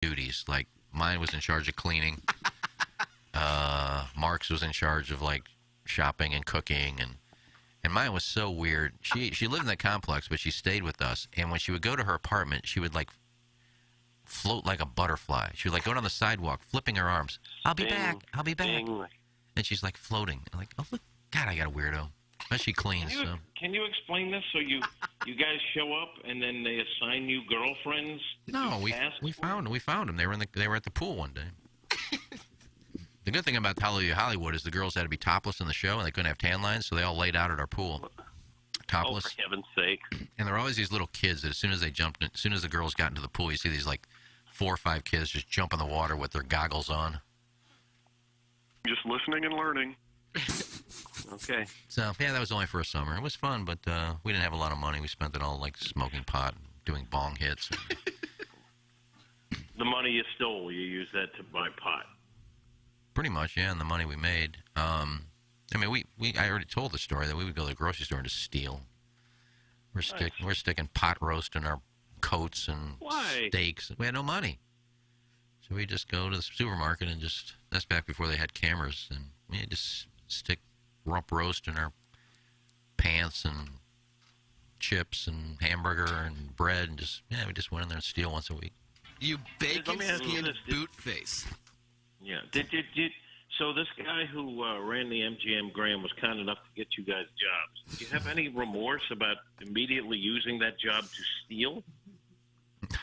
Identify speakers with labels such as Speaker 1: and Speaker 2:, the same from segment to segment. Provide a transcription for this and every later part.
Speaker 1: duties. Like mine was in charge of cleaning. Mark's was in charge of like shopping and cooking, and mine was so weird. She lived in the complex, but she stayed with us. And when she would go to her apartment, she would like float like a butterfly. She would like go down the sidewalk, flipping her arms. I'll be back. I'll be back. And she's like floating. I'm like, oh look, God, I got a weirdo. But she cleans.
Speaker 2: Can you explain this? So you guys show up and then they assign you girlfriends?
Speaker 1: No, we found them. They were at the pool one day. The good thing about Hallelujah Hollywood is the girls had to be topless in the show, and they couldn't have tan lines, so they all laid out at our pool, topless.
Speaker 2: Oh, for heaven's sake!
Speaker 1: And there were always these little kids that as soon as the girls got into the pool, you see these like 4 or 5 kids just jump in the water with their goggles on.
Speaker 3: Just listening and learning.
Speaker 2: Okay.
Speaker 1: So yeah, that was only for a summer. It was fun, but we didn't have a lot of money. We spent it all like smoking pot, doing bong hits.
Speaker 2: The money you stole, you used that to buy pot.
Speaker 1: Pretty much, yeah, and the money we made. I mean, I already told the story that we would go to the grocery store and just steal. We're sticking pot roast in our coats and steaks. We had no money. So we just go to the supermarket and that's back before they had cameras, and we just stick rump roast in our pants and chips and hamburger and bread, and we just went in there and steal once a week.
Speaker 4: You bacon-skinned boot face.
Speaker 2: Yeah. So this guy who ran the MGM Grand was kind enough to get you guys jobs. Do you have any remorse about immediately using that job to steal?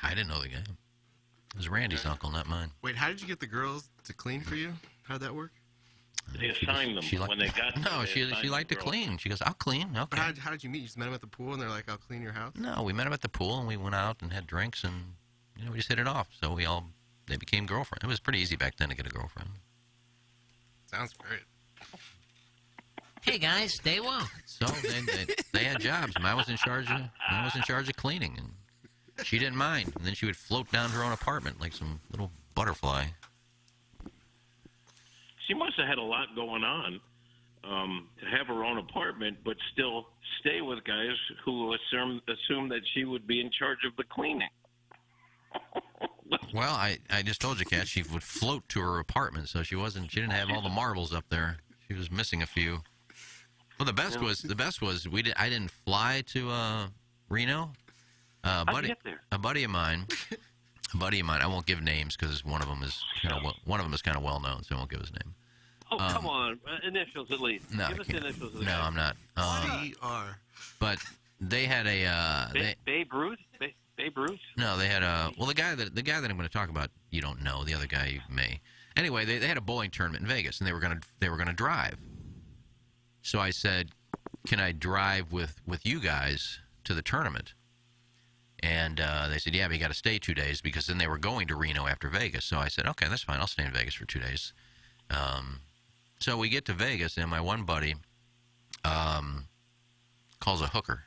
Speaker 1: I didn't know the guy. It was Randy's uncle, not mine.
Speaker 4: Wait, how did you get the girls to clean for you? How'd that work?
Speaker 2: They assigned them when they got there.
Speaker 1: No, she liked to clean. She goes, I'll clean. Okay.
Speaker 4: But how did you meet? You just met them at the pool, and they're like, I'll clean your house?
Speaker 1: No, we met them at the pool, and we went out and had drinks, and we just hit it off. So they became girlfriends. It was pretty easy back then to get a girlfriend.
Speaker 4: Sounds great.
Speaker 5: Hey guys, stay well.
Speaker 1: So they had jobs. Mine was in charge of cleaning, and she didn't mind. And then she would float down to her own apartment like some little butterfly.
Speaker 2: She must have had a lot going on to have her own apartment, but still stay with guys who assume that she would be in charge of the cleaning.
Speaker 1: Well, I just told you, Kat, she would float to her apartment, so she didn't have all the marbles up there. She was missing a few. Well, the best was I didn't fly to Reno.
Speaker 2: How'd you get there?
Speaker 1: A buddy of mine. I won't give names because one of them is kind of well known, so I won't give his name.
Speaker 2: Oh, come on, initials at least.
Speaker 1: No,
Speaker 2: give us initials. Of the
Speaker 1: no,
Speaker 2: guy.
Speaker 1: I'm not.
Speaker 4: CR.
Speaker 1: But they had a
Speaker 2: Babe Ruth. Babe Ruth?
Speaker 1: No, they had the guy that I'm going to talk about. You don't know the other guy. You may. Anyway, they had a bowling tournament in Vegas, and they were gonna drive. So I said, "Can I drive with you guys to the tournament?" And they said, "Yeah, but you got to stay 2 days because then they were going to Reno after Vegas." So I said, "Okay, that's fine. I'll stay in Vegas for 2 days." So we get to Vegas, and my one buddy calls a hooker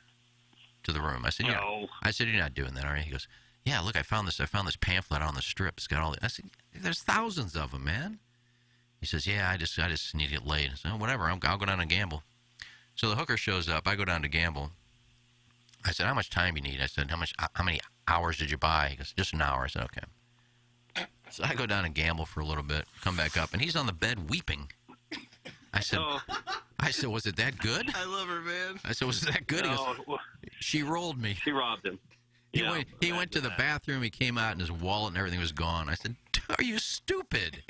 Speaker 1: to the room. I said,
Speaker 2: No.
Speaker 1: You're not doing that, are you? He goes, yeah, look, I found this pamphlet on the strip. It's got all the, I said, there's thousands of them, man. He says, yeah, I just need to get laid. I said, oh, whatever, I'll go down and gamble. So the hooker shows up. I go down to gamble. I said, how much time you need? I said, how many hours did you buy? He goes, just an hour. I said, okay. So I go down and gamble for a little bit, come back up, and he's on the bed weeping. I said, was it that good?
Speaker 4: I love her, man.
Speaker 1: I said, was it that good? He goes, she rolled me.
Speaker 2: She robbed him.
Speaker 1: He went to the bathroom. He came out, and his wallet and everything was gone. I said, are you stupid?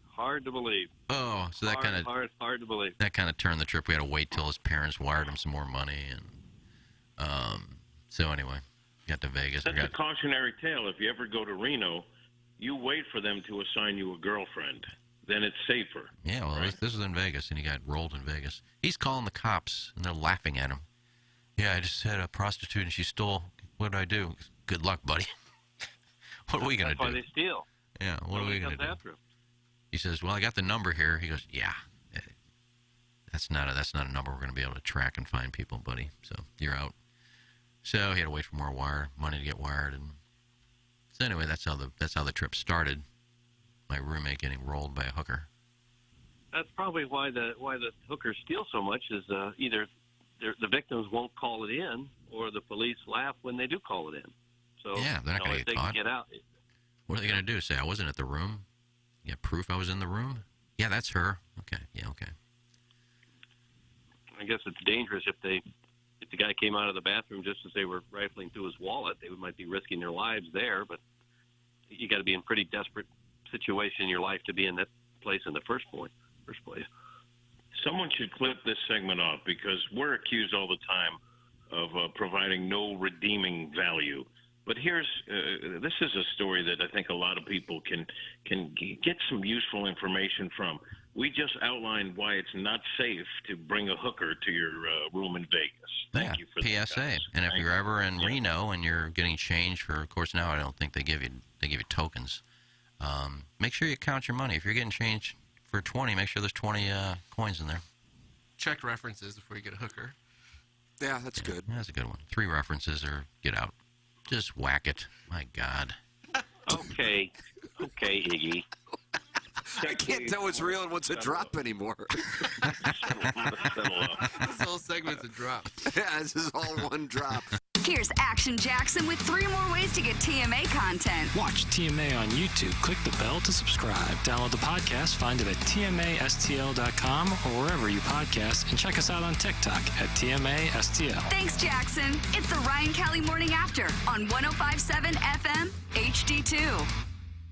Speaker 2: Hard to believe.
Speaker 1: Oh, so that kind of
Speaker 2: hard to believe.
Speaker 1: That kind of turned the trip. We had to wait till his parents wired him some more money, and so anyway, got to Vegas.
Speaker 2: That's a cautionary tale. If you ever go to Reno, you wait for them to assign you a girlfriend. Then it's safer.
Speaker 1: Yeah, well,
Speaker 2: right?
Speaker 1: this was in Vegas, and he got rolled in Vegas. He's calling the cops, and they're laughing at him. Yeah, I just had a prostitute, and she stole. What did I do? Good luck, buddy. What are we going to do?
Speaker 2: That's why they steal.
Speaker 1: Yeah, what are we going to do?
Speaker 2: After him.
Speaker 1: He says, well, I got the number here. He goes, yeah, that's not a number we're going to be able to track and find people, buddy. So you're out. So he had to wait for more money to get wired. And so anyway, that's how the trip started. My roommate getting rolled by a hooker.
Speaker 2: That's probably why the hookers steal so much is either the victims won't call it in, or the police laugh when they do call it in. So
Speaker 1: yeah, they're not going to get caught.
Speaker 2: Can get out.
Speaker 1: What are they going to do? Say I wasn't at the room? You have proof I was in the room? Yeah, that's her. Okay. Yeah, okay.
Speaker 6: I guess it's dangerous if the guy came out of the bathroom just as they were rifling through his wallet. They might be risking their lives there, but you got to be in a pretty desperate situation in your life to be in that place in the first place.
Speaker 2: Someone should clip this segment off because we're accused all the time of providing no redeeming value. But this is a story that I think a lot of people can get some useful information from. We just outlined why it's not safe to bring a hooker to your room in Vegas. Thank you for that,
Speaker 1: PSA.
Speaker 2: guys.
Speaker 1: And if
Speaker 2: Thank
Speaker 1: you're
Speaker 2: you.
Speaker 1: ever in Reno and you're getting change for, of course, now I don't think they give you tokens. Make sure you count your money. If you're getting change for 20, make sure there's 20 coins in there.
Speaker 4: Check references before you get a hooker.
Speaker 7: Yeah, that's good.
Speaker 1: That's a good one. 3 references or get out. Just whack it. My God.
Speaker 6: Okay, Iggy.
Speaker 7: I can't tell what's real and what's a drop anymore.
Speaker 2: Settle up.
Speaker 4: This whole segment's a drop.
Speaker 7: Yeah, this is all one drop.
Speaker 8: Here's Action Jackson with 3 more ways to get TMA content.
Speaker 9: Watch TMA on YouTube. Click the bell to subscribe. Download the podcast. Find it at TMASTL.com or wherever you podcast. And check us out on TikTok at TMASTL.
Speaker 8: Thanks, Jackson. It's the Ryan Kelly Morning After on 105.7 FM HD2.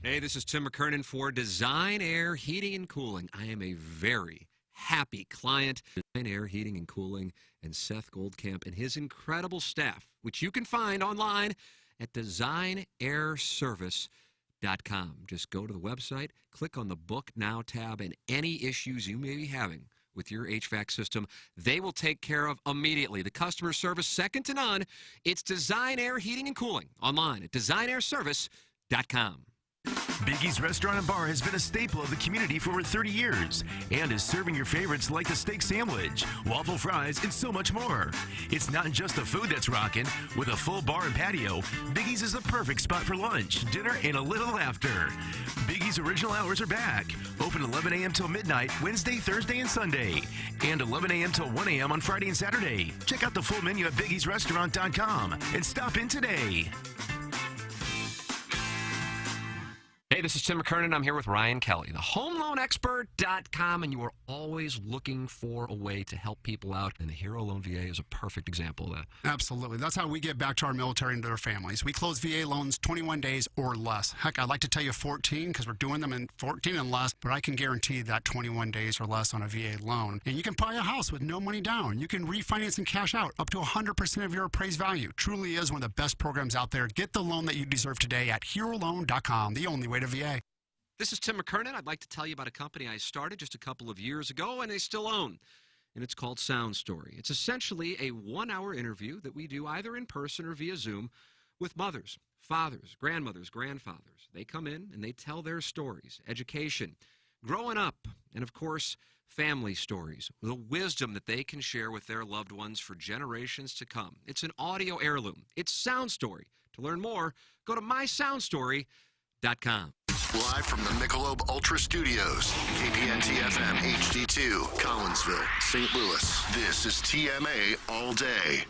Speaker 10: Hey, this is Tim McKernan for Design Air Heating and Cooling. I am a very happy client. Design Air Heating and Cooling and Seth Goldcamp and his incredible staff, which you can find online at designairservice.com. Just go to the website, click on the Book Now tab, and any issues you may be having with your HVAC system, they will take care of immediately. The customer service, second to none. It's Design Air Heating and Cooling online at designairservice.com.
Speaker 11: Biggie's Restaurant and Bar has been a staple of the community for over 30 years and is serving your favorites like the steak sandwich, waffle fries, and so much more. It's not just the food that's rocking. With a full bar and patio, Biggie's is the perfect spot for lunch, dinner, and a little laughter. Biggie's original hours are back. Open 11 a.m. till midnight, Wednesday, Thursday, and Sunday. And 11 a.m. till 1 a.m. on Friday and Saturday. Check out the full menu at biggiesrestaurant.com and stop in today.
Speaker 10: Hey, this is Tim McKernan. I'm here with Ryan Kelly, the HomeLoanExpert.com, and you are always looking for a way to help people out, and the Hero Loan VA is a perfect example of that.
Speaker 12: Absolutely. That's how we give back to our military and to their families. We close VA loans 21 days or less. Heck, I'd like to tell you 14 because we're doing them in 14 and less, but I can guarantee that 21 days or less on a VA loan. And you can buy a house with no money down. You can refinance and cash out up to 100% of your appraised value. Truly is one of the best programs out there. Get the loan that you deserve today at HeroLoan.com, the only way to VA.
Speaker 10: This is Tim McKernan. I'd like to tell you about a company I started just a couple of years ago, and they still own. And it's called Sound Story. It's essentially a 1-hour interview that we do either in person or via Zoom with mothers, fathers, grandmothers, grandfathers. They come in and they tell their stories, education, growing up, and of course, family stories, the wisdom that they can share with their loved ones for generations to come. It's an audio heirloom. It's Sound Story. To learn more, go to mysoundstory.com.
Speaker 13: Live from the Michelob Ultra Studios, KPN-TFM HD2, Collinsville, St. Louis. This is TMA All Day.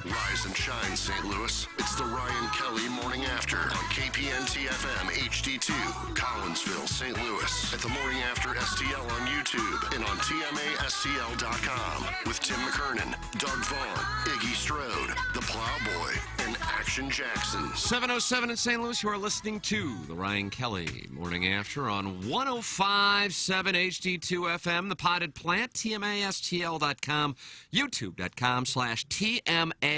Speaker 13: Rise and shine, St. Louis. It's the Ryan Kelly Morning After on KPN-TFM HD2, Collinsville, St. Louis. At the Morning After STL on YouTube and on TMASTL.com with Tim McKernan, Doug Vaughn, Iggy Strode, The Plowboy, and Action Jackson.
Speaker 10: 7:07 in St. Louis. You are listening to the Ryan Kelly Morning After on 105.7 HD2 FM, The Potted Plant, TMASTL.com, YouTube.com/TMASTL.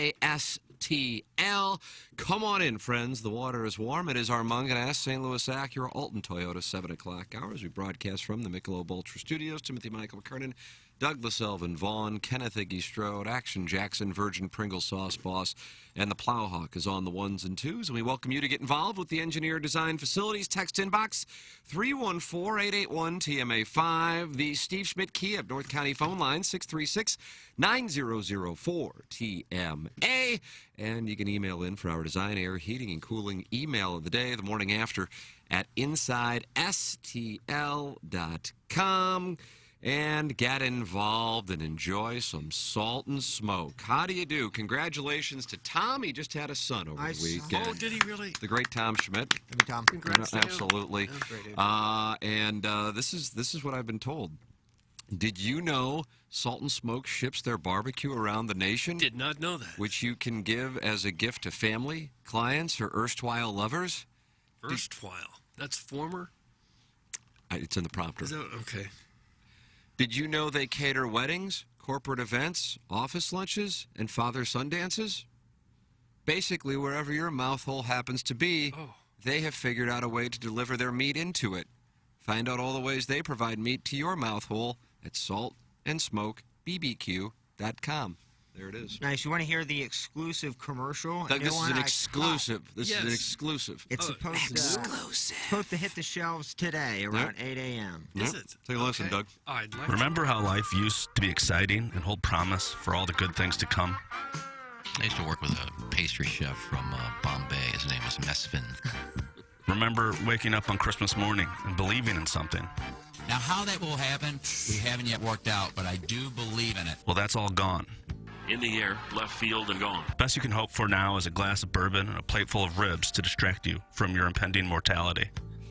Speaker 10: Come on in, friends. The water is warm. It is our Munganess, St. Louis Acura, Alton Toyota, 7 o'clock hours. We broadcast from the Michelob Ultra Studios. Timothy Michael McKernan, Douglas Elvin Vaughn, Kenneth Iggy Strode, Action Jackson, Virgin Pringle Sauce Boss, and the Plowhawk is on the ones and twos. And we welcome you to get involved with the Engineer Design Facilities. Text inbox 314-881-TMA5. The Steve Schmidt Kia of North County phone line 636-9004-TMA. And you can email in for our Design Air Heating and Cooling email of the day, the morning after, at InsideSTL.com. and get involved and enjoy some Salt and Smoke. How do you do? Congratulations to Tom. He just had a son over the weekend.
Speaker 4: Oh, did he really?
Speaker 10: The great Tom Schmidt.
Speaker 12: Tom.
Speaker 4: Congrats to him.
Speaker 10: Absolutely. This is what I've been told. Did you know Salt and Smoke ships their barbecue around the nation?
Speaker 4: Did not know that.
Speaker 10: Which you can give as a gift to family, clients, or erstwhile lovers.
Speaker 4: Erstwhile. That's former?
Speaker 10: It's in the prompter.
Speaker 4: Is that, okay.
Speaker 10: Did you know they cater weddings, corporate events, office lunches, and father-son dances? Basically, wherever your mouth hole happens to be, they have figured out a way to deliver their meat into it. Find out all the ways they provide meat to your mouth hole at saltandsmokebbq.com. There it is.
Speaker 14: Nice. You want to hear the exclusive commercial?
Speaker 10: Doug, this is an exclusive. This is an exclusive.
Speaker 14: It's supposed to hit the shelves today around 8 a.m.
Speaker 10: Is it? Take a listen, Doug.
Speaker 4: I'd like
Speaker 15: Remember how life used to be exciting and hold promise for all the good things to come?
Speaker 1: I used to work with a pastry chef from Bombay. His name was Mesfin.
Speaker 15: Remember waking up on Christmas morning and believing in something?
Speaker 16: Now, how that will happen, we haven't yet worked out, but I do believe in it.
Speaker 15: Well, that's all gone.
Speaker 17: In the air, left field, and gone.
Speaker 15: Best you can hope for now is a glass of bourbon and a plate full of ribs to distract you from your impending mortality.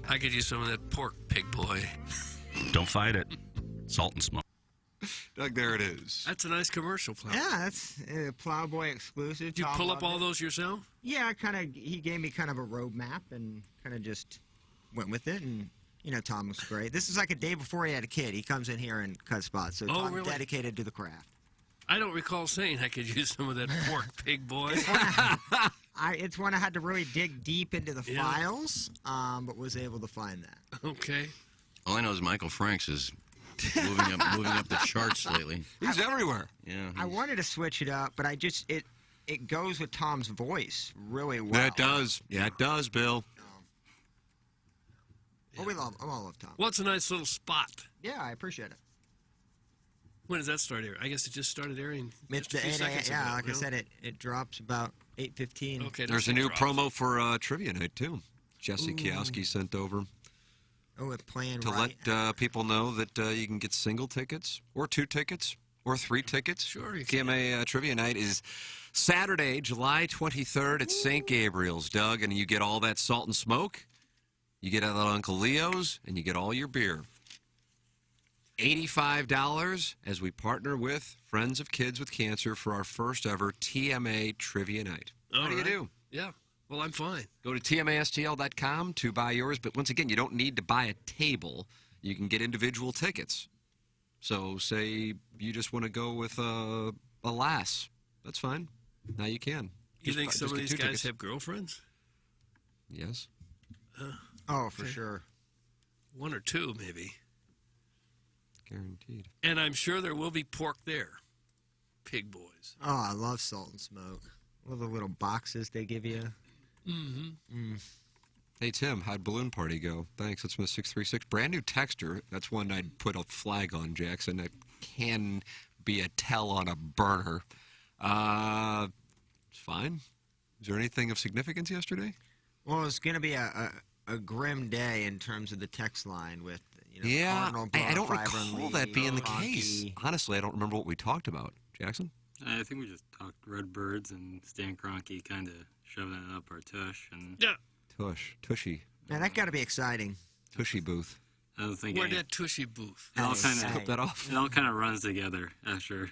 Speaker 4: I could use some of that pork, pig boy.
Speaker 15: Don't fight it. Salt and Smoke.
Speaker 10: Doug, there it is.
Speaker 4: That's a nice commercial, Plow.
Speaker 14: Yeah, that's a Plowboy exclusive.
Speaker 4: Did you
Speaker 14: Tom
Speaker 4: pull up
Speaker 14: loved
Speaker 4: all
Speaker 14: it.
Speaker 4: those yourself?
Speaker 14: Yeah, he gave me kind of a roadmap and kind of just went with it. And, Tom was great. This is like a day before he had a kid. He comes in here and cuts spots. So Tom's
Speaker 4: really?
Speaker 14: dedicated to the craft.
Speaker 4: I don't recall saying I could use some of that pork, pig boy.
Speaker 14: It's one I had to really dig deep into the files, but was able to find that.
Speaker 4: Okay.
Speaker 1: All I know is Michael Franks is moving up the charts lately.
Speaker 10: He's everywhere.
Speaker 1: Yeah.
Speaker 14: I wanted to switch it up, but it goes with Tom's voice really well.
Speaker 10: Yeah, it does. Yeah, it does, Bill.
Speaker 14: Oh, I love Tom.
Speaker 4: What's a nice little spot?
Speaker 14: Yeah, I appreciate it.
Speaker 4: When does that start airing? I guess it just started airing.
Speaker 14: It's
Speaker 4: just a few seconds ago,
Speaker 14: like I said, it drops about 8:15.
Speaker 4: Okay.
Speaker 10: There's a new promo for Trivia Night, too. Jesse Kioski sent over.
Speaker 14: Oh, it's playing
Speaker 10: to let people know that you can get single tickets or 2 tickets or 3 tickets.
Speaker 4: Sure, you can.
Speaker 10: TMA Trivia Night is Saturday, July 23rd at St. Gabriel's, Doug, and you get all that Salt and Smoke. You get out Uncle Leo's, and you get all your beer. $85 as we partner with Friends of Kids with Cancer for our first ever TMA Trivia Night. How do you do?
Speaker 4: Yeah. Well, I'm fine.
Speaker 10: Go to TMASTL.com to buy yours. But once again, you don't need to buy a table. You can get individual tickets. So say you just want to go with a lass. That's fine. Now you can.
Speaker 4: You think some of these guys
Speaker 10: tickets.
Speaker 4: have girlfriends?
Speaker 10: Yes.
Speaker 14: Oh, for sure.
Speaker 4: 1 or 2, maybe.
Speaker 10: Guaranteed.
Speaker 4: And I'm sure there will be pork there. Pig boys.
Speaker 14: Oh, I love Salt and Smoke. All the little boxes they give you.
Speaker 4: Mm-hmm.
Speaker 10: Hey, Tim, how'd Balloon Party go? Thanks. That's Miss 636. Brand new texter. That's one I'd put a flag on, Jackson. That can be a tell on a burner. It's fine. Is there anything of significance yesterday?
Speaker 14: Well, it's going to be a grim day in terms of the text line with, Cardinal,
Speaker 10: I don't
Speaker 14: Fiber,
Speaker 10: recall
Speaker 14: and
Speaker 10: that
Speaker 14: Lee,
Speaker 10: being the
Speaker 14: Kroenke.
Speaker 10: case. Honestly, I don't remember what we talked about. Jackson?
Speaker 18: I think we just talked Redbirds and Stan Kroenke kind of shoving it up our tush. And
Speaker 4: yeah.
Speaker 10: Tushy.
Speaker 14: Man, that got to be exciting.
Speaker 10: Tushy booth.
Speaker 18: I don't think
Speaker 4: Where that tushy booth?
Speaker 18: It all kind
Speaker 10: Clip that off.
Speaker 18: It all kind of runs together after,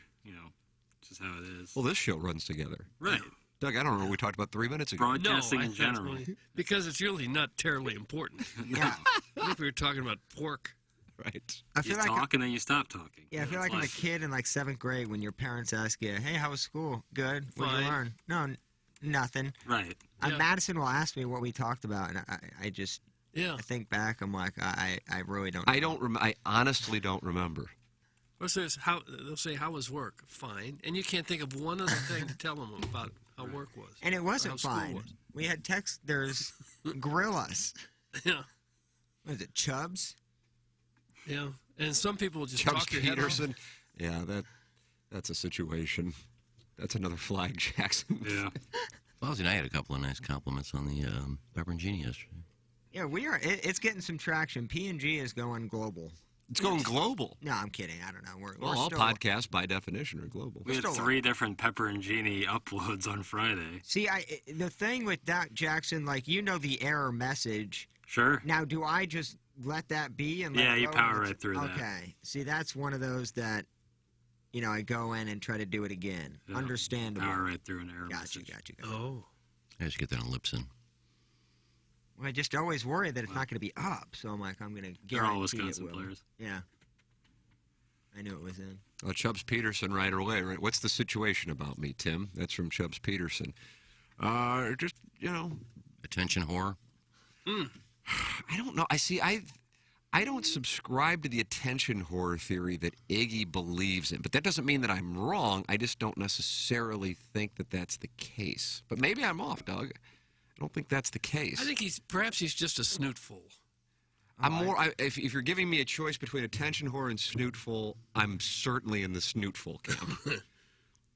Speaker 18: just how it is.
Speaker 10: Well, this show runs together.
Speaker 18: Right.
Speaker 10: Doug, I don't remember what we talked about 3 minutes ago.
Speaker 18: Broadcasting in general.
Speaker 4: Because it's really not terribly important.
Speaker 14: Yeah.
Speaker 4: I think we were talking about pork.
Speaker 10: Right.
Speaker 14: I feel
Speaker 18: you
Speaker 14: like
Speaker 18: talk and then you stop talking.
Speaker 14: Yeah, I feel like I'm a kid in 7th grade when your parents ask you, "Hey, how was school? Good. What'd you
Speaker 4: Fine.
Speaker 14: learn?" No, nothing.
Speaker 18: Right.
Speaker 4: Yeah.
Speaker 14: Madison will ask me what we talked about, and I just
Speaker 4: Yeah.
Speaker 14: I think back. I'm like, I really don't.
Speaker 10: I honestly don't remember.
Speaker 4: Or says they'll say, "How was work?" Fine, and you can't think of one other thing to tell them about how work was.
Speaker 14: And it wasn't
Speaker 4: how school
Speaker 14: fine.
Speaker 4: was.
Speaker 14: We had texters grill us.
Speaker 4: Yeah.
Speaker 14: Was it Chubbs?
Speaker 4: Yeah, and some people just
Speaker 10: Chubbs
Speaker 4: talk your head off.
Speaker 10: Peterson. Yeah, that's a situation. That's another flag, Jackson.
Speaker 18: Yeah.
Speaker 1: Lousy and I had a couple of nice compliments on the Pepper and Genie yesterday.
Speaker 14: Yeah, we are. It's getting some traction. P&G is going global.
Speaker 10: It's going global.
Speaker 14: No, I'm kidding. I don't know. We're
Speaker 10: All
Speaker 14: still,
Speaker 10: podcasts, by definition, are global.
Speaker 18: We had 3 different Pepper and Genie uploads on Friday.
Speaker 14: See, the thing with that, Jackson, like, the error message.
Speaker 18: Sure.
Speaker 14: Now, do I just let that be? And
Speaker 18: Yeah, you power right through that.
Speaker 14: Okay. See, that's one of those that, I go in and try to do it again.
Speaker 18: Yeah.
Speaker 14: Understandable.
Speaker 18: Power right through an error
Speaker 14: Gotcha.
Speaker 4: Oh.
Speaker 1: I just get that on Lipson.
Speaker 14: Well, I just always worry that it's not going to be up, so I'm like, I'm going to guarantee
Speaker 18: They're all
Speaker 14: it
Speaker 18: Wisconsin
Speaker 14: will.
Speaker 18: players.
Speaker 14: Yeah. I knew it was in.
Speaker 10: Oh, Chubbs Peterson right away, right? What's the situation about me, Tim? That's from Chubbs Peterson. Just,
Speaker 1: Attention whore.
Speaker 10: I don't know. I don't subscribe to the attention horror theory that Iggy believes in, but that doesn't mean that I'm wrong. I just don't necessarily think that that's the case. But maybe I'm off, Doug. I don't think that's the case.
Speaker 4: I think perhaps he's just a snootful.
Speaker 10: If you're giving me a choice between attention whore and snootful, I'm certainly in the snootful camp.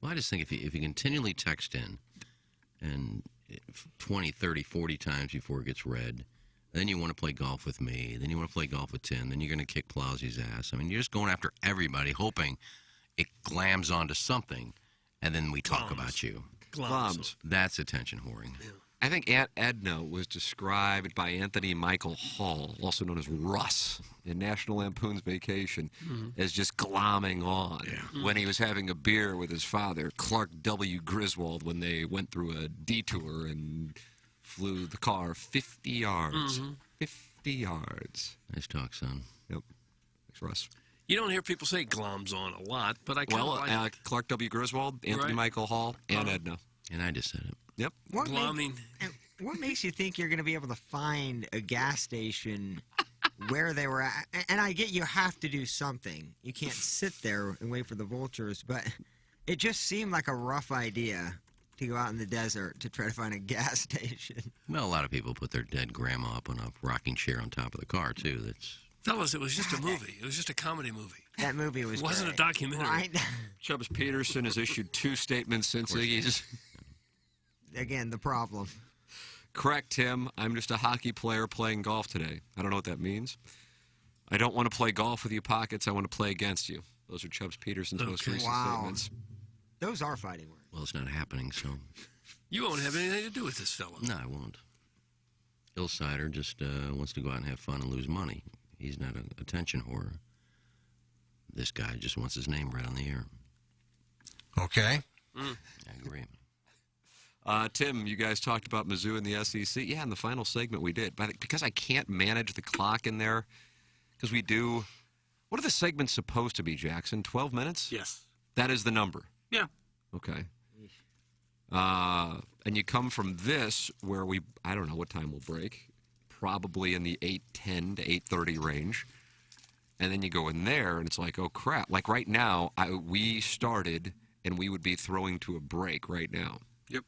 Speaker 1: Well, I just think if you continually text in and 20, 30, 40 times before it gets read, then you want to play golf with me, then you want to play golf with Tim, then you're going to kick Plowsy's ass. I mean, you're just going after everybody, hoping it glams onto something, and then we talk about you.
Speaker 10: Glums.
Speaker 1: That's attention whoring.
Speaker 4: Yeah.
Speaker 10: I think Aunt Edna was described by Anthony Michael Hall, also known as Russ, in National Lampoon's Vacation, as just glomming on when he was having a beer with his father, Clark W. Griswold, when they went through a detour and flew the car 50 yards. 50 yards.
Speaker 1: Nice talk, son.
Speaker 10: Yep. Thanks, Russ.
Speaker 4: You don't hear people say gloms on a lot, but I kind of like
Speaker 10: Clark W. Griswold, Anthony Michael Hall, and Edna.
Speaker 1: And I just said it.
Speaker 10: Yep.
Speaker 14: What makes you think you're going to be able to find a gas station where they were at? And I get you have to do something. You can't sit there and wait for the vultures, but it just seemed like a rough idea to go out in the desert to try to find a gas station.
Speaker 1: Well, a lot of people put their dead grandma up on a rocking chair on top of the car, too. That's
Speaker 4: Fellas, it was just a movie. It was just a comedy movie.
Speaker 14: That movie was
Speaker 4: It wasn't
Speaker 14: great.
Speaker 4: a documentary.
Speaker 14: Right?
Speaker 10: Chubbs Peterson has issued 2 statements since Iggy's.
Speaker 14: Again, the problem.
Speaker 10: Correct, Tim. I'm just a hockey player playing golf today. I don't know what that means. I don't want to play golf with you, Pockets. I want to play against you. Those are Chubbs Peterson's most recent statements.
Speaker 14: Those are fighting words.
Speaker 1: Well, it's not happening, so.
Speaker 4: You won't have anything to do with this fellow.
Speaker 1: No, I won't. Hillsider just wants to go out and have fun and lose money. He's not an attention whore. This guy just wants his name read on the air.
Speaker 19: Okay.
Speaker 1: I agree.
Speaker 10: Tim, you guys talked about Mizzou and the SEC. Yeah, in the final segment we did. But because I can't manage the clock in there, because we do... What are the segments supposed to be, Jackson? 12 minutes?
Speaker 18: Yes.
Speaker 10: That is the number?
Speaker 18: Yeah.
Speaker 10: Okay. And you come from this, where I don't know what time we'll break, probably in the 8:10 to 8:30 range. And then you go in there, and it's like, oh, crap. Like right now, we started, and we would be throwing to a break right now.
Speaker 18: Yep.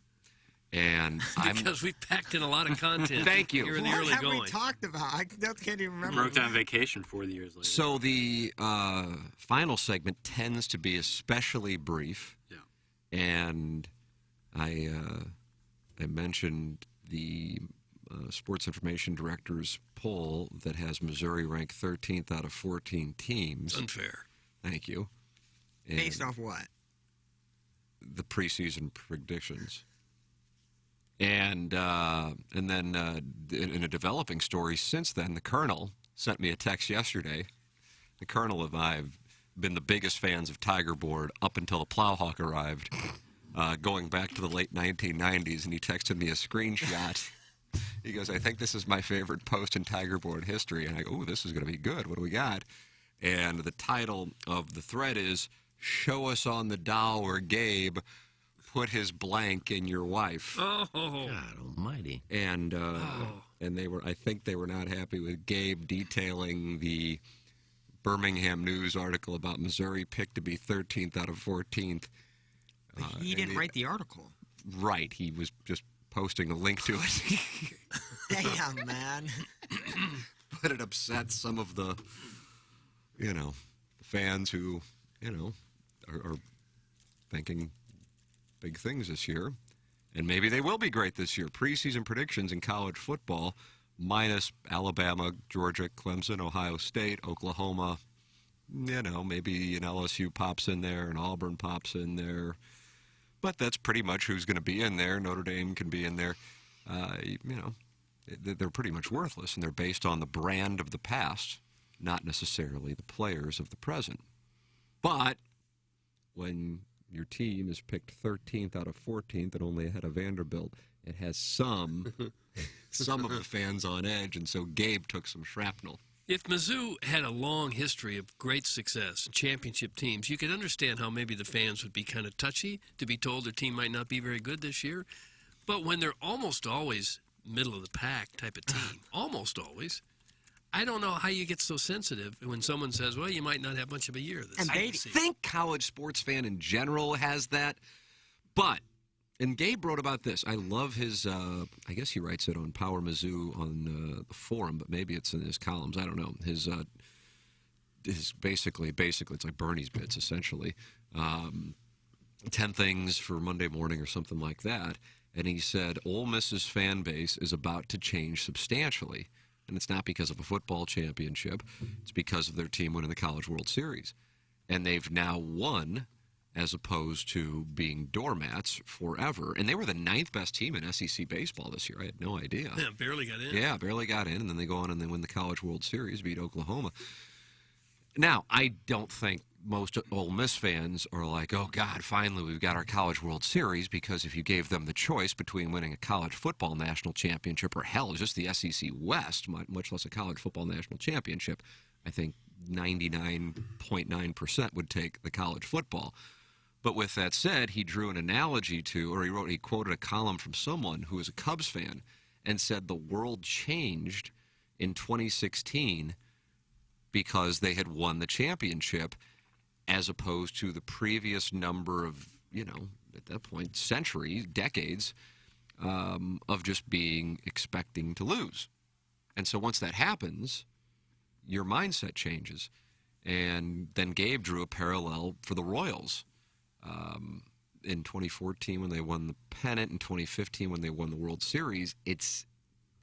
Speaker 10: And
Speaker 4: because we packed in a lot of content.
Speaker 10: Thank you.
Speaker 4: Here in the
Speaker 14: What
Speaker 4: early
Speaker 14: have
Speaker 4: going.
Speaker 14: we talked about? I can't even remember.
Speaker 18: Broke down Vacation 4 years later.
Speaker 10: So the final segment tends to be especially brief.
Speaker 18: Yeah.
Speaker 10: And I mentioned the Sports Information Director's poll that has Missouri ranked 13th out of 14 teams.
Speaker 4: Unfair.
Speaker 10: Thank you. And
Speaker 14: Based off what?
Speaker 10: the preseason predictions. And then in a developing story since then, the Colonel sent me a text yesterday. The Colonel and I have been the biggest fans of Tiger Board up until the Plowhawk arrived, going back to the late 1990s, and he texted me a screenshot. He goes, I think this is my favorite post in Tiger Board history. And I go, oh, this is going to be good. What do we got? And the title of the thread is, Show Us on the Doll where Gabe put his blank in your wife.
Speaker 4: Oh,
Speaker 1: God almighty.
Speaker 10: And I think they were not happy with Gabe detailing the Birmingham News article about Missouri picked to be 13th out of 14th.
Speaker 14: He didn't write the article.
Speaker 10: Right. He was just posting a link to it.
Speaker 14: Damn, man.
Speaker 10: But it upsets some of the, fans who, are thinking big things this year. And maybe they will be great this year. Preseason predictions in college football, minus Alabama, Georgia, Clemson, Ohio State, Oklahoma, maybe an LSU pops in there, an Auburn pops in there. But that's pretty much who's going to be in there. Notre Dame can be in there. They're pretty much worthless, and they're based on the brand of the past, not necessarily the players of the present. But when your team is picked 13th out of 14th and only ahead of Vanderbilt, it has some of the fans on edge, and so Gabe took some shrapnel.
Speaker 4: If Mizzou had a long history of great success, championship teams, you could understand how maybe the fans would be kind of touchy to be told their team might not be very good this year. But when they're almost always middle of the pack type of team, almost always, I don't know how you get so sensitive when someone says, well, you might not have much of a year this
Speaker 10: And I think college sports fan in general has that. But, and Gabe wrote about this. I love his, I guess he writes it on Power Mizzou on the forum, but maybe it's in his columns. I don't know. His basically, it's like Bernie's bits, essentially. 10 things for Monday morning or something like that. And he said, Ole Miss's fan base is about to change substantially. And it's not because of a football championship. It's because of their team winning the College World Series. And they've now won as opposed to being doormats forever. And they were the 9th best team in SEC baseball this year. I had no idea.
Speaker 4: Yeah, barely got in.
Speaker 10: Yeah, barely got in. And then they go on and they win the College World Series, beat Oklahoma. Now, I don't think most Ole Miss fans are like, oh, God, finally we've got our College World Series, because if you gave them the choice between winning a college football national championship or, hell, just the SEC West, much less a college football national championship, I think 99.9% would take the college football. But with that said, he drew an analogy to, or he quoted a column from someone who was a Cubs fan and said the world changed in 2016 because they had won the championship, as opposed to the previous number of, at that point, centuries, decades, of just expecting to lose. And so once that happens, your mindset changes. And then Gabe drew a parallel for the Royals. In 2014 when they won the pennant, in 2015 when they won the World Series, it's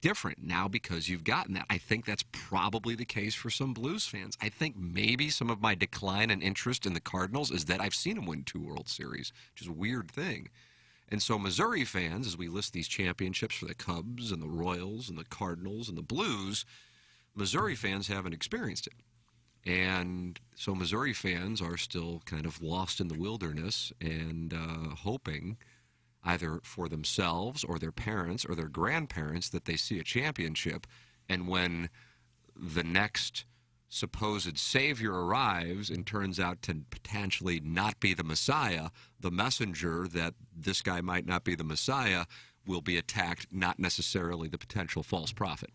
Speaker 10: different now because you've gotten that. I think that's probably the case for some Blues fans. I think maybe some of my decline in interest in the Cardinals is that I've seen them win 2 World Series, which is a weird thing. And so Missouri fans, as we list these championships for the Cubs and the Royals and the Cardinals and the Blues, Missouri fans haven't experienced it. And so Missouri fans are still kind of lost in the wilderness and hoping either for themselves or their parents or their grandparents that they see a championship. And when the next supposed savior arrives and turns out to potentially not be the Messiah, the messenger that this guy might not be the Messiah will be attacked, not necessarily the potential false prophet.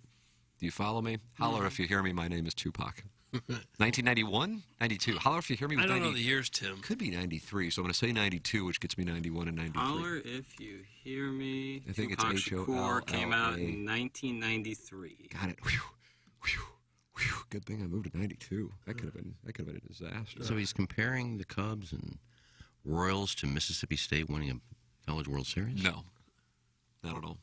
Speaker 10: Do you follow me? Holler if you hear me. My name is Tupac. 1991? 92. Holler if you hear me.
Speaker 4: I don't know the years, Tim.
Speaker 10: Could be 93, so I'm going to say 92, which gets me 91 and 93.
Speaker 18: Holler if you hear me.
Speaker 10: I think
Speaker 18: Tupac
Speaker 10: it's
Speaker 18: Shakur came out in 1993.
Speaker 10: Got it. Whew. Whew. Whew. Good thing I moved to 92. That could have been a disaster.
Speaker 1: So he's comparing the Cubs and Royals to Mississippi State winning a College World Series?
Speaker 10: No. Not at all.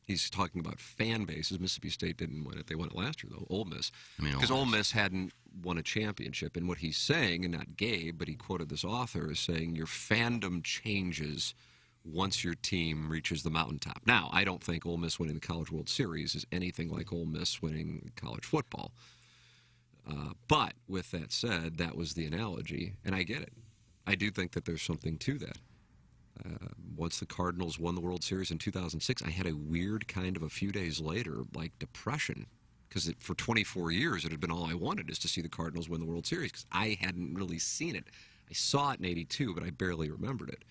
Speaker 10: He's talking about fan bases. Mississippi State didn't win it. They won it last year, though. Ole Miss. Because Ole Miss hadn't won a championship. And what he's saying, and not Gabe, but he quoted this author, is saying your fandom changes once your team reaches the mountaintop. Now, I don't think Ole Miss winning the College World Series is anything like Ole Miss winning college football. But with that said, that was the analogy, and I get it. I do think that there's something to that. Once the Cardinals won the World Series in 2006, I had a weird kind of a few days later, like depression, because for 24 years it had been all I wanted is to see the Cardinals win the World Series because I hadn't really seen it. I saw it in '82, but I barely remembered it.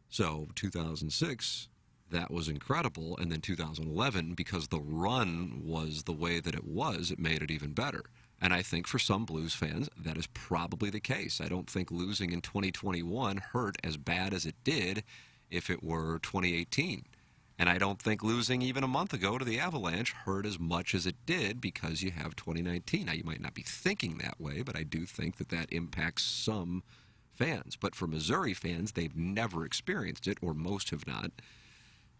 Speaker 10: So 2006, that was incredible, and then 2011, because the run was the way that it was, it made it even better. And I think for some Blues fans, that is probably the case. I don't think losing in 2021 hurt as bad as it did if it were 2018. And I don't think losing even a month ago to the Avalanche hurt as much as it did because you have 2019. Now, you might not be thinking that way, but I do think that that impacts some fans. But for Missouri fans, they've never experienced it, or most have not.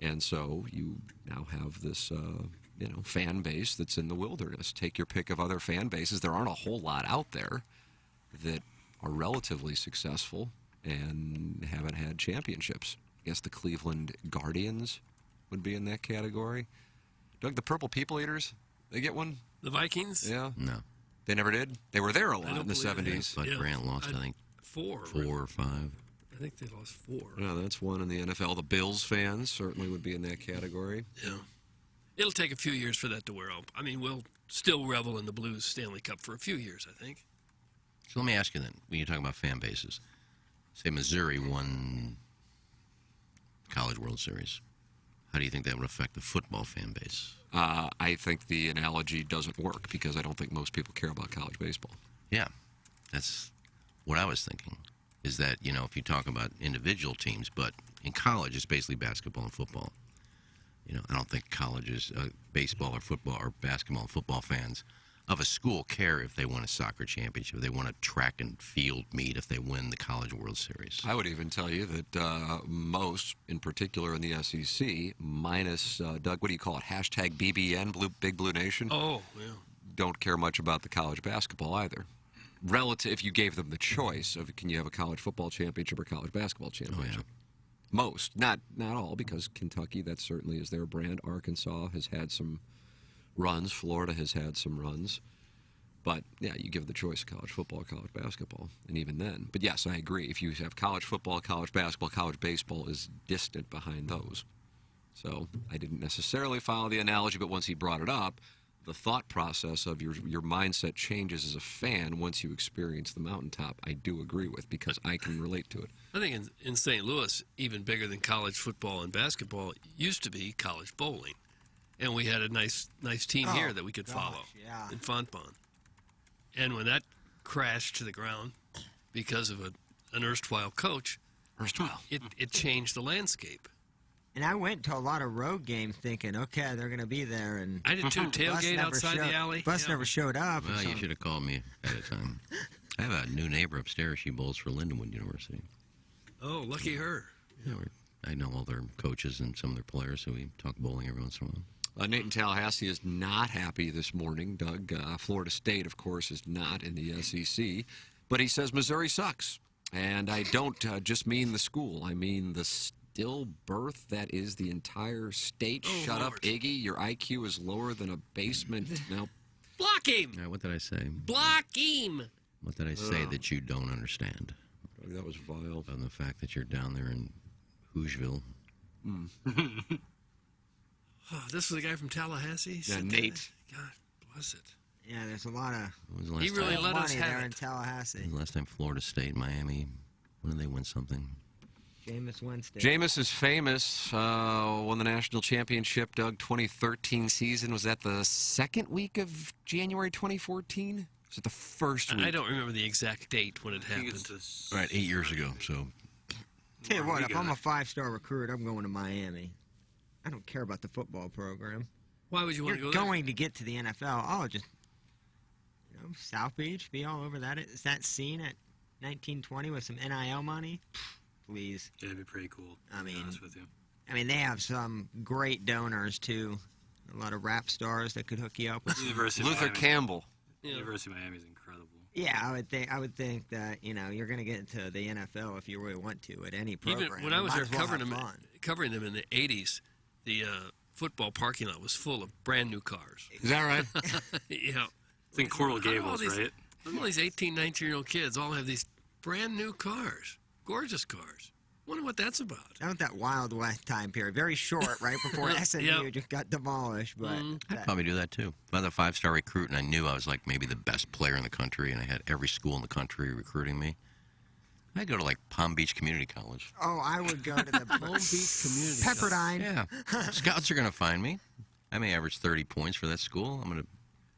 Speaker 10: And so you now have this fan base that's in the wilderness. Take your pick of other fan bases. There aren't a whole lot out there. that are relatively successful and haven't had championships. I guess the Cleveland Guardians would be in that category. Doug, the Purple People Eaters, they get one?
Speaker 4: The Vikings?
Speaker 10: Yeah.
Speaker 1: No.
Speaker 10: They never did? They were there a lot in the 70s.
Speaker 1: But Grant lost, I think,
Speaker 4: 4
Speaker 1: or 5.
Speaker 4: I think they lost 4.
Speaker 10: Yeah, that's one in the NFL. The Bills fans certainly would be in that category.
Speaker 4: Yeah. It'll take a few years for that to wear off. I mean, we'll still revel in the Blues Stanley Cup for a few years, I think.
Speaker 1: So let me ask you then, when you're talking about fan bases, say Missouri won College World Series. How do you think that would affect the football fan base?
Speaker 10: I think the analogy doesn't work because I don't think most people care about college baseball.
Speaker 1: Yeah, that's what I was thinking, is that, you know, if you talk about individual teams, but in college it's basically basketball and football. You know, I don't think colleges, baseball or football or basketball and football fans of a school care if they win a soccer championship, if they win a track and field meet, if they win the College World Series.
Speaker 10: I would even tell you that most, in particular in the SEC, minus, Doug, what do you call it, hashtag BBN, Big Blue Nation?
Speaker 4: Oh, yeah.
Speaker 10: Don't care much about the college basketball either. Relative, if you gave them the choice of can you have a college football championship or college basketball championship.
Speaker 1: Oh, yeah.
Speaker 10: Most, not all, because Kentucky, that certainly is their brand. Arkansas has had some runs. Florida has had some runs. But, yeah, you give the choice of college football, college basketball, and even then. But, yes, I agree. If you have college football, college basketball, college baseball is distant behind those. So I didn't necessarily follow the analogy, but once he brought it up, the thought process of your mindset changes as a fan once you experience the mountaintop, I do agree with because I can relate to it.
Speaker 4: I think in St. Louis, even bigger than college football and basketball, used to be college bowling. And we had a nice team here that we could follow in Fontbonne. And when that crashed to the ground because of an erstwhile coach, it changed the landscape.
Speaker 14: And I went to a lot of road games thinking, okay, they're going to be there. And
Speaker 4: I did too. Tailgate outside the alley.
Speaker 14: Bus never showed up.
Speaker 1: Well, you should have called me at a time. I have a new neighbor upstairs. She bowls for Lindenwood University.
Speaker 4: Oh, lucky her.
Speaker 1: Yeah, I know all their coaches and some of their players, so we talk bowling every once in a while.
Speaker 10: Nate in Tallahassee is not happy this morning. Doug, Florida State, of course, is not in the SEC. But he says Missouri sucks. And I don't just mean the school. I mean the stillbirth that is the entire state.
Speaker 4: Oh,
Speaker 10: Shut
Speaker 4: Lord.
Speaker 10: up, Iggy. Your IQ is lower than a basement. No.
Speaker 4: Block him!
Speaker 1: Now, what did I say?
Speaker 4: Block him!
Speaker 1: What did I say that you don't understand?
Speaker 10: That was vile.
Speaker 1: On the fact that you're down there in Hoosieville.
Speaker 4: Oh, this was the guy from Tallahassee?
Speaker 10: Yeah, Nate.
Speaker 4: God bless it.
Speaker 14: Yeah, there's a lot of
Speaker 4: He really let us
Speaker 14: money
Speaker 4: have
Speaker 14: there
Speaker 4: it.
Speaker 14: in Tallahassee.
Speaker 1: When was the last time Florida State, Miami, when did they win something?
Speaker 14: Jameis Winston.
Speaker 10: Jameis is famous. Won the national championship, Doug, 2013 season. Was that the second week of January 2014? Was it the first week?
Speaker 4: I don't remember the exact date when it happened.
Speaker 1: Right, 8 years ago, so.
Speaker 14: Tell you what, if I'm a 5-star recruit, I'm going to Miami. I don't care about the football program.
Speaker 4: Why would you want to
Speaker 14: You're
Speaker 4: go there?
Speaker 14: going to get to the NFL. Oh, just South Beach, be all over that. Is that scene at 1920 with some NIL money? Please.
Speaker 18: Yeah, it'd be pretty cool.
Speaker 14: I mean,
Speaker 18: to be honest with you.
Speaker 14: they have some great donors too. A lot of rap stars that could hook you up with.
Speaker 18: University of
Speaker 10: Luther
Speaker 18: Miami.
Speaker 10: Campbell.
Speaker 18: University of Miami is incredible.
Speaker 14: Yeah, I would think that you're going to get into the NFL if you really want to at any program.
Speaker 4: Even when I
Speaker 14: You
Speaker 4: was
Speaker 14: might
Speaker 4: there
Speaker 14: as well
Speaker 4: covering
Speaker 14: have
Speaker 4: them
Speaker 14: fun.
Speaker 4: in the 80s, the football parking lot was full of brand new cars.
Speaker 10: Is that right?
Speaker 4: Yeah.
Speaker 18: It's in Coral
Speaker 4: How do all
Speaker 18: Gables,
Speaker 4: these-
Speaker 18: right?
Speaker 4: how do all these 18, 19-year-old kids all have these brand new cars, gorgeous cars. Wonder what that's about.
Speaker 14: That was that Wild West time period. Very short, right before SMU
Speaker 4: Yep.
Speaker 14: just got demolished. But
Speaker 1: I'd probably do that too. If I was a 5-star recruit and I knew I was like maybe the best player in the country and I had every school in the country recruiting me, I'd go to like Palm Beach Community College.
Speaker 14: oh, I would go to the
Speaker 4: Palm Beach Community
Speaker 14: Pepperdine.
Speaker 1: Yeah. Scouts are going to find me. I may average 30 points for that school. I'm going to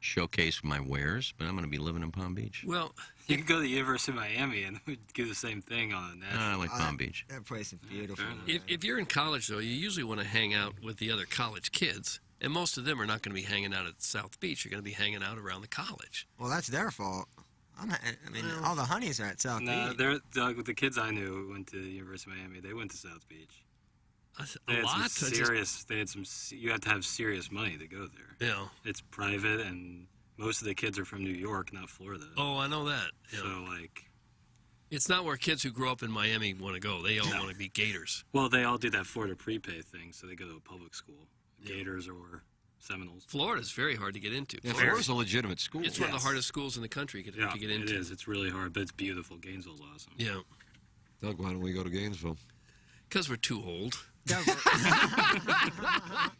Speaker 1: showcase my wares, but I'm going to be living in Palm Beach.
Speaker 4: Well,
Speaker 18: You could go to the University of Miami and we'd do the same thing on a national.
Speaker 1: I like Palm Beach.
Speaker 14: That place is beautiful.
Speaker 4: if you're in college, though, you usually want to hang out with the other college kids. And most of them are not going to be hanging out at South Beach. You're going to be hanging out around the college.
Speaker 14: Well, that's their fault. All the honeys are at South
Speaker 18: No,
Speaker 14: Beach.
Speaker 18: they're Doug. The kids I knew who went to the University of Miami. They went to South Beach. They
Speaker 4: A
Speaker 18: had
Speaker 4: lot?
Speaker 18: some serious. They had some. You had to have serious money to go there.
Speaker 4: Yeah.
Speaker 18: It's private, and most of the kids are from New York, not Florida.
Speaker 4: Oh, I know that. Yeah.
Speaker 18: So, like...
Speaker 4: It's not where kids who grow up in Miami want to go. They all want to be Gators.
Speaker 18: Well, they all do that Florida prepay thing, so they go to a public school. Gators or Seminoles.
Speaker 4: Florida's very hard to get into.
Speaker 10: Yeah, Florida's a legitimate school.
Speaker 4: It's one of the hardest schools in the country to get into.
Speaker 18: It is. It's really hard, but it's beautiful. Gainesville's awesome.
Speaker 4: Yeah.
Speaker 10: Doug, why don't we go to Gainesville?
Speaker 4: Because we're too old.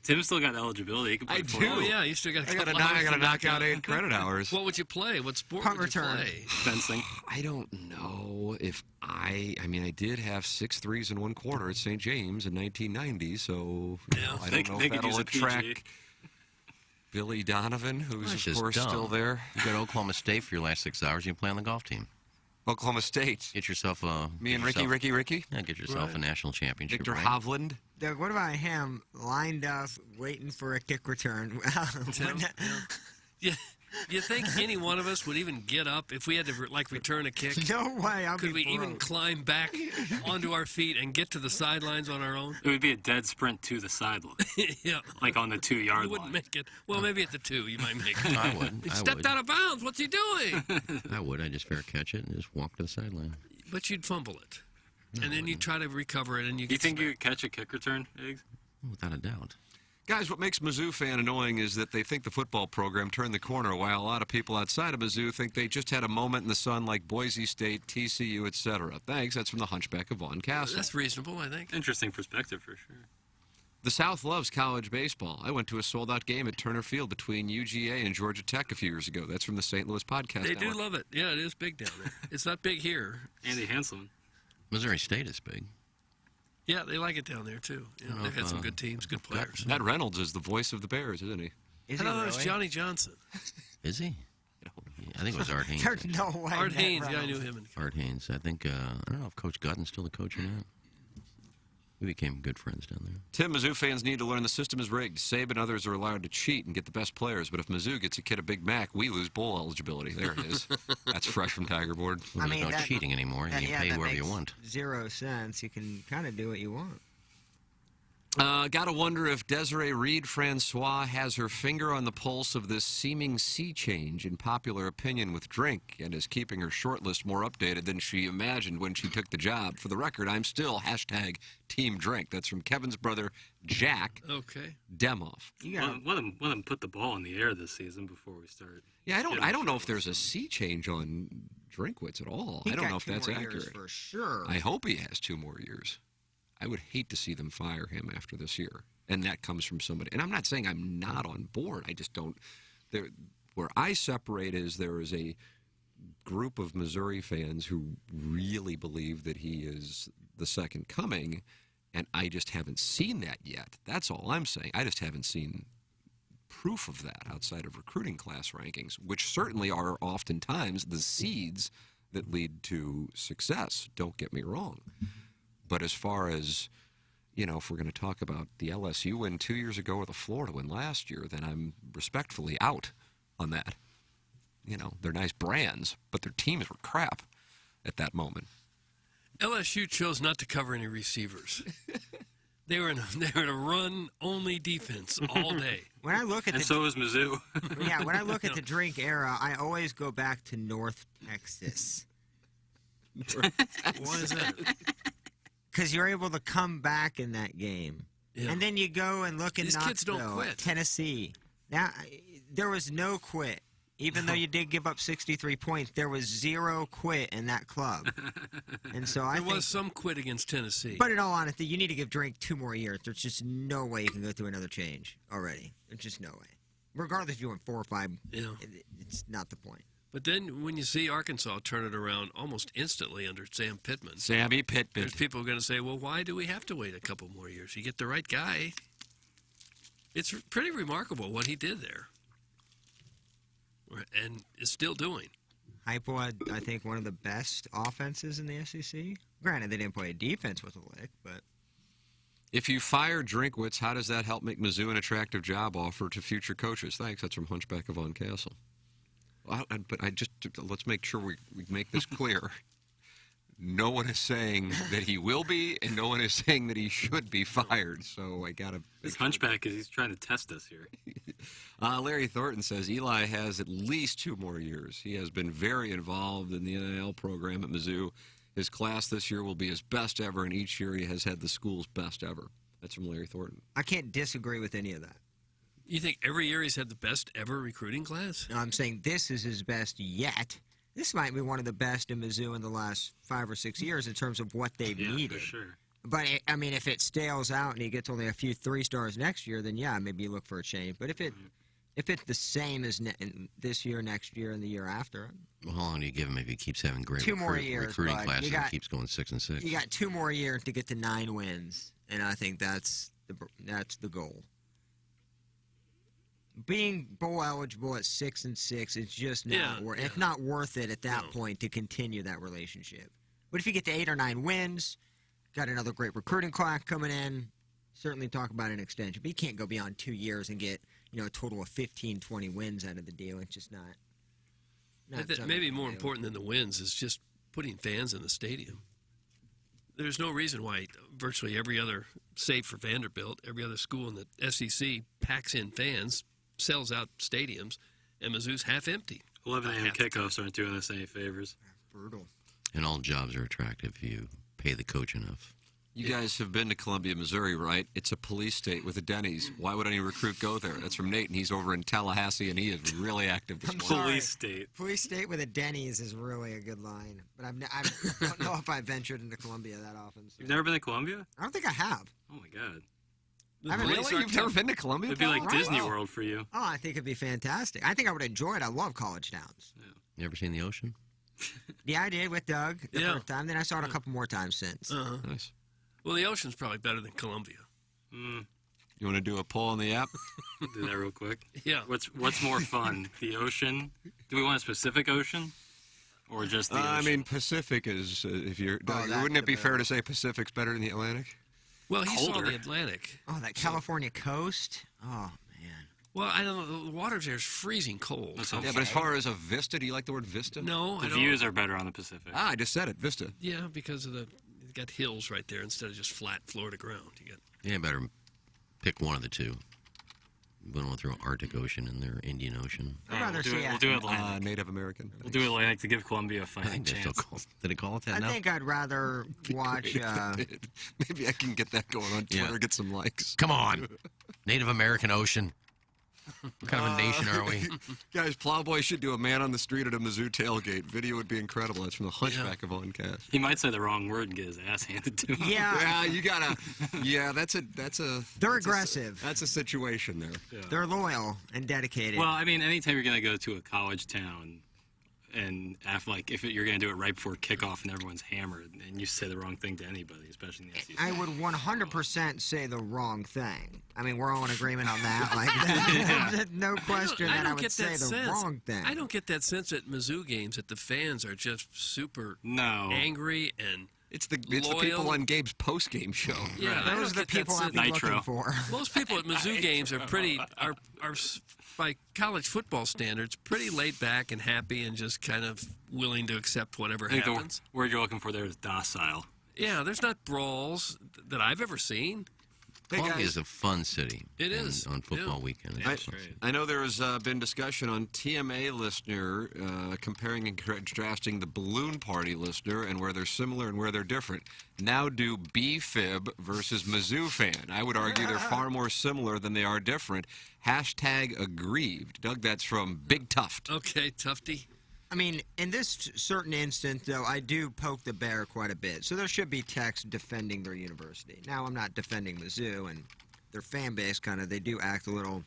Speaker 18: Tim's still got eligibility. He can play
Speaker 10: I
Speaker 18: four.
Speaker 10: do.
Speaker 4: Oh, yeah, you still got
Speaker 10: I got to knock out 8 credit hours.
Speaker 4: What would you play? What sport
Speaker 14: Punt
Speaker 4: would you
Speaker 14: return.
Speaker 4: play?
Speaker 18: Fencing.
Speaker 10: I don't know if I mean, I did have 6 threes in 1 quarter at St. James in 1990, so I don't know if that'll attract Billy Donovan, who's, of course, still there.
Speaker 1: You go to Oklahoma State for your last 6 hours, you can play on the golf team.
Speaker 10: Oklahoma State.
Speaker 1: Get yourself a...
Speaker 10: Me and Ricky?
Speaker 1: Yeah, get yourself a national championship.
Speaker 10: Victor
Speaker 1: right?
Speaker 10: Hovland.
Speaker 14: Doug, what about him lined up, waiting for a kick return?
Speaker 4: You think any one of us would even get up if we had to return a kick?
Speaker 14: No way.
Speaker 4: Could we even climb back onto our feet and get to the sidelines on our own?
Speaker 18: It would be a dead sprint to the sideline.
Speaker 4: Yeah.
Speaker 18: Like on the 2-yard line.
Speaker 4: You wouldn't make it. Well, maybe at the 2 you might make it.
Speaker 1: I would.
Speaker 4: He
Speaker 1: I
Speaker 4: stepped
Speaker 1: would.
Speaker 4: out of bounds. What's he doing?
Speaker 1: I would. I'd just fair catch it and just walk to the sideline.
Speaker 4: But you'd fumble it. And then you try to recover it, and you
Speaker 18: Do you
Speaker 4: get
Speaker 18: think you could catch a kick return, Eggs?
Speaker 1: Without a doubt.
Speaker 10: Guys, what makes Mizzou fan annoying is that they think the football program turned the corner, while a lot of people outside of Mizzou think they just had a moment in the sun like Boise State, TCU, etc. Thanks. That's from the Hunchback of Von Castle.
Speaker 4: That's reasonable, I think.
Speaker 18: Interesting perspective for sure.
Speaker 10: The South loves college baseball. I went to a sold-out game at Turner Field between UGA and Georgia Tech a few years ago. That's from the St. Louis Podcast
Speaker 4: They do
Speaker 10: Hour.
Speaker 4: love it. Yeah, it is big down there. It's not big here.
Speaker 18: Andy Hanselman.
Speaker 1: Missouri State is big.
Speaker 4: Yeah, they like it down there, too. You know, they've had some good teams, good players.
Speaker 10: Matt Reynolds is the voice of the Bears, isn't he?
Speaker 4: I thought it was Johnny Johnson.
Speaker 1: Is he? I think it was Art Haynes.
Speaker 14: There's no way.
Speaker 4: Art
Speaker 14: Matt
Speaker 4: Haynes, yeah, I
Speaker 14: Reynolds.
Speaker 4: knew him.
Speaker 1: Art Haynes. I think, I don't know if Coach Gutten's still the coach or not. We became good friends down there.
Speaker 10: Tim, Mizzou fans need to learn the system is rigged. Saban and others are allowed to cheat and get the best players, but if Mizzou gets a kid a Big Mac, we lose bowl eligibility. There it is. That's fresh from Tiger Board.
Speaker 1: Well, there's no cheating anymore. You can pay whoever you want.
Speaker 14: 0 cents. You can kind of do what you want.
Speaker 10: Gotta wonder if Desiree Reed Francois has her finger on the pulse of this seeming sea change in popular opinion with drink and is keeping her shortlist more updated than she imagined when she took the job. For the record, I'm still #Team Drink. That's from Kevin's brother, Jack Demoff.
Speaker 18: Want them put the ball in the air this season before we start.
Speaker 10: Yeah, I don't know if there's a sea change on Drinkwitz at all. I don't know if that's accurate.
Speaker 14: For sure.
Speaker 10: I hope he has 2 more years. I would hate to see them fire him after this year. And that comes from somebody. And I'm not saying I'm not on board. I just don't. Where I separate is there is a group of Missouri fans who really believe that he is the second coming, and I just haven't seen that yet. That's all I'm saying. I just haven't seen proof of that outside of recruiting class rankings, which certainly are oftentimes the seeds that lead to success. Don't get me wrong. But as far as, if we're going to talk about the LSU win 2 years ago or the Florida win last year, then I'm respectfully out on that. They're nice brands, but their teams were crap at that moment.
Speaker 4: LSU chose not to cover any receivers. They were in a run-only defense all day.
Speaker 14: When I look at
Speaker 18: so is Mizzou.
Speaker 14: Yeah, when I look at the drink era, I always go back to North Texas.
Speaker 4: Why is that?
Speaker 14: Because you're able to come back in that game. Yeah. And then you go and look at
Speaker 4: These kids don't quit.
Speaker 14: Tennessee. Now, there was no quit. Even though you did give up 63 points, there was 0 quit in that club. And so I think
Speaker 4: there was some quit against Tennessee.
Speaker 14: But in all honesty, you need to give Drink 2 more years. There's just no way you can go through another change already. There's just no way. Regardless if you went 4 or 5, it's not the point.
Speaker 4: But then when you see Arkansas turn it around almost instantly under Sam Pittman.
Speaker 10: Sammy Pittman.
Speaker 4: There's people going to say, well, why do we have to wait a couple more years? You get the right guy. It's pretty remarkable what he did there. And is still doing.
Speaker 14: Heupel had, I think, one of the best offenses in the SEC. Granted, they didn't play a defense with a lick, but...
Speaker 10: If you fire Drinkwitz, how does that help make Mizzou an attractive job offer to future coaches? Thanks. That's from Hunchback of Von Castle. But let's make sure we make this clear.
Speaker 7: no one is saying that he will be, and no one is saying that he should be fired. So I got to.
Speaker 18: This hunchback is he's trying to test us here.
Speaker 7: Larry Thornton says Eli has at least 2 more years. He has been very involved in the NIL program at Mizzou. His class this year will be his best ever, and each year he has had the school's best ever. That's from Larry Thornton.
Speaker 14: I can't disagree with any of that.
Speaker 4: You think every year he's had the best ever recruiting class?
Speaker 14: No, I'm saying this is his best yet. This might be one of the best in Mizzou in the last 5 or 6 years in terms of what they've needed.
Speaker 18: For sure.
Speaker 14: But, I mean, if it stales out and he gets only a few 3-stars next year, then, yeah, maybe you look for a change. But if it's the same as this year, next year, and the year after.
Speaker 1: Well, how long do you give him if he keeps having great
Speaker 14: 2 more years,
Speaker 1: recruiting
Speaker 14: bud.
Speaker 1: classes and keeps going 6-6?
Speaker 14: You got 2 more years to get to 9 wins, and I think that's the goal. Being bowl eligible at 6-6 is just not worth. It's not worth it at that point to continue that relationship. But if you get to 8 or 9 wins, got another great recruiting class coming in, certainly talk about an extension. But you can't go beyond 2 years and get a total of 15, 20 wins out of the deal. It's just not.
Speaker 4: Maybe more important than the wins is just putting fans in the stadium. There's no reason why virtually every other, save for Vanderbilt, every other school in the SEC packs in fans, sells out stadiums, and Mizzou's half empty.
Speaker 18: 11 a.m. kickoffs aren't doing us any favors.
Speaker 14: Brutal.
Speaker 1: And all jobs are attractive if you pay the coach enough.
Speaker 7: You guys have been to Columbia, Missouri, right? It's a police state with a Denny's. Why would any recruit go there? That's from Nate, and he's over in Tallahassee, and he is really active this morning.
Speaker 18: Police state.
Speaker 14: Police state with a Denny's is really a good line. But I don't know if I've ventured into Columbia that often. So.
Speaker 18: You've never been to Columbia?
Speaker 14: I don't think I have.
Speaker 18: Oh, my God.
Speaker 7: Really? You've never been to Columbia?
Speaker 18: It'd be like
Speaker 14: Right.
Speaker 18: Disney World for you.
Speaker 14: Oh, I think it'd be fantastic. I think I would enjoy it. I love college towns.
Speaker 1: You ever seen the ocean?
Speaker 14: Yeah, I did with Doug the first time. Then I saw it a couple more times since.
Speaker 7: Nice.
Speaker 4: Well, the ocean's probably better than Columbia.
Speaker 7: You want to do a poll on the app?
Speaker 18: Do that real quick.
Speaker 4: Yeah.
Speaker 18: What's more fun, the ocean? Do we want a specific ocean, or just the ocean?
Speaker 7: I mean, Pacific is. If you're, wouldn't it be fair to say Pacific's better than the Atlantic?
Speaker 4: Well, he saw the Atlantic.
Speaker 14: Oh, that California coast. Oh man.
Speaker 4: Well, I don't know. The water there is freezing cold.
Speaker 7: Yeah, but as far as a vista, do you like the word vista?
Speaker 4: No,
Speaker 18: the
Speaker 4: I don't.
Speaker 18: views are better on the Pacific.
Speaker 7: I just said it, vista.
Speaker 4: Yeah, because of you got hills right there instead of just flat floor to ground. You got.
Speaker 1: Yeah, better pick one of the two. We don't want to throw Arctic Ocean in there, Indian Ocean.
Speaker 18: We'll do Atlantic.
Speaker 7: Native American.
Speaker 18: We'll do Atlantic to give Columbia a fighting chance.
Speaker 1: Did it call it that
Speaker 14: I
Speaker 1: now?
Speaker 14: think I'd rather watch.
Speaker 7: Maybe I can get that going on Twitter, get some likes.
Speaker 1: Come on. Native American Ocean. What kind of a nation are we?
Speaker 7: Guys, Plowboy should do a man on the street at a Mizzou tailgate. Video would be incredible. That's from the Hunchback of Oncast.
Speaker 18: He might say the wrong word and get his ass handed to him.
Speaker 14: Yeah.
Speaker 7: You gotta. Yeah, that's a.
Speaker 14: They're aggressive.
Speaker 7: That's a situation there.
Speaker 18: Yeah.
Speaker 14: They're loyal and dedicated.
Speaker 18: Well, I mean, anytime you're going to go to a college town and after, like, if you're going to do it right before kickoff and everyone's hammered and you say the wrong thing to anybody, especially in the SEC.
Speaker 14: I would 100% say the wrong thing. I mean, we're all in agreement on that. Like that. No question that I would say the wrong thing.
Speaker 4: I don't get that sense at Mizzou games that the fans are just super angry and
Speaker 7: It's the people on Gabe's post-game show.
Speaker 4: Yeah,
Speaker 14: those are the people I'd be looking for.
Speaker 4: Most people at Mizzou games are pretty are by college football standards pretty laid back and happy and just kind of willing to accept whatever
Speaker 18: I think
Speaker 4: happens.
Speaker 18: the word you're looking for there is docile.
Speaker 4: Yeah, there's not brawls that I've ever seen.
Speaker 1: Columbia is a fun city.
Speaker 4: It is.
Speaker 1: On football weekend.
Speaker 7: I know there has been discussion on TMA listener comparing and contrasting the Balloon Party listener and where they're similar and where they're different. Now do BFib versus Mizzou fan. I would argue they're far more similar than they are different. Hashtag aggrieved. Doug, that's from Big Tuft.
Speaker 4: Okay, Tufty.
Speaker 14: I mean, in this certain instance, though, I do poke the bear quite a bit. So there should be text defending their university. Now, I'm not defending Mizzou, and their fan base kind of, they do act a little,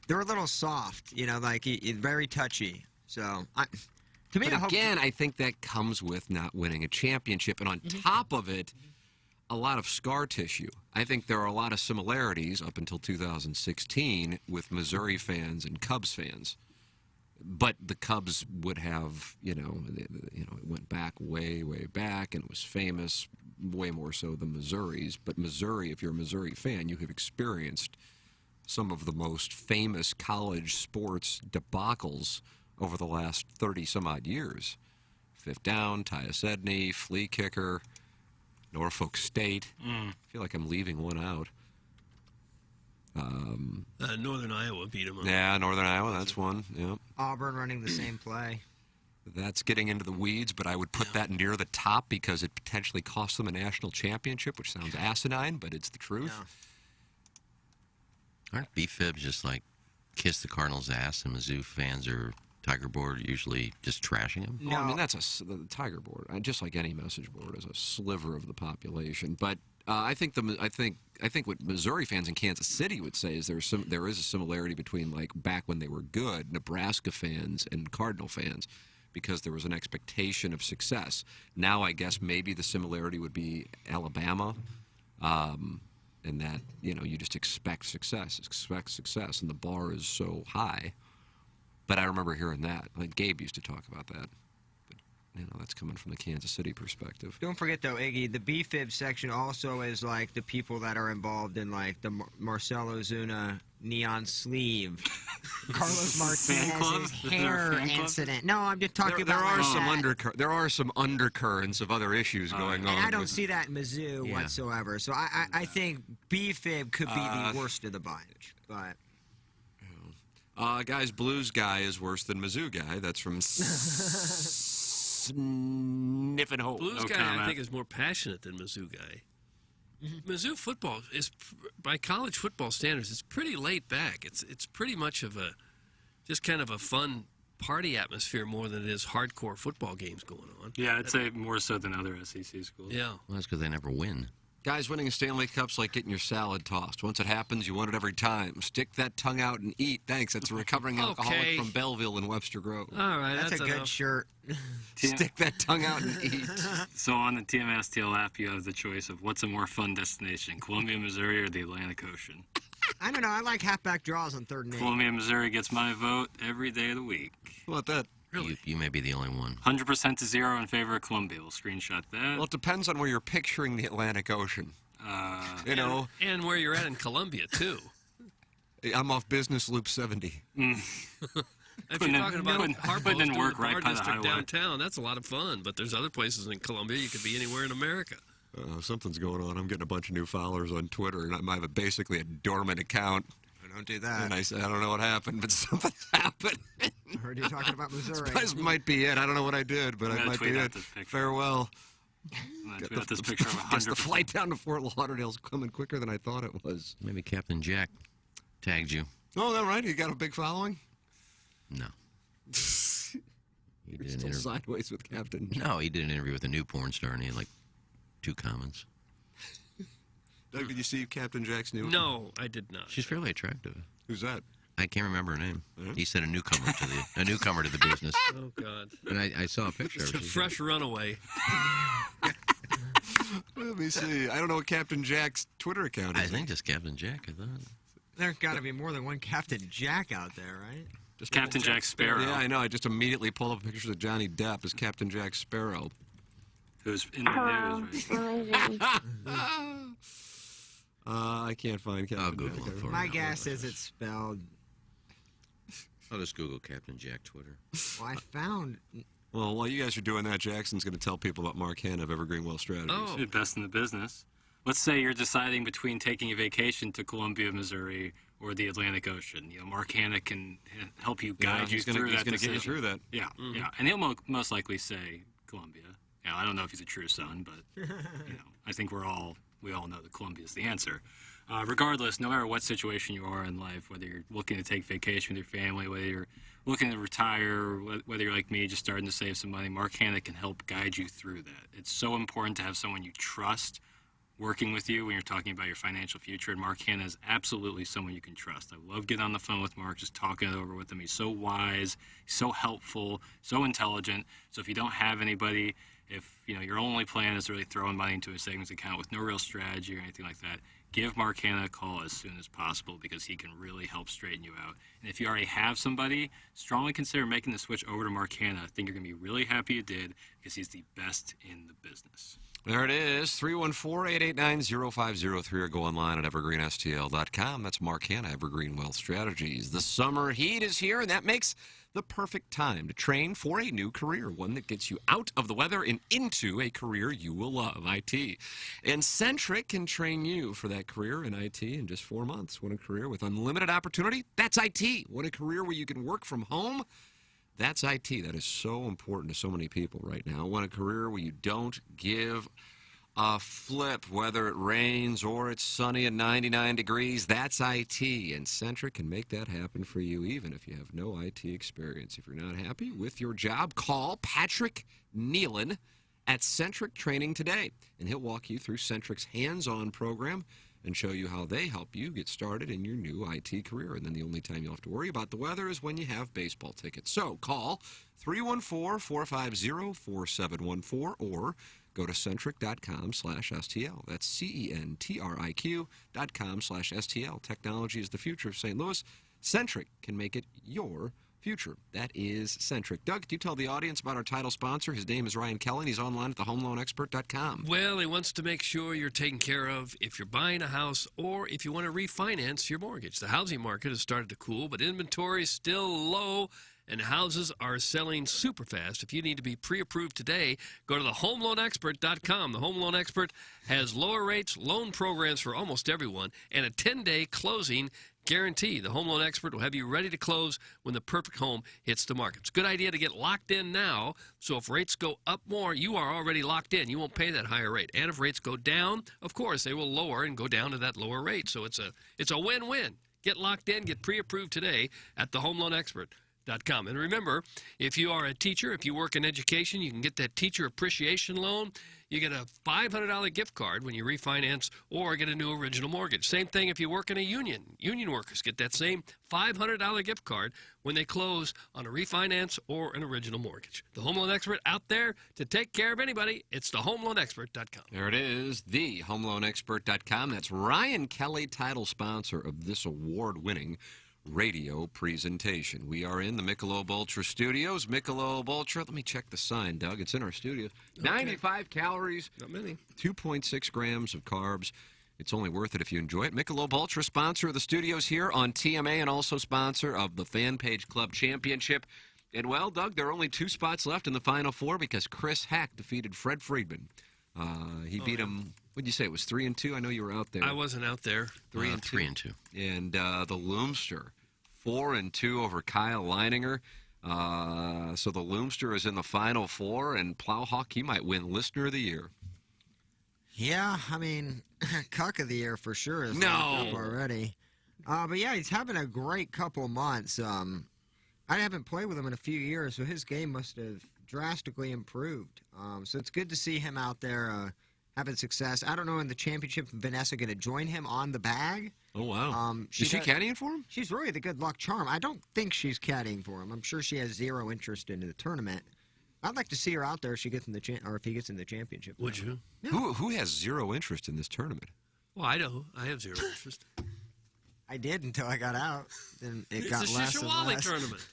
Speaker 14: they're a little soft, like very touchy. So, to me,
Speaker 7: I think that comes with not winning a championship. And on top of it, a lot of scar tissue. I think there are a lot of similarities up until 2016 with Missouri fans and Cubs fans. But the Cubs would have, it went back way, way back, and it was famous, way more so than Missouri's. But Missouri, if you're a Missouri fan, you have experienced some of the most famous college sports debacles over the last 30-some-odd years. Fifth Down, Tyus Edney, flea kicker, Norfolk State. I feel like I'm leaving one out.
Speaker 4: Northern Iowa beat them up.
Speaker 7: Yeah, Northern Iowa, that's one. Yep.
Speaker 14: Auburn running the same play.
Speaker 7: That's getting into the weeds, but I would put that near the top because it potentially cost them a national championship, which sounds asinine, but it's the truth.
Speaker 1: Aren't B-Fibs just like kiss the Cardinals' ass, and Mizzou fans or Tiger Board usually just trashing them?
Speaker 7: No, I mean, the Tiger Board, just like any message board, is a sliver of the population. But I think what Missouri fans in Kansas City would say is there is a similarity between, like, back when they were good, Nebraska fans and Cardinal fans, because there was an expectation of success. Now I guess maybe the similarity would be Alabama, in that, you just expect success, and the bar is so high. But I remember hearing that. Like, Gabe used to talk about that. But, that's coming from the Kansas City perspective.
Speaker 14: Don't forget, though, Iggy, the B-Fib section also is, like, the people that are involved in, like, the Marcelo Zuna neon sleeve, Carlos Martinez's hair incident. No, I'm just talking about
Speaker 7: there are some undercurrents of other issues going on.
Speaker 14: And I don't see that in Mizzou whatsoever. So I think B-Fib could be the worst of the bunch. But
Speaker 7: guys, Blues guy is worse than Mizzou guy. That's from Sniffin' Hope.
Speaker 4: Blues guy, I think, is more passionate than Mizzou guy. Mizzou football is, by college football standards, it's pretty laid back. It's pretty much of just kind of a fun party atmosphere more than it is hardcore football games going on.
Speaker 18: Yeah, I'd say more so than other SEC schools.
Speaker 4: Yeah.
Speaker 1: Well, that's because they never win.
Speaker 7: Guys, winning a Stanley Cup's like getting your salad tossed. Once it happens, you want it every time. Stick that tongue out and eat. Thanks. That's a recovering alcoholic from Belleville in Webster Grove.
Speaker 4: All right,
Speaker 14: that's a good shirt.
Speaker 7: Stick that tongue out and eat.
Speaker 18: So on the TMSTL app, you have the choice of what's a more fun destination, Columbia, Missouri, or the Atlantic Ocean.
Speaker 14: I don't know. I like halfback draws on 3rd and 8.
Speaker 18: Columbia, Missouri gets my vote every day of the week.
Speaker 7: How about that?
Speaker 1: Really? You may be the only one.
Speaker 18: 100% to 0 in favor of Columbia. We'll screenshot that.
Speaker 7: Well, it depends on where you're picturing the Atlantic Ocean.
Speaker 4: And where you're at in Columbia, too.
Speaker 7: I'm off Business Loop 70.
Speaker 4: If you're talking about Harbaugh's doing the bar district downtown, that's a lot of fun. But there's other places in Columbia. You could be anywhere in America.
Speaker 7: Something's going on. I'm getting a bunch of new followers on Twitter, and I have basically a dormant account.
Speaker 14: Don't do that.
Speaker 7: And I said, I don't know what happened, but something's happened.
Speaker 14: I heard you talking about Missouri.
Speaker 7: This might be it. I don't know what I did, but it might be it. Farewell.
Speaker 18: Got this picture of 100%.
Speaker 7: The flight down to Fort Lauderdale's coming quicker than I thought it was.
Speaker 1: Maybe Captain Jack tagged you.
Speaker 7: Oh, that right? You got a big following?
Speaker 1: No.
Speaker 7: You're still sideways with Captain Jack.
Speaker 1: No, he did an interview with a new porn star, and he had like 2 comments.
Speaker 7: Doug, did you see Captain Jack's new?
Speaker 4: No, I did not.
Speaker 1: She's fairly attractive.
Speaker 7: Who's that?
Speaker 1: I can't remember her name. He said a newcomer to the business.
Speaker 4: Oh God!
Speaker 1: And I saw a picture.
Speaker 4: It's a fresh runaway.
Speaker 7: Let me see. I don't know what Captain Jack's Twitter account is.
Speaker 1: I think just Captain Jack. I thought.
Speaker 14: There's got to be more than one Captain Jack out there, right?
Speaker 18: Just Captain Jack Sparrow.
Speaker 7: Yeah, I know. I just immediately pulled up pictures of Johnny Depp as Captain Jack Sparrow.
Speaker 18: Who's in the news, right?
Speaker 7: I can't find Captain
Speaker 1: I'll Google it for you.
Speaker 14: My guess is it's spelled.
Speaker 1: I'll just Google Captain Jack Twitter.
Speaker 14: Well, I found.
Speaker 7: Well, while you guys are doing that, Jackson's going to tell people about Mark Hanna of Evergreen Wealth Strategies.
Speaker 18: Oh, best in the business. Let's say you're deciding between taking a vacation to Columbia, Missouri, or the Atlantic Ocean. Mark Hanna can help you guide you through that.
Speaker 7: He's going to get you through that.
Speaker 18: Yeah, yeah, and he'll most likely say Columbia. Now, I don't know if he's a true son, but I think we all know that Columbia is the answer. Regardless, no matter what situation you are in life, whether you're looking to take vacation with your family, whether you're looking to retire, whether you're like me, just starting to save some money, Mark Hanna can help guide you through that. It's so important to have someone you trust working with you when you're talking about your financial future, and Mark Hanna is absolutely someone you can trust. I love getting on the phone with Mark, just talking it over with him. He's so wise, so helpful, so intelligent. So if you don't have anybody, if your only plan is to really throwing money into a savings account with no real strategy or anything like that, give Mark Hanna a call as soon as possible because he can really help straighten you out. And if you already have somebody, strongly consider making the switch over to Mark Hanna. I think you're going to be really happy you did because he's the best in the business.
Speaker 7: There it is, 314-889-0503, or go online at evergreenstl.com. That's Mark Hanna, Evergreen Wealth Strategies. The summer heat is here, and that makes
Speaker 10: the perfect time to train for a new career, one that gets you out of the weather and into a career you will love, IT. And Centric can train you for that career in IT in just 4 months. Want a career with unlimited opportunity? That's IT. Want a career where you can work from home? That's IT. That is so important to so many people right now. Want a career where you don't give a flip whether it rains or it's sunny and 99 degrees? That's IT, and Centric can make that happen for you even if you have no IT experience. If you're not happy with your job, call Patrick Nealon at Centric Training today, and he'll walk you through Centric's hands-on program and show you how they help you get started in your new IT career. And then the only time you'll have to worry about the weather is when you have baseball tickets. So call 314-450-4714 or go to centric.com/STL. That's CENTRIQ.com/STL. Technology is the future of St. Louis. Centric can make it your future. That is Centric. Doug, do you tell the audience about our title sponsor? His name is Ryan Kelly, and he's online at thehomeloanexpert.com.
Speaker 4: Well, he wants to make sure you're taken care of if you're buying a house or if you want to refinance your mortgage. The housing market has started to cool, but inventory is still low, and houses are selling super fast. If you need to be pre-approved today, go to thehomeloanexpert.com. The Home Loan Expert has lower rates, loan programs for almost everyone, and a 10-day closing guarantee. The Home Loan Expert will have you ready to close when the perfect home hits the market. It's a good idea to get locked in now, so if rates go up more, you are already locked in. You won't pay that higher rate. And if rates go down, of course, they will lower and go down to that lower rate. So it's a win-win. Get locked in, get pre-approved today at thehomeloanexpert.com. And remember, if you are a teacher, if you work in education, you can get that teacher appreciation loan. You get a $500 gift card when you refinance or get a new original mortgage. Same thing if you work in a union. Union workers get that same $500 gift card when they close on a refinance or an original mortgage. The Home Loan Expert out there to take care of anybody. It's thehomeloanexpert.com.
Speaker 10: There it is, thehomeloanexpert.com. That's Ryan Kelly, title sponsor of this award-winning radio presentation. We are in the Michelob Ultra studios. Michelob Ultra, let me check the sign, Doug. It's in our studio. Okay. 95 calories.
Speaker 4: Not many.
Speaker 10: 2.6 grams of carbs. It's only worth it if you enjoy it. Michelob Ultra, sponsor of the studios here on TMA and also sponsor of the Fan Page Club Championship. And, well, Doug, there are only 2 spots left in the Final Four because Chris Hack defeated Fred Friedman. He beat him. What did you say? It was 3-2. I know you were out there.
Speaker 4: I wasn't out there.
Speaker 10: 3-2. And the Loomster, 4-2 over Kyle Leininger. So the Loomster is in the Final Four, and Plowhawk, he might win Listener of the Year.
Speaker 14: Yeah, I mean, Cuck of the Year for sure is
Speaker 10: no
Speaker 14: already. But yeah, he's having a great couple months. I haven't played with him in a few years, so his game must have drastically improved. So it's good to see him out there having success. I don't know in the championship if Vanessa going to join him on the bag.
Speaker 10: Oh, wow. Is she caddying for him?
Speaker 14: She's really the good luck charm. I don't think she's caddying for him. I'm sure she has zero interest in the tournament. I'd like to see her out there if she gets in the or if he gets in the championship.
Speaker 4: Would you?
Speaker 14: Yeah.
Speaker 10: Who has zero interest in this tournament?
Speaker 4: Well, I know. I have zero interest.
Speaker 14: I did until I got out. Then it got less and
Speaker 4: Shishawali
Speaker 14: less.
Speaker 4: tournament.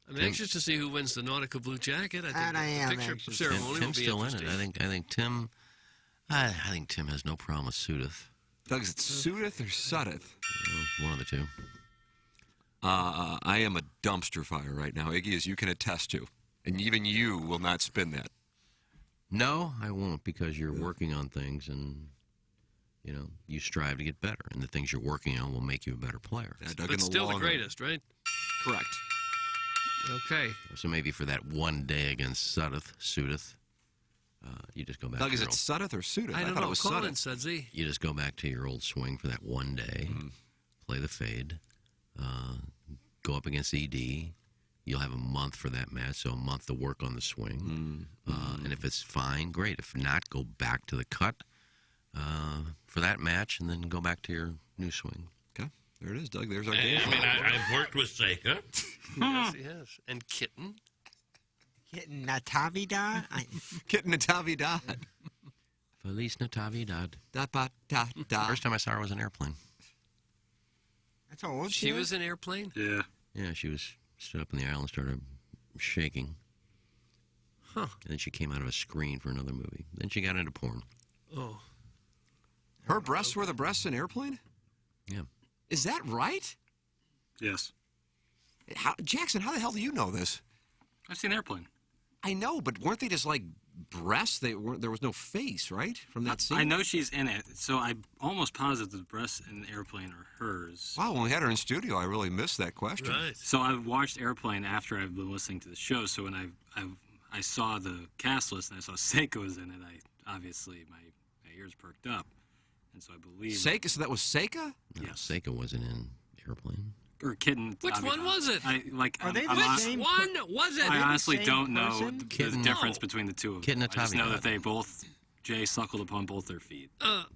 Speaker 4: I'm anxious to see who wins the Nautica Blue Jacket. I think the picture ceremony will be
Speaker 1: Tim's still in it.
Speaker 4: interesting.
Speaker 1: I think Tim has no problem with Sudeth.
Speaker 10: Doug, is it Sudeth or Sudeth?
Speaker 1: One of the two.
Speaker 10: I am a dumpster fire right now, Iggy, as you can attest to. And even you will not spin that.
Speaker 1: No, I won't, because you're working on things and, you strive to get better. And the things you're working on will make you a better player.
Speaker 4: But still the greatest, right?
Speaker 10: Correct.
Speaker 4: Okay.
Speaker 1: So maybe for that one day against Sudeth, you just go back
Speaker 10: Doug,
Speaker 1: to
Speaker 10: is
Speaker 1: your
Speaker 10: it Sudeth or Sudeth?
Speaker 4: I don't
Speaker 10: thought
Speaker 4: know.
Speaker 10: it was
Speaker 4: Call in,
Speaker 10: Sudeth.
Speaker 4: Sudsy.
Speaker 1: You just go back to your old swing for that one day, play the fade, go up against ED. You'll have a month for that match, so a month to work on the swing. And if it's fine, great. If not, go back to the cut for that match, and then go back to your new swing.
Speaker 10: Okay, there it is, Doug. There's our game.
Speaker 17: I've worked with Seika.
Speaker 4: Yes, he has. And Kitten.
Speaker 14: Kitten Natividad?
Speaker 10: Kitten Natividad.
Speaker 1: Feliz Natividad.
Speaker 10: Da-ba-da-da.
Speaker 1: First time I saw her was an airplane.
Speaker 14: That's how old
Speaker 4: She was an airplane?
Speaker 18: Yeah.
Speaker 1: Yeah, she stood up in the aisle and started shaking.
Speaker 4: Huh.
Speaker 1: And then she came out of a screen for another movie. Then she got into porn.
Speaker 4: Oh.
Speaker 10: Her breasts were the breasts in Airplane?
Speaker 1: Yeah.
Speaker 10: Is that right?
Speaker 18: Yes.
Speaker 10: Jackson, how the hell do you know this?
Speaker 18: I've seen Airplane.
Speaker 10: I know, but weren't they just like breasts? There was no face, right, from that scene?
Speaker 18: I know she's in it, so I'm almost positive the breasts in Airplane are hers.
Speaker 10: Wow, when we had her in studio, I really missed that question.
Speaker 4: Right.
Speaker 18: So I've watched Airplane after I've been listening to the show. So when I saw the cast list and I saw Seika was in it, obviously my ears perked up, and so I believe
Speaker 10: Seika. So that was Seika?
Speaker 1: No, Seika wasn't in Airplane.
Speaker 18: Or Kitten.
Speaker 4: Which one was it?
Speaker 14: Are they the
Speaker 18: I'm
Speaker 14: same?
Speaker 4: Which one was it?
Speaker 18: I honestly
Speaker 14: same
Speaker 18: don't know
Speaker 14: person?
Speaker 18: the difference between the two of them.
Speaker 1: Kitten
Speaker 18: I just know
Speaker 1: Atavi.
Speaker 18: that they both, Jay suckled upon both their feet.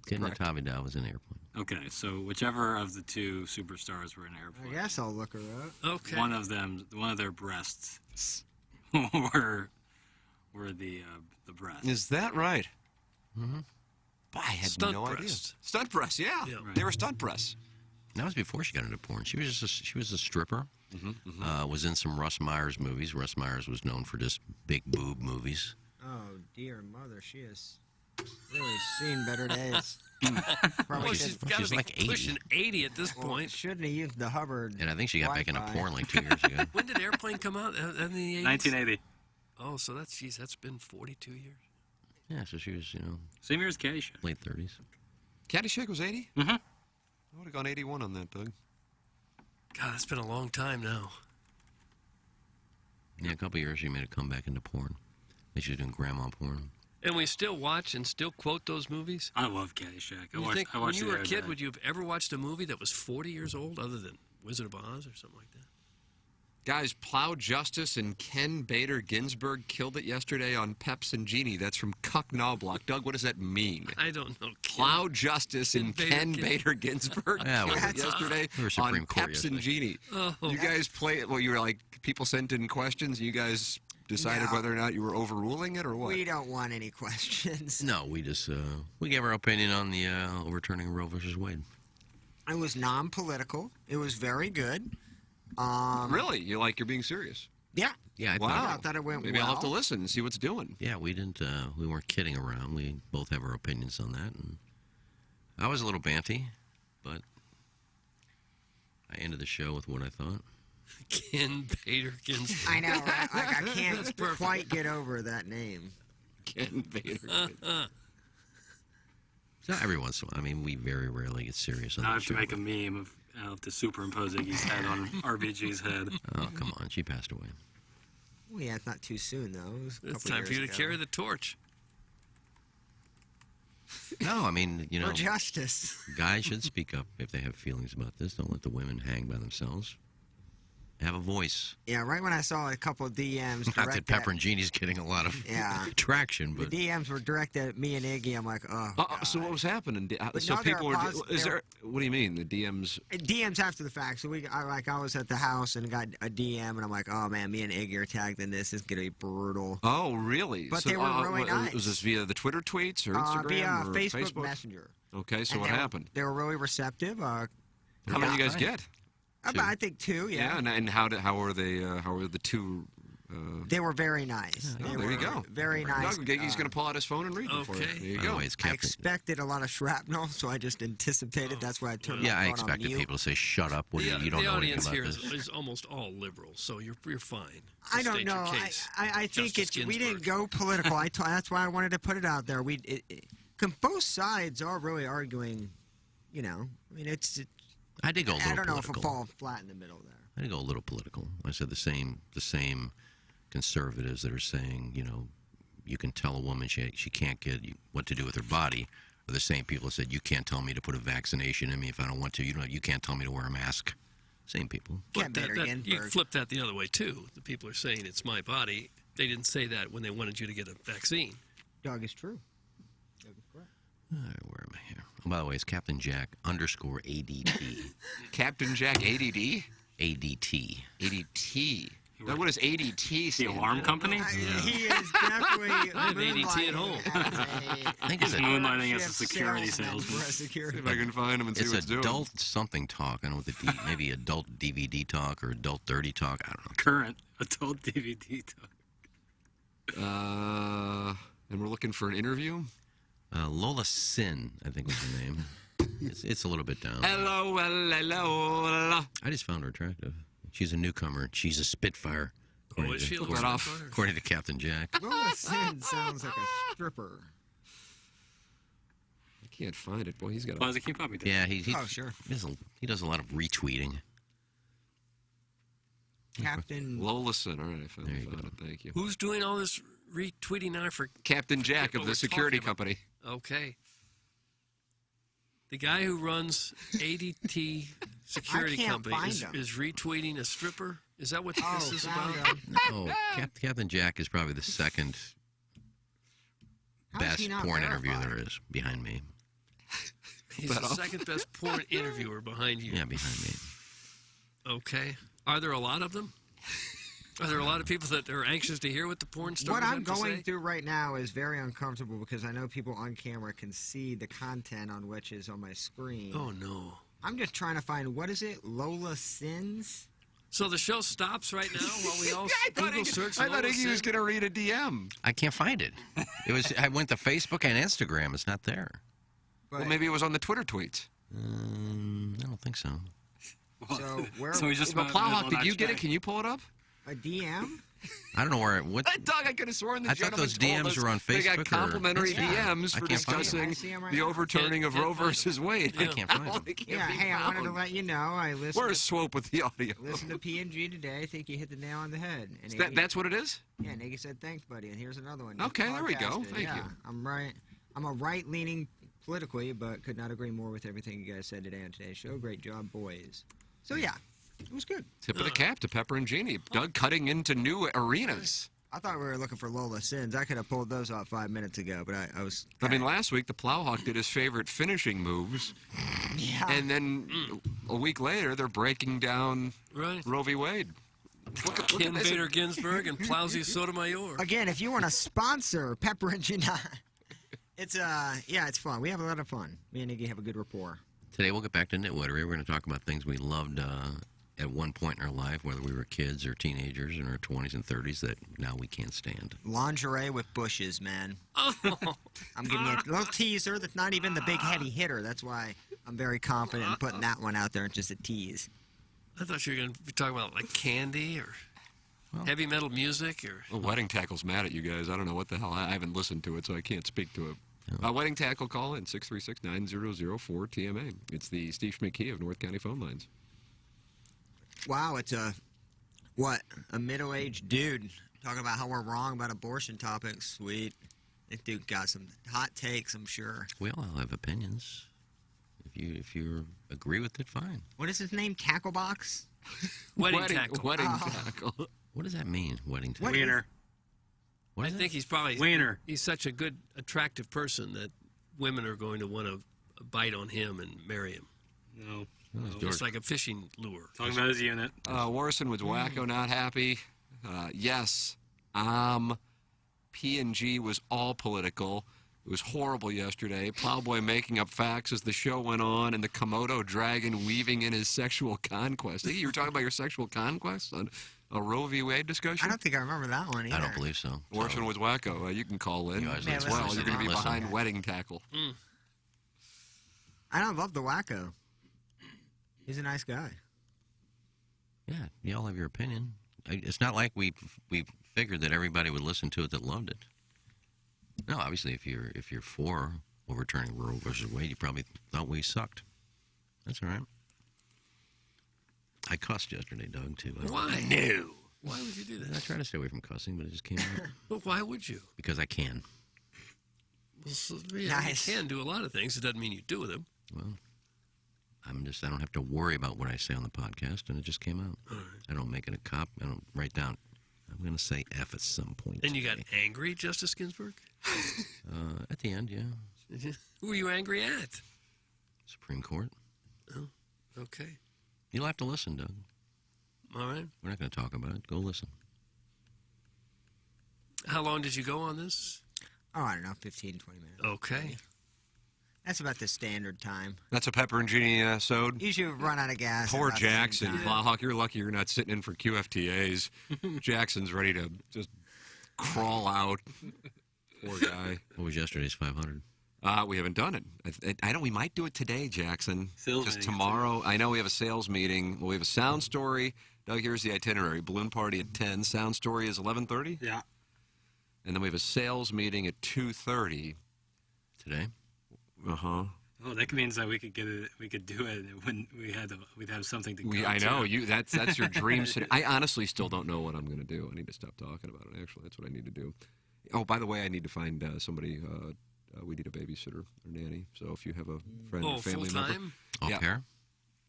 Speaker 1: Kid Natavidad was in Airplane.
Speaker 18: Okay, so whichever of the two superstars were in
Speaker 14: I
Speaker 18: Airplane,
Speaker 14: guess I'll look her up.
Speaker 4: Okay.
Speaker 18: one of their breasts were the breasts.
Speaker 10: Is that right?
Speaker 1: Mm-hmm.
Speaker 10: I had
Speaker 4: Stunt
Speaker 10: no idea.
Speaker 4: breasts.
Speaker 10: Stunt breasts, yeah.
Speaker 4: Yeah.
Speaker 10: They were stunt breasts.
Speaker 1: That was before she got into porn. She was a stripper. Was in some Russ Myers movies. Russ Myers was known for just big boob movies.
Speaker 14: Oh, dear mother, she has really seen better days.
Speaker 4: Well, she's got to be
Speaker 1: like 80.
Speaker 4: pushing 80 at this point.
Speaker 14: Shouldn't have used the Hubbard.
Speaker 1: And I think she got back into
Speaker 14: Wi-Fi.
Speaker 1: porn like 2 years ago.
Speaker 4: When did Airplane come out? In the 80s?
Speaker 18: 1980.
Speaker 4: Oh, so that's been 42 years.
Speaker 1: Yeah, so she was,
Speaker 18: Same year as Caddyshack.
Speaker 1: late 30s.
Speaker 10: Caddyshack was 80?
Speaker 18: Mm-hmm.
Speaker 10: I would have gone 81 on that, Doug.
Speaker 4: God, that's been a long time now.
Speaker 1: Yeah, a couple years she made a comeback into porn. And she was doing grandma porn.
Speaker 4: And we still watch and still quote those movies?
Speaker 18: I love Caddyshack.
Speaker 4: You think
Speaker 18: I
Speaker 4: when
Speaker 18: watched
Speaker 4: you
Speaker 18: it
Speaker 4: were a
Speaker 18: the
Speaker 4: kid,
Speaker 18: other
Speaker 4: would
Speaker 18: day.
Speaker 4: you have ever watched a movie that was 40 years old other than Wizard of Oz or something like that?
Speaker 10: Guys, Plow Justice and Ken Bader Ginsburg killed it yesterday on Peps and Genie. That's from Cuck Knobloch. Doug, what does that mean?
Speaker 4: I don't know.
Speaker 10: Plow Justice and Ken Bader Ginsburg
Speaker 1: Yeah,
Speaker 10: killed
Speaker 1: well,
Speaker 10: it yesterday
Speaker 1: we were Supreme
Speaker 10: on
Speaker 1: Court
Speaker 10: Peps and
Speaker 1: yesterday.
Speaker 10: Genie.
Speaker 4: Oh.
Speaker 10: You guys play it? Well, you were like, people sent in questions. You guys decided
Speaker 14: No.
Speaker 10: whether or not you were overruling it or what?
Speaker 14: We don't want any questions.
Speaker 1: No, we just, we gave our opinion on the overturning Roe versus Wade.
Speaker 14: It was non-political. It was very good.
Speaker 10: Really? You're being serious?
Speaker 14: Yeah.
Speaker 1: Yeah, I
Speaker 10: Wow.
Speaker 14: I thought it went
Speaker 10: Maybe
Speaker 14: well.
Speaker 10: I'll have to listen and see what's doing.
Speaker 1: Yeah, we didn't. We weren't kidding around. We both have our opinions on that, and I was a little banty, but I ended the show with what I thought.
Speaker 4: Ken Bader Ginsburg.
Speaker 14: I know, right? Like, I
Speaker 4: That's
Speaker 14: can't
Speaker 4: perfect.
Speaker 14: quite get over that name.
Speaker 10: Ken Bader.
Speaker 1: So every once in a while, I mean, we very rarely get serious on
Speaker 18: Now I
Speaker 1: that
Speaker 18: have to
Speaker 1: show.
Speaker 18: make a meme of I'll have to superimpose Iggy's head on RBG's head.
Speaker 1: Oh, come on. She passed away.
Speaker 14: Well, yeah, it's not too soon, though. It was a
Speaker 4: It's
Speaker 14: couple
Speaker 4: time for
Speaker 14: years
Speaker 4: you to
Speaker 14: ago.
Speaker 4: carry the torch.
Speaker 1: No, I mean,
Speaker 14: For justice.
Speaker 1: guys should speak up if they have feelings about this. Don't let the women hang by themselves. Have a voice.
Speaker 14: Yeah, right when I saw a couple of DMs
Speaker 1: Not that
Speaker 14: directed
Speaker 1: Pepper and Genie's getting a lot of
Speaker 14: Yeah.
Speaker 1: traction,
Speaker 14: the
Speaker 1: but
Speaker 14: DMs were directed at me and Iggy. I'm like, oh.
Speaker 10: So what was happening?
Speaker 14: But
Speaker 10: So
Speaker 14: no, there
Speaker 10: people
Speaker 14: are
Speaker 10: were. Is there? What do you mean? The DMs?
Speaker 14: DMs after the fact. So I was at the house and got a DM, and I'm like, oh man, me and Iggy are tagged in this. It's gonna be brutal.
Speaker 10: Oh, really?
Speaker 14: But
Speaker 10: So,
Speaker 14: they were really
Speaker 10: what-
Speaker 14: nice.
Speaker 10: Was this via the Twitter tweets or Instagram
Speaker 14: via
Speaker 10: or
Speaker 14: Facebook Messenger.
Speaker 10: Okay, so
Speaker 14: And
Speaker 10: what
Speaker 14: they were-
Speaker 10: happened?
Speaker 14: They were really receptive.
Speaker 10: How many you guys get?
Speaker 14: I think two. Yeah.
Speaker 10: And how were they? How were the two?
Speaker 14: They were very nice.
Speaker 10: Oh,
Speaker 14: They
Speaker 10: there you
Speaker 14: were
Speaker 10: go.
Speaker 14: Very nice.
Speaker 10: Doug, Iggy's going to pull out his phone and read them for you. There you
Speaker 1: By
Speaker 10: go.
Speaker 1: the way, it's
Speaker 14: I
Speaker 1: Captain.
Speaker 14: expected a lot of shrapnel, so I just anticipated. That's why I turned
Speaker 1: Yeah,
Speaker 14: my
Speaker 1: I
Speaker 14: phone
Speaker 1: expected
Speaker 14: on mute.
Speaker 1: people to say, "Shut up! What do you don't
Speaker 4: the
Speaker 1: know anything
Speaker 4: audience
Speaker 1: about
Speaker 4: here
Speaker 1: this."
Speaker 4: is almost all liberal, so you're fine.
Speaker 14: I don't
Speaker 4: State
Speaker 14: know.
Speaker 4: Your case.
Speaker 14: I think
Speaker 4: Justice
Speaker 14: we didn't
Speaker 4: Ginsburg.
Speaker 14: go political. That's why I wanted to put it out there. Both sides are really arguing. You know, I mean,
Speaker 1: I did go a little
Speaker 14: I don't know if
Speaker 1: political.
Speaker 14: it'll fall flat in the middle there.
Speaker 1: I did go a little political. I said the same conservatives that are saying, you can tell a woman she can't get what to do with her body, are the same people that said you can't tell me to put a vaccination in me if I don't want to. You can't tell me to wear a mask. Same people.
Speaker 4: But you flip that the other way, too. The people are saying it's my body. They didn't say that when they wanted you to get a vaccine.
Speaker 14: Doug is true. Doug is correct.
Speaker 1: All right, where am I here? Oh, by the way, it's Captain Jack _ADT.
Speaker 10: Captain Jack ADD?
Speaker 1: ADT.
Speaker 10: ADT. Now, what does ADT stand
Speaker 18: The alarm
Speaker 10: for?
Speaker 18: company?
Speaker 14: He is definitely.
Speaker 4: I have ADT at home.
Speaker 1: I think
Speaker 18: He's
Speaker 1: it's
Speaker 18: moonlighting as a
Speaker 14: Shift
Speaker 18: security
Speaker 14: salesman for a
Speaker 18: salesman.
Speaker 14: security.
Speaker 10: See if I can find him and see
Speaker 1: It's
Speaker 10: what's doing.
Speaker 1: adult something talk. I don't know what the maybe adult DVD talk or adult dirty talk. I don't know.
Speaker 18: Current adult DVD talk.
Speaker 10: And we're looking for an interview?
Speaker 1: Lola Sin, I think was her name. It's a little bit down.
Speaker 10: Hello.
Speaker 1: I just found her attractive. She's a newcomer. She's a Spitfire.
Speaker 4: Oh, is she a
Speaker 1: according,
Speaker 4: Spitfire?
Speaker 1: according to Captain Jack.
Speaker 14: Lola Sin sounds like a stripper.
Speaker 7: I can't find it. Boy, he's got a...
Speaker 18: Plaza, keep up with
Speaker 1: Yeah, he
Speaker 14: sure.
Speaker 1: He does a lot of retweeting.
Speaker 14: Captain
Speaker 7: Lola Sin. All right, I found it. Thank you.
Speaker 4: Who's doing all this retweeting now for
Speaker 7: Captain Jack of
Speaker 4: what
Speaker 7: the
Speaker 4: we're
Speaker 7: security
Speaker 4: talking about?
Speaker 7: company.
Speaker 4: Okay. The guy who runs ADT Security
Speaker 14: can't
Speaker 4: Company
Speaker 14: find
Speaker 4: is
Speaker 14: him.
Speaker 4: retweeting a stripper? Is that what this is
Speaker 14: found
Speaker 4: about?
Speaker 14: him.
Speaker 1: No, Captain Jack is probably the second
Speaker 14: How is
Speaker 1: best
Speaker 14: he not
Speaker 1: porn interview
Speaker 14: verified?
Speaker 1: there is behind me.
Speaker 4: He's the second best porn interviewer behind you.
Speaker 1: Yeah, behind me.
Speaker 4: Okay. Are there a lot of them? Are there a lot of people that are anxious to hear what the porn stars
Speaker 14: What I'm
Speaker 4: have to
Speaker 14: going
Speaker 4: say?
Speaker 14: through right now is very uncomfortable because I know people on camera can see the content on which is on my screen.
Speaker 4: Oh, no.
Speaker 14: I'm just trying to find, what is it? Lola Sins?
Speaker 4: So the show stops right now while we all Google search
Speaker 7: I thought
Speaker 4: Lola
Speaker 7: Iggy was
Speaker 4: Sin?
Speaker 7: going to read a DM.
Speaker 1: I can't find it. I went to Facebook and Instagram. It's not there.
Speaker 7: Well, maybe it was on the Twitter tweets.
Speaker 1: I don't think so.
Speaker 14: So where?
Speaker 18: So we just
Speaker 7: Well,
Speaker 18: went-
Speaker 7: Plowhawk,
Speaker 18: well,
Speaker 7: did you
Speaker 18: that's
Speaker 7: get it?
Speaker 18: right.
Speaker 7: Can you pull it up?
Speaker 14: A DM?
Speaker 1: I don't know where. What?
Speaker 7: Doug, I could have sworn the
Speaker 1: I thought
Speaker 7: gentleman
Speaker 1: those
Speaker 7: told
Speaker 1: DMs
Speaker 7: us
Speaker 1: were on
Speaker 7: They
Speaker 1: Facebook or
Speaker 7: got complimentary
Speaker 1: Instagram.
Speaker 7: DMs
Speaker 1: I
Speaker 7: for
Speaker 1: can't find
Speaker 7: discussing
Speaker 14: I see 'em right
Speaker 7: the
Speaker 14: now.
Speaker 7: overturning of
Speaker 4: Can't
Speaker 7: Roe
Speaker 4: find
Speaker 7: versus
Speaker 4: 'em.
Speaker 7: Wade.
Speaker 1: I can't find
Speaker 7: Well,
Speaker 1: it.
Speaker 7: they can't
Speaker 14: Yeah,
Speaker 7: be
Speaker 14: hey, I wanted to
Speaker 7: found.
Speaker 14: let you know. I listened
Speaker 7: Where's Swope with the audio?
Speaker 14: Listen to P&G today. I think you hit the nail on the head. And
Speaker 7: That,
Speaker 14: Iggy-
Speaker 7: that's what it is?
Speaker 14: Yeah, Iggy said, thanks, buddy. And here's another one.
Speaker 7: Okay, there we go.
Speaker 14: Podcasted.
Speaker 7: Thank you.
Speaker 14: I'm right. I'm a right-leaning politically, but could not agree more with everything you guys said today on today's show. Great job, boys. So, yeah, it was good.
Speaker 7: Tip of the cap to Pepper and Jeannie. Doug cutting into new arenas.
Speaker 14: I thought we were looking for Lola Sins. I could have pulled those off 5 minutes ago, but I was...
Speaker 7: I mean, last week the Plowhawk did his favorite finishing moves,
Speaker 14: Yeah.
Speaker 7: and then a week later they're breaking down
Speaker 4: Right.
Speaker 7: Roe v. Wade. Look at
Speaker 4: Ken
Speaker 7: this.
Speaker 4: Bader Ginsburg and Plowsy Sotomayor.
Speaker 14: Again, if you want to sponsor Pepper and Gina, it's it's fun. We have a lot of fun. Me and Iggy have a good rapport.
Speaker 1: Today we'll get back to nitwittery. We're going to talk about things we loved at one point in our life, whether we were kids or teenagers in our 20s and 30s that now we can't stand.
Speaker 14: Lingerie with bushes, man.
Speaker 4: Oh.
Speaker 14: I'm giving you a little teaser that's not even the big heavy hitter. That's why I'm very confident in putting that one out there. It's just a tease.
Speaker 4: I thought you were going to be talking about like candy or heavy metal music or.
Speaker 7: Well, Wedding Tackle's mad at you guys. I don't know what the hell. I haven't listened to it, so I can't speak to it. Wedding Tackle, call in 636-9004-TMA. It's the Steve Schmidt Key of North County phone lines.
Speaker 14: Wow, it's a middle-aged dude talking about how we're wrong about abortion topics. Sweet. This dude got some hot takes, I'm sure.
Speaker 1: We all have opinions. If you agree with it, fine.
Speaker 14: What is his name? Tacklebox?
Speaker 4: Wedding tackle.
Speaker 7: Wedding
Speaker 14: Oh.
Speaker 7: Tackle.
Speaker 1: What does that mean, wedding tackle?
Speaker 4: Wiener.
Speaker 1: What
Speaker 4: I
Speaker 1: is
Speaker 4: think he's probably
Speaker 18: Wiener.
Speaker 4: He's such a good, attractive person that women are going to want to bite on him and marry him.
Speaker 18: No.
Speaker 4: Just like a fishing lure.
Speaker 18: Talking about his unit.
Speaker 7: Warson was wacko, not happy. Yes. P&G was all political. It was horrible yesterday. Plowboy making up facts as the show went on, and the Komodo dragon weaving in his sexual conquest. Hey, you were talking about your sexual conquest on a Roe v. Wade discussion?
Speaker 14: I don't think I remember that one either.
Speaker 1: I don't believe so.
Speaker 7: Warson was wacko. You can call in
Speaker 1: You guys
Speaker 7: as
Speaker 1: listen.
Speaker 7: well. You're going to be
Speaker 1: Listen.
Speaker 7: behind Wedding Tackle.
Speaker 14: I don't love the wacko. He's a nice guy.
Speaker 1: Yeah, you all have your opinion. It's not like we figured that everybody would listen to it that loved it. No, obviously, if you're for overturning Roe versus Wade, you probably thought we sucked. That's all right. I cussed yesterday, Doug, too.
Speaker 4: Why? No. Why would you do
Speaker 1: I
Speaker 4: that?
Speaker 1: try to stay away from cussing, but it just came out.
Speaker 4: Well, why would you?
Speaker 1: Because I can.
Speaker 4: Well, so, yeah,
Speaker 14: Nice.
Speaker 4: You can do a lot of things. It doesn't mean you do them.
Speaker 1: Well, I don't have to worry about what I say on the podcast, and it just came out.
Speaker 4: All right.
Speaker 1: I don't make it a cop. I don't write down, I'm going to say F at some point.
Speaker 4: And you got
Speaker 1: today.
Speaker 4: angry, Justice Ginsburg?
Speaker 1: At the end, yeah.
Speaker 4: Who were you angry at?
Speaker 1: Supreme Court.
Speaker 4: Oh, okay.
Speaker 1: You'll have to listen, Doug.
Speaker 4: All right.
Speaker 1: We're not going to talk about it. Go listen.
Speaker 4: How long did you go on this?
Speaker 14: Oh, I don't know, 15, 20 minutes.
Speaker 4: Okay.
Speaker 14: That's about the standard time.
Speaker 7: That's a Pepper and Jeannie sode.
Speaker 14: Usually we run out of gas.
Speaker 7: Poor
Speaker 14: about the same
Speaker 7: Jackson.
Speaker 14: time.
Speaker 7: Plowhawk, you're lucky you're not sitting in for QFTAs. Jackson's ready to just crawl out. Poor guy.
Speaker 1: What was yesterday's 500?
Speaker 7: We haven't done it. I know we might do it today, Jackson.
Speaker 18: Sales
Speaker 7: just
Speaker 18: meeting,
Speaker 7: tomorrow. I know we have a sales meeting. We have a sound story Doug, here's the itinerary. Balloon party at 10. Sound story is 11:30?
Speaker 18: Yeah.
Speaker 7: And then we have a sales meeting at 2:30.
Speaker 1: Today?
Speaker 7: Uh-huh.
Speaker 18: Oh, that means that we could get it. We could do it when we'd have something to go
Speaker 7: I know.
Speaker 18: to.
Speaker 7: That's your dream scenario. I honestly still don't know what I'm going to do. I need to stop talking about it, actually. That's what I need to do. Oh, by the way, I need to find somebody. We need a babysitter or nanny. So if you have a friend or family member.
Speaker 4: full-time?
Speaker 1: Au pair?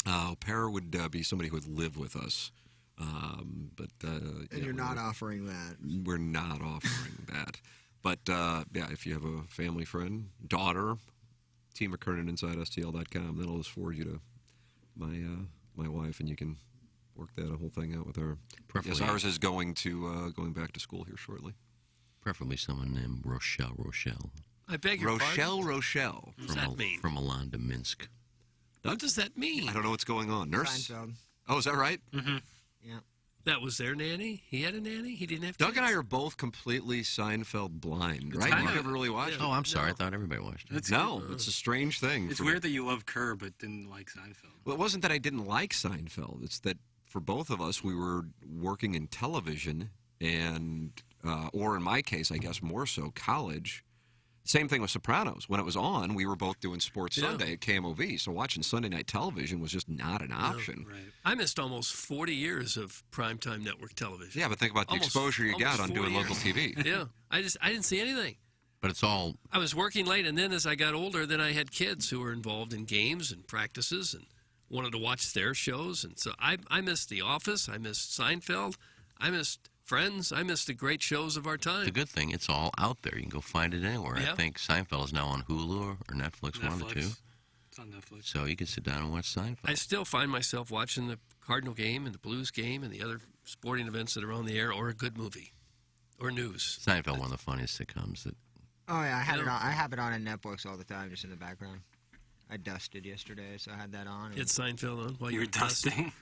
Speaker 7: Au pair would be somebody who would live with us.
Speaker 14: And you're not offering that.
Speaker 7: We're not offering that. But, if you have a family friend, daughter, T. McKernan inside STL.com, then I'll just forward you to my wife, and you can work that whole thing out with her.
Speaker 1: Preferably.
Speaker 7: Yes, ours is going back to school here shortly.
Speaker 1: Preferably someone named Rochelle.
Speaker 4: I beg your pardon?
Speaker 7: Rochelle.
Speaker 4: What does that mean?
Speaker 1: From Milan to Minsk.
Speaker 4: What does that mean?
Speaker 7: I don't know what's going on. Nurse?
Speaker 14: Seinfeld.
Speaker 7: Oh, is that right?
Speaker 18: Mm-hmm.
Speaker 14: Yeah.
Speaker 4: That was their nanny? He had a nanny? He didn't have
Speaker 7: Doug
Speaker 4: kids?
Speaker 7: and I are both completely Seinfeld blind, right?
Speaker 18: kinda-
Speaker 7: You never really watched it?
Speaker 1: Oh, I'm sorry. I thought everybody watched it.
Speaker 7: No, it's a strange thing.
Speaker 18: It's weird that you love Kerr but didn't like Seinfeld.
Speaker 7: Well, it wasn't that I didn't like Seinfeld. It's that for both of us, we were working in television and, or in my case, I guess more so, college. Same thing with Sopranos. When it was on, we were both doing Sports Sunday at KMOV, so watching Sunday night television was just not an option.
Speaker 4: Right. I missed almost 40 years of primetime network television.
Speaker 7: Yeah, but think about the exposure you got on doing local TV.
Speaker 4: Yeah, I didn't see anything.
Speaker 1: But it's all...
Speaker 4: I was working late, and then as I got older, then I had kids who were involved in games and practices and wanted to watch their shows. And so I missed The Office. I missed Seinfeld. I missed Friends. I missed the great shows of our time.
Speaker 1: The good thing, it's all out there. You can go find it anywhere.
Speaker 4: Yeah.
Speaker 1: I think Seinfeld is now on Hulu or Netflix, one of the two.
Speaker 18: It's on Netflix.
Speaker 1: So you can sit down and watch Seinfeld.
Speaker 4: I still find myself watching the Cardinal game and the Blues game and the other sporting events that are on the air, or a good movie, or news.
Speaker 1: Seinfeld, one of the funniest sitcoms. That
Speaker 14: Oh yeah, I have it on in Netflix all the time, just in the background. I dusted yesterday, so I had that on.
Speaker 4: You had Seinfeld on while you
Speaker 18: You're
Speaker 4: were dusting.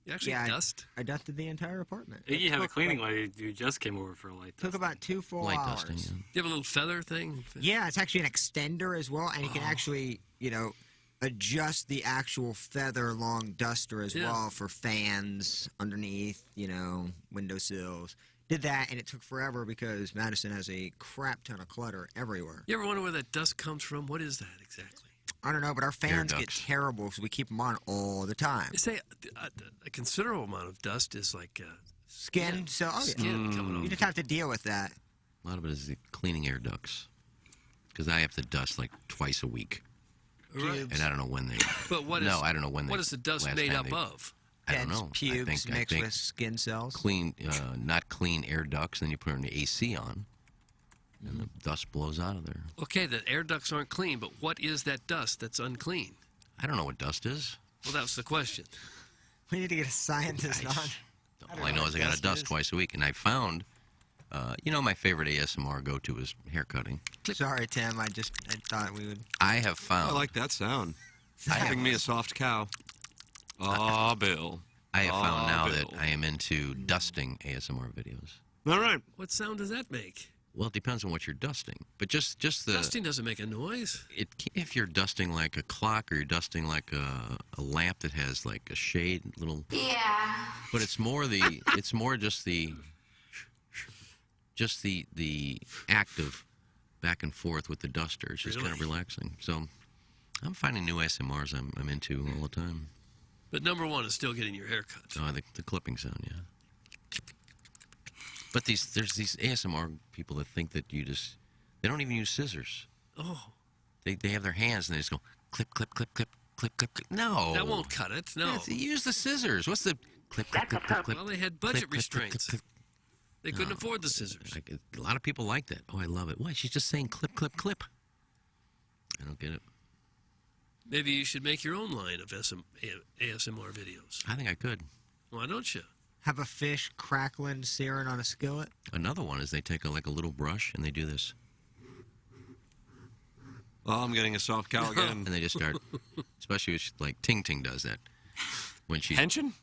Speaker 4: You actually
Speaker 14: Yeah,
Speaker 4: dust?
Speaker 14: I dusted the entire apartment.
Speaker 18: You have a
Speaker 14: Took
Speaker 18: cleaning
Speaker 14: like-
Speaker 18: lady who just came over for a light
Speaker 14: Took about 2 full
Speaker 1: light
Speaker 14: hours.
Speaker 1: dusting. Yeah.
Speaker 4: Do you have a little feather thing?
Speaker 14: Yeah, it's actually an extender as well, and you can actually, adjust the actual feather long duster as
Speaker 4: Yeah.
Speaker 14: well for fans underneath, windowsills. Did that, and it took forever because Madison has a crap ton of clutter everywhere.
Speaker 4: You ever wonder where that dust comes from? What is that exactly?
Speaker 14: I don't know, but our fans get
Speaker 1: ducts.
Speaker 14: terrible because we keep them on all the time.
Speaker 4: They say a considerable amount of dust is like
Speaker 14: Skin, so
Speaker 4: skin coming
Speaker 14: you
Speaker 4: off.
Speaker 14: just have to deal with that.
Speaker 1: A lot of it is the cleaning air ducts. Because I have to dust like twice a week.
Speaker 4: Right.
Speaker 1: And I don't know when they...
Speaker 4: But what is
Speaker 1: No, I don't know when they...
Speaker 4: what is the dust
Speaker 1: last
Speaker 4: made
Speaker 1: time
Speaker 4: up
Speaker 1: they-
Speaker 4: of?
Speaker 1: I don't
Speaker 14: Dense
Speaker 1: know.
Speaker 14: pubes
Speaker 1: I
Speaker 14: mixed
Speaker 1: think
Speaker 14: with skin cells.
Speaker 1: clean, not clean air ducts, then you put an AC on, and the dust blows out of there.
Speaker 4: Okay, the air ducts aren't clean, but what is that dust that's unclean?
Speaker 1: I don't know what dust is.
Speaker 4: Well, that's the question.
Speaker 14: We need to get a scientist on.
Speaker 1: All I know is I got to dust twice a week, and I found, my favorite ASMR go-to is haircutting.
Speaker 14: Sorry, Tim. I thought we would.
Speaker 1: I have found...
Speaker 7: I like that sound.
Speaker 1: I
Speaker 7: Giving me a soft cow. Aw, Bill.
Speaker 1: I have found now
Speaker 7: Bill.
Speaker 1: that I am into dusting ASMR videos.
Speaker 7: All right.
Speaker 4: What sound does that make?
Speaker 1: Well, it depends on what you're dusting, but just the
Speaker 4: Dusting doesn't make a noise.
Speaker 1: if you're dusting like a clock or you're dusting like a lamp that has like a shade, little.
Speaker 8: Yeah.
Speaker 1: But it's more just the act of back and forth with the duster. It's just kind of relaxing. So I'm finding new ASMRs I'm into all the time.
Speaker 4: But number one is still getting your hair cut.
Speaker 1: Oh, the clipping sound, yeah. But there's these ASMR people that think that they don't even use scissors.
Speaker 4: Oh.
Speaker 1: They have their hands and they just go clip, clip, clip, clip, clip, clip, clip. No.
Speaker 4: That won't cut it, no.
Speaker 1: Use the scissors. What's the clip, clip, clip, clip, clip?
Speaker 4: Well, they had budget
Speaker 1: clip, clip, clip,
Speaker 4: restraints.
Speaker 1: clip, clip.
Speaker 4: They couldn't afford the scissors.
Speaker 1: A lot of people like that. Oh, I love it. Why? She's just saying clip, clip, clip. I don't get it.
Speaker 4: Maybe you should make your own line of ASMR videos.
Speaker 1: I think I could.
Speaker 4: Why don't you?
Speaker 14: Have a fish crackling, searing on a skillet.
Speaker 1: Another one is they take a little brush and they do this.
Speaker 7: Oh, I'm getting a soft cow again.
Speaker 1: And they just start, especially like Ting Ting does that. When she's
Speaker 7: Henshin?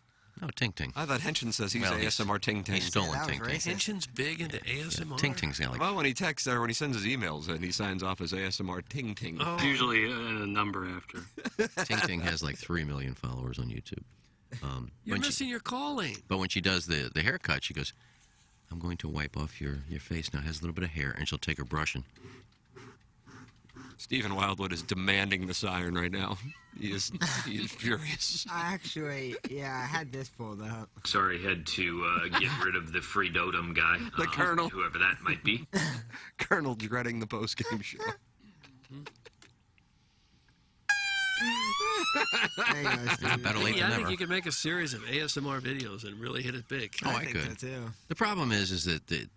Speaker 1: No, Ting Ting.
Speaker 7: I thought Henshin says he's
Speaker 1: Well,
Speaker 7: ASMR Ting Ting.
Speaker 1: He's stolen Ting Ting.
Speaker 4: Henshin's big into ASMR.
Speaker 1: Ting Ting's got like
Speaker 7: Well, when he texts or when he sends his emails and he signs off as ASMR Ting Ting.
Speaker 18: Usually a number after.
Speaker 1: Ting Ting has like 3 million followers on YouTube.
Speaker 4: You're missing your calling.
Speaker 1: But when she does the haircut, she goes, I'm going to wipe off your face. Now it has a little bit of hair, and she'll take her brush and...
Speaker 7: Stephen Wildwood is demanding the siren right now. He is furious.
Speaker 14: Actually, yeah, I had this pulled up.
Speaker 20: Sorry, had to get rid of the free dotem guy.
Speaker 7: The Colonel.
Speaker 20: Whoever that might be.
Speaker 7: Colonel dreading the post-game show.
Speaker 14: There you go, Steve.
Speaker 1: Better late
Speaker 4: Yeah,
Speaker 1: than
Speaker 4: I think
Speaker 1: never.
Speaker 4: you could make a series of ASMR videos and really hit it big.
Speaker 1: Oh, I could.
Speaker 14: So too.
Speaker 1: The problem is that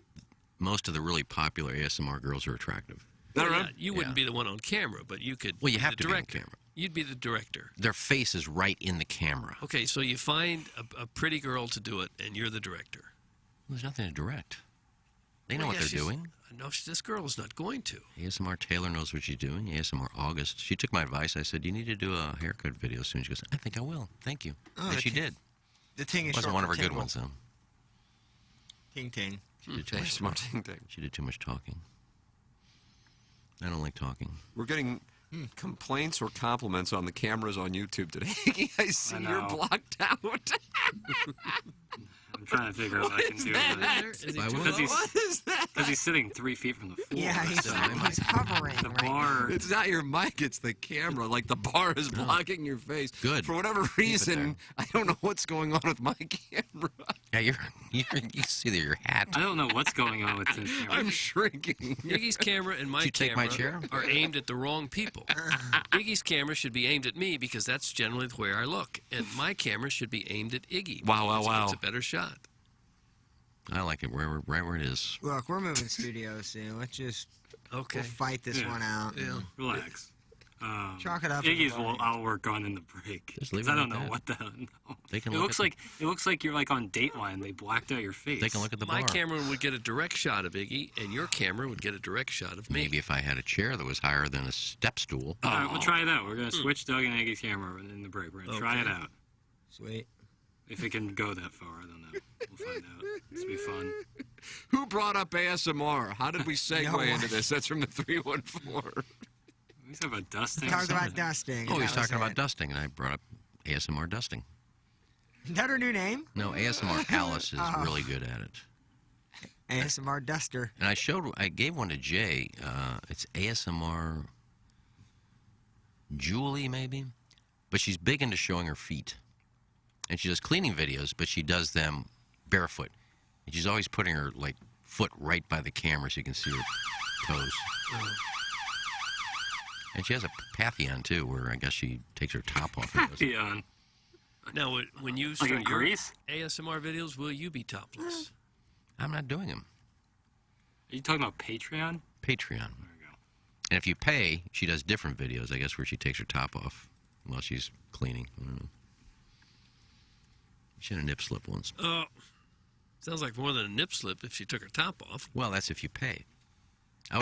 Speaker 1: most of the really popular ASMR girls are attractive.
Speaker 4: Well, yeah, you wouldn't be the one on camera, but you could.
Speaker 1: Well, you
Speaker 4: be
Speaker 1: have
Speaker 4: the
Speaker 1: to be on
Speaker 4: director.
Speaker 1: camera.
Speaker 4: You'd be the director.
Speaker 1: Their face is right in the camera.
Speaker 4: Okay, so you find a pretty girl to do it, and you're the director.
Speaker 1: There's nothing to direct. They know
Speaker 4: Well,
Speaker 1: what
Speaker 4: yeah,
Speaker 1: they're
Speaker 4: she's-
Speaker 1: doing.
Speaker 4: No, this girl is not going to.
Speaker 1: ASMR Taylor knows what she's doing. ASMR August. She took my advice. I said, you need to do a haircut video soon. She goes, I think I will. Thank you.
Speaker 14: Oh,
Speaker 1: and
Speaker 14: the
Speaker 1: she
Speaker 14: ting-
Speaker 1: did.
Speaker 14: The ting is
Speaker 1: Wasn't
Speaker 14: short
Speaker 1: one of
Speaker 14: for
Speaker 1: her good
Speaker 14: tingle.
Speaker 1: ones, though.
Speaker 14: Ting ting.
Speaker 1: She did too much
Speaker 7: Smart
Speaker 1: talking.
Speaker 7: ting ting.
Speaker 1: She did too much talking. I don't like talking.
Speaker 7: We're getting complaints or compliments on the cameras on YouTube today. I see you're
Speaker 18: know.
Speaker 7: blocked out.
Speaker 18: I'm trying to figure out what I can do.
Speaker 7: What is that?
Speaker 18: Because he's sitting 3 feet from the floor.
Speaker 14: Yeah, he's
Speaker 18: so
Speaker 14: hovering.
Speaker 18: the
Speaker 14: right
Speaker 18: bar.
Speaker 7: It's not your mic, it's the camera. Like the bar is blocking your face.
Speaker 1: Good.
Speaker 7: For whatever reason, I don't know what's going on with my camera.
Speaker 1: Yeah, you see that your hat.
Speaker 18: I don't know what's going on with this camera.
Speaker 7: I'm shrinking.
Speaker 4: Iggy's camera and my
Speaker 1: Did you take
Speaker 4: camera
Speaker 1: my chair?
Speaker 4: are aimed at the wrong people. Iggy's camera should be aimed at me because that's generally the way I look, and my camera should be aimed at Iggy.
Speaker 7: Wow, wow,
Speaker 4: because
Speaker 7: wow.
Speaker 4: It's a better shot.
Speaker 1: I like it right where it is.
Speaker 14: Look, we're moving studios soon. Let's just
Speaker 4: Okay.
Speaker 14: we'll fight this
Speaker 18: Yeah.
Speaker 14: one out.
Speaker 4: Yeah.
Speaker 18: Relax.
Speaker 14: Chalk it up.
Speaker 18: Iggy's
Speaker 14: everybody.
Speaker 18: I'll work on in the break.
Speaker 1: Just leave
Speaker 18: 'Cause
Speaker 1: it
Speaker 18: I don't
Speaker 1: like
Speaker 18: know
Speaker 1: that.
Speaker 18: what the hell. No.
Speaker 1: They can
Speaker 18: It
Speaker 1: look
Speaker 18: looks
Speaker 1: at
Speaker 18: like you're like on Dateline. They blacked out your face.
Speaker 1: They can look at the
Speaker 4: My
Speaker 1: bar.
Speaker 4: camera would get a direct shot of Iggy, and your camera would get a direct shot of me.
Speaker 1: Maybe if I had a chair that was higher than a step stool.
Speaker 18: All right, we'll try it out. We're gonna switch Doug and Iggy's camera in the break. We're gonna try it
Speaker 4: Okay.
Speaker 18: out.
Speaker 14: Sweet.
Speaker 18: If it can go that far, I don't know. We'll find out. This will be fun.
Speaker 7: Who brought up ASMR? How did we segue
Speaker 14: No one.
Speaker 7: into this? That's from the 314.
Speaker 18: We talk about dusting.
Speaker 14: Talk about dusting.
Speaker 1: Oh, he's
Speaker 14: That was
Speaker 1: talking about
Speaker 14: it.
Speaker 1: dusting, and I brought up ASMR dusting.
Speaker 14: Is that her new name?
Speaker 1: No, ASMR Alice is
Speaker 14: Oh.
Speaker 1: really good at it.
Speaker 14: ASMR Duster.
Speaker 1: And I gave one to Jay. It's ASMR Julie, maybe? But she's big into showing her feet. And she does cleaning videos, but she does them barefoot. And she's always putting her, like, foot right by the camera so you can see her toes. And she has a Pantheon, too, where I guess she takes her top off. and does it.
Speaker 18: Pantheon.
Speaker 4: Now, when you
Speaker 18: Like
Speaker 4: start
Speaker 18: in
Speaker 4: your
Speaker 18: Greece?
Speaker 4: ASMR videos, will you be topless?
Speaker 1: I'm not doing them.
Speaker 18: Are you talking about Patreon?
Speaker 1: Patreon.
Speaker 18: There we go.
Speaker 1: And if you pay, she does different videos, I guess, where she takes her top off while she's cleaning. I don't know. She had a nip slip once.
Speaker 4: Oh, sounds like more than a nip slip if she took her top off.
Speaker 1: Well, that's if you pay. I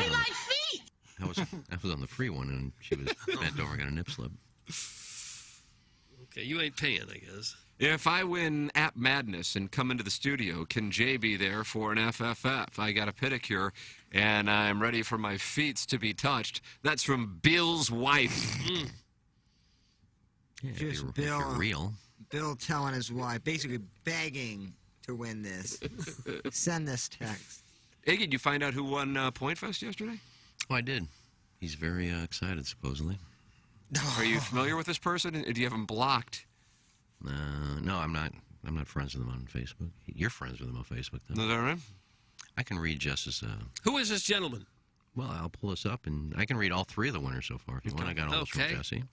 Speaker 1: was, I was on the free one, and she was bent over and got a nip slip.
Speaker 4: Okay, you ain't paying, I guess.
Speaker 7: If I win App Madness and come into the studio, can Jay be there for an FFF? I got a pedicure, and I'm ready for my feet to be touched. That's from Bill's wife.
Speaker 1: Yeah, if
Speaker 14: Just
Speaker 1: you're, if
Speaker 14: Bill.
Speaker 1: you're real.
Speaker 14: Bill telling his wife, basically begging to win this. Send this text.
Speaker 7: Iggy, did you find out who won Point Fest yesterday?
Speaker 1: Oh, I did. He's very excited, supposedly.
Speaker 7: Are you familiar with this person? Do you have him blocked?
Speaker 1: No, I'm not. I'm not friends with him on Facebook. You're friends with him on Facebook, though.
Speaker 7: Is that right?
Speaker 1: I can read Jess's.
Speaker 4: Who is this gentleman?
Speaker 1: Well, I'll pull this up, and I can read all three of the winners so far. If you want, I got all this from
Speaker 4: Okay.
Speaker 1: Jesse.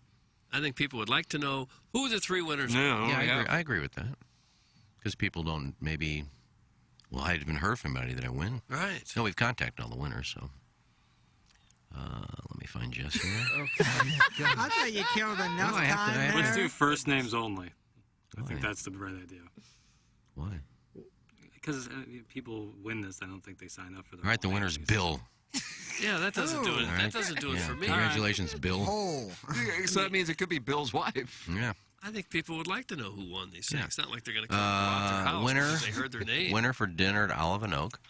Speaker 4: I think people would like to know who the three winners are.
Speaker 1: Yeah, I agree with that. Because people don't maybe. Well, I haven't heard from anybody that I win.
Speaker 4: Right.
Speaker 1: No, we've contacted all the winners, so. Let me find Jess here.
Speaker 14: I thought you killed enough
Speaker 1: I have to-
Speaker 14: time
Speaker 18: Let's
Speaker 14: there.
Speaker 18: do first names only. I
Speaker 1: Why?
Speaker 18: think that's the right idea.
Speaker 1: Why?
Speaker 18: Because people win this, I don't think they sign up for the.
Speaker 1: All right, the winner's Bill.
Speaker 4: Yeah, that doesn't do it.
Speaker 1: All
Speaker 4: That
Speaker 1: right.
Speaker 4: doesn't do it
Speaker 1: Yeah,
Speaker 4: for me.
Speaker 1: Congratulations, Bill.
Speaker 14: Oh.
Speaker 7: So that means it could be Bill's wife.
Speaker 1: Yeah.
Speaker 4: I think people would like to know who won these things. It's not like they're going to come out their house
Speaker 1: Winner.
Speaker 4: because they heard their name.
Speaker 1: Winner for dinner at Olive and Oak,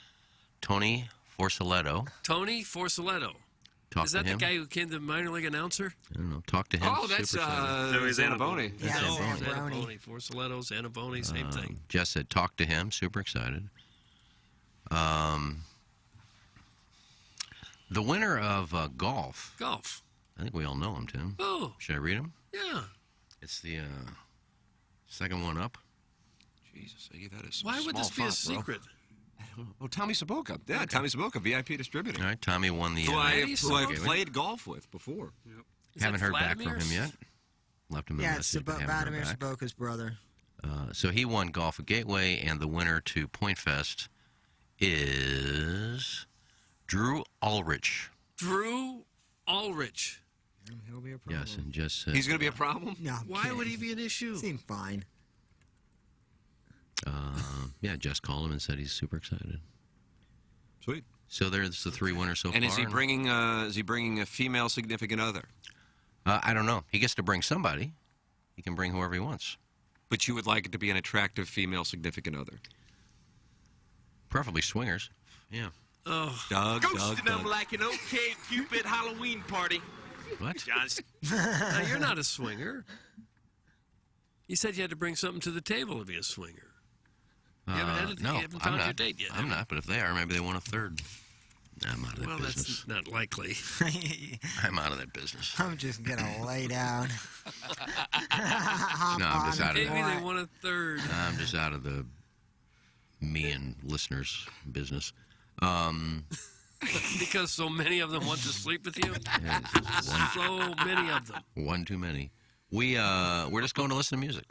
Speaker 1: Tony Forsaletto.
Speaker 4: Tony Forsaletto.
Speaker 1: Talk
Speaker 4: Is
Speaker 1: to
Speaker 4: that
Speaker 1: him.
Speaker 4: the guy who came to minor league announcer?
Speaker 1: I don't know. Talk to him.
Speaker 10: Oh, that's
Speaker 1: Super excited.
Speaker 10: Joey Zanaboni.
Speaker 14: Yeah,
Speaker 4: Zanaboni.
Speaker 14: Zanaboni.
Speaker 4: Forceleto, Zanaboni, same thing.
Speaker 1: Jess said, talk to him. Super excited. The winner of golf.
Speaker 4: Golf.
Speaker 1: I think we all know him, Tim.
Speaker 4: Oh.
Speaker 1: Should I read him?
Speaker 4: Yeah.
Speaker 1: It's the second one up.
Speaker 10: Jesus, that is
Speaker 4: Why would
Speaker 10: small
Speaker 4: this be a
Speaker 10: font, bro.
Speaker 4: secret?
Speaker 10: Oh, Tommy Saboka. Yeah, Tommy Saboka, VIP distributor.
Speaker 1: All right, Tommy won the.
Speaker 10: Who I've
Speaker 1: Okay,
Speaker 10: played golf with before.
Speaker 4: Yep.
Speaker 1: Haven't heard back from him yet. Left him a
Speaker 14: Yeah, it's
Speaker 1: message. but haven't
Speaker 14: Vladimir
Speaker 1: heard back.
Speaker 14: Saboka's brother.
Speaker 1: So he won Golf at Gateway, and the winner to Point Fest is Drew Ulrich.
Speaker 4: Drew Ulrich.
Speaker 14: He'll be a problem.
Speaker 1: Yes, and just said,
Speaker 10: He's going to be a problem?
Speaker 14: No. I'm
Speaker 4: Why
Speaker 14: kidding.
Speaker 4: would he be an issue?
Speaker 14: Seemed fine.
Speaker 1: yeah, Jess called him and said he's super excited.
Speaker 10: Sweet.
Speaker 1: So there's the three winners so
Speaker 10: And
Speaker 1: far.
Speaker 10: is he bringing a female significant other?
Speaker 1: I don't know. He gets to bring somebody. He can bring whoever he wants.
Speaker 10: But you would like it to be an attractive female significant other?
Speaker 1: Preferably swingers. Yeah.
Speaker 4: Oh.
Speaker 10: Doug.
Speaker 21: like an OK Cupid Halloween party.
Speaker 1: What?
Speaker 4: Now, you're not a swinger. You said you had to bring something to the table to be a swinger. You haven't
Speaker 1: no,
Speaker 4: found
Speaker 1: I'm
Speaker 4: your
Speaker 1: not.
Speaker 4: date yet.
Speaker 1: I'm not, but if they are, maybe they want a third. I'm out of that
Speaker 4: Well,
Speaker 1: business.
Speaker 4: that's not likely.
Speaker 1: I'm out of that business.
Speaker 14: I'm just going to lay down.
Speaker 1: No, I'm just out of
Speaker 4: Maybe
Speaker 1: that.
Speaker 4: they want a third.
Speaker 1: I'm just out of the me and listeners business.
Speaker 4: Because so many of them want to sleep with you?
Speaker 1: Yeah, it's just
Speaker 4: So many of them.
Speaker 1: one too many. We're just going to listen to music.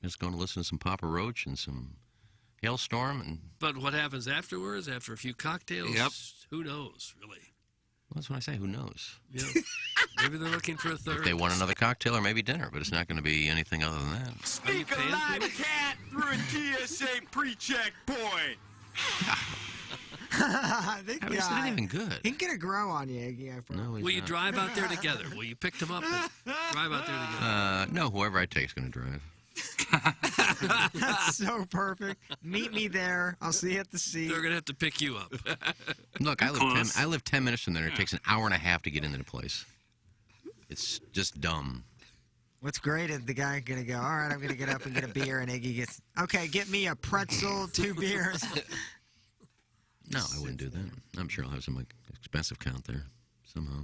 Speaker 1: Just going to listen to some Papa Roach and some Hailstorm, and
Speaker 4: But what happens afterwards, after a few cocktails?
Speaker 1: Yep.
Speaker 4: Who knows, really?
Speaker 1: that's what I say. Who knows?
Speaker 4: Yeah. Maybe they're looking for a third.
Speaker 1: If they want another cocktail or maybe dinner, but it's not going to be anything other than that.
Speaker 21: Sneak a live cat through a TSA pre-check point.
Speaker 14: I think
Speaker 1: I mean, it's not even good.
Speaker 14: He can get a grow on you, Iggy. I promise.
Speaker 1: No, he's
Speaker 4: Will you
Speaker 1: not.
Speaker 4: drive out there together? Will you pick them up and drive out there together?
Speaker 1: No, whoever I take is going to drive.
Speaker 14: That's so perfect. Meet me there. I'll see you at the seat.
Speaker 4: They're going to have to pick you up.
Speaker 1: Look, I live 10 minutes from there. It takes an hour and a half to get into the place. It's just dumb.
Speaker 14: What's great is the guy going to go, all right, I'm going to get up and get a beer, and Iggy gets, okay, get me a pretzel, 2 beers.
Speaker 1: No, I wouldn't do that. I'm sure I'll have some expensive count there somehow.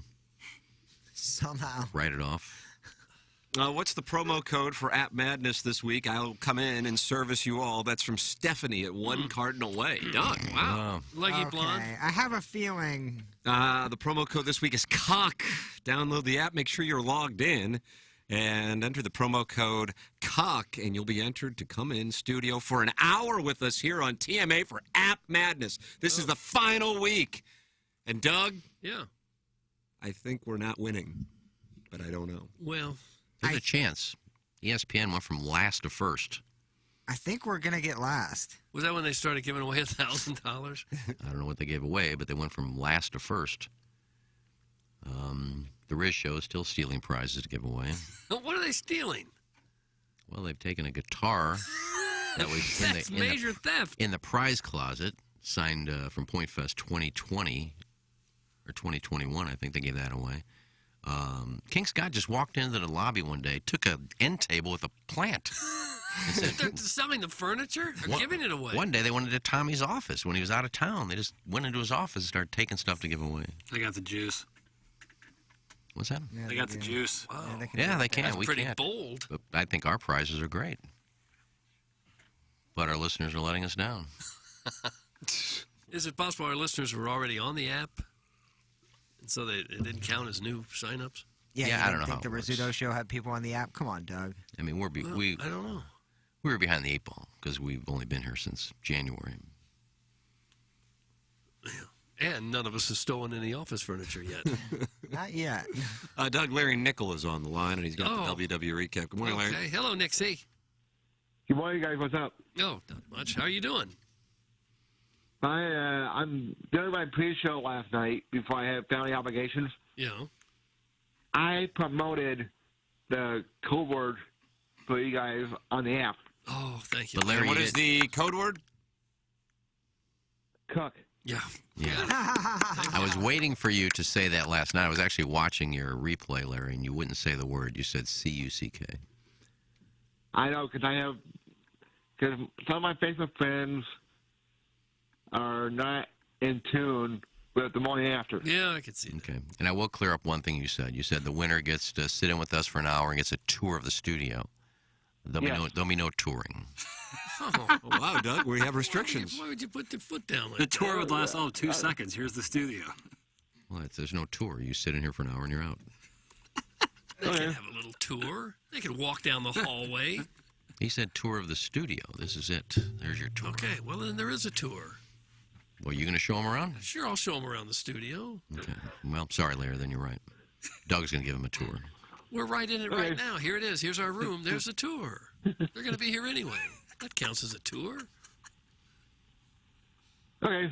Speaker 14: Somehow.
Speaker 1: Write it off.
Speaker 10: What's the promo code for App Madness this week? I'll come in and service you all. That's from Stephanie at 1 Cardinal Way. Doug, wow.
Speaker 4: Leggy Blonde.
Speaker 14: I have a feeling.
Speaker 10: The promo code this week is COCK. Download the app. Make sure you're logged in. And enter the promo code COCK, and you'll be entered to come in studio for an hour with us here on TMA for App Madness. This is the final week. And Doug?
Speaker 4: Yeah.
Speaker 10: I think we're not winning, but I don't know.
Speaker 4: Well,
Speaker 1: there's a chance. ESPN went from last to first.
Speaker 14: I think we're going to get last.
Speaker 4: Was that when they started giving away $1,000?
Speaker 1: I don't know what they gave away, but they went from last to first. The Riz Show is still stealing prizes to give away.
Speaker 4: What are they stealing?
Speaker 1: Well, they've taken a guitar that was
Speaker 4: That's major theft.
Speaker 1: in the prize closet, signed from Point Fest 2020 or 2021. I think they gave that away. King Scott just walked into the lobby one day, took an end table with a plant. And said,
Speaker 4: They're selling the furniture or giving it away?
Speaker 1: One day they went into Tommy's office when he was out of town. They just went into his office and started taking stuff to give away.
Speaker 18: They got the juice.
Speaker 1: What's that?
Speaker 18: Yeah, they got the juice.
Speaker 4: Wow.
Speaker 1: Yeah, they can.
Speaker 4: That's
Speaker 1: We
Speaker 4: pretty
Speaker 1: can't.
Speaker 4: bold.
Speaker 1: But I think our prizes are great. But our listeners are letting us down.
Speaker 4: Is it possible our listeners were already on the app? And so it didn't count as new signups?
Speaker 1: Yeah, I don't know
Speaker 14: think
Speaker 1: how
Speaker 14: the
Speaker 1: it
Speaker 14: Rizzuto Show had people on the app? Come on, Doug.
Speaker 1: I mean,
Speaker 4: I don't know.
Speaker 1: We were behind the 8 ball because we've only been here since January.
Speaker 4: And none of us have stolen any office furniture yet.
Speaker 14: Not yet.
Speaker 10: Doug, Larry Nickel is on the line, and he's got the WWE recap. Good morning, Larry.
Speaker 4: Okay. Hello, Nixie.
Speaker 22: Good morning, guys. What's up?
Speaker 4: Oh, not much. How are you doing?
Speaker 22: I'm during my pre-show last night before I had family obligations.
Speaker 4: Yeah.
Speaker 22: I promoted the code word for you guys on the app.
Speaker 4: Oh, thank you.
Speaker 1: But Larry,
Speaker 10: what is the code word?
Speaker 22: cuck.
Speaker 4: Yeah.
Speaker 1: Yeah. I was waiting for you to say that last night. I was actually watching your replay, Larry, and you wouldn't say the word. You said C-U-C-K.
Speaker 22: I know, because some of my Facebook friends are not in tune with the morning after.
Speaker 4: Yeah, I could see that.
Speaker 1: Okay. And I will clear up one thing you said. You said the winner gets to sit in with us for an hour and gets a tour of the studio. There'll be no touring.
Speaker 4: Oh.
Speaker 7: Wow, Doug, we have restrictions.
Speaker 4: Why would you put the foot down like
Speaker 18: The
Speaker 4: that?
Speaker 18: tour would last all of 2 seconds. Here's the studio.
Speaker 1: Well, there's no tour. You sit in here for an hour and you're out.
Speaker 4: They can have a little tour. They can walk down the hallway.
Speaker 1: He said tour of the studio. This is it. There's your tour.
Speaker 4: Okay, well, then there is a tour.
Speaker 1: Well, you going to show him around?
Speaker 4: Sure, I'll show them around the studio.
Speaker 1: Okay. Well, sorry, Larry, then you're right. Doug's going to give him a tour.
Speaker 4: We're right in it right now. Here it is. Here's our room. There's the tour. They're going to be here anyway. That counts as a tour.
Speaker 22: Okay.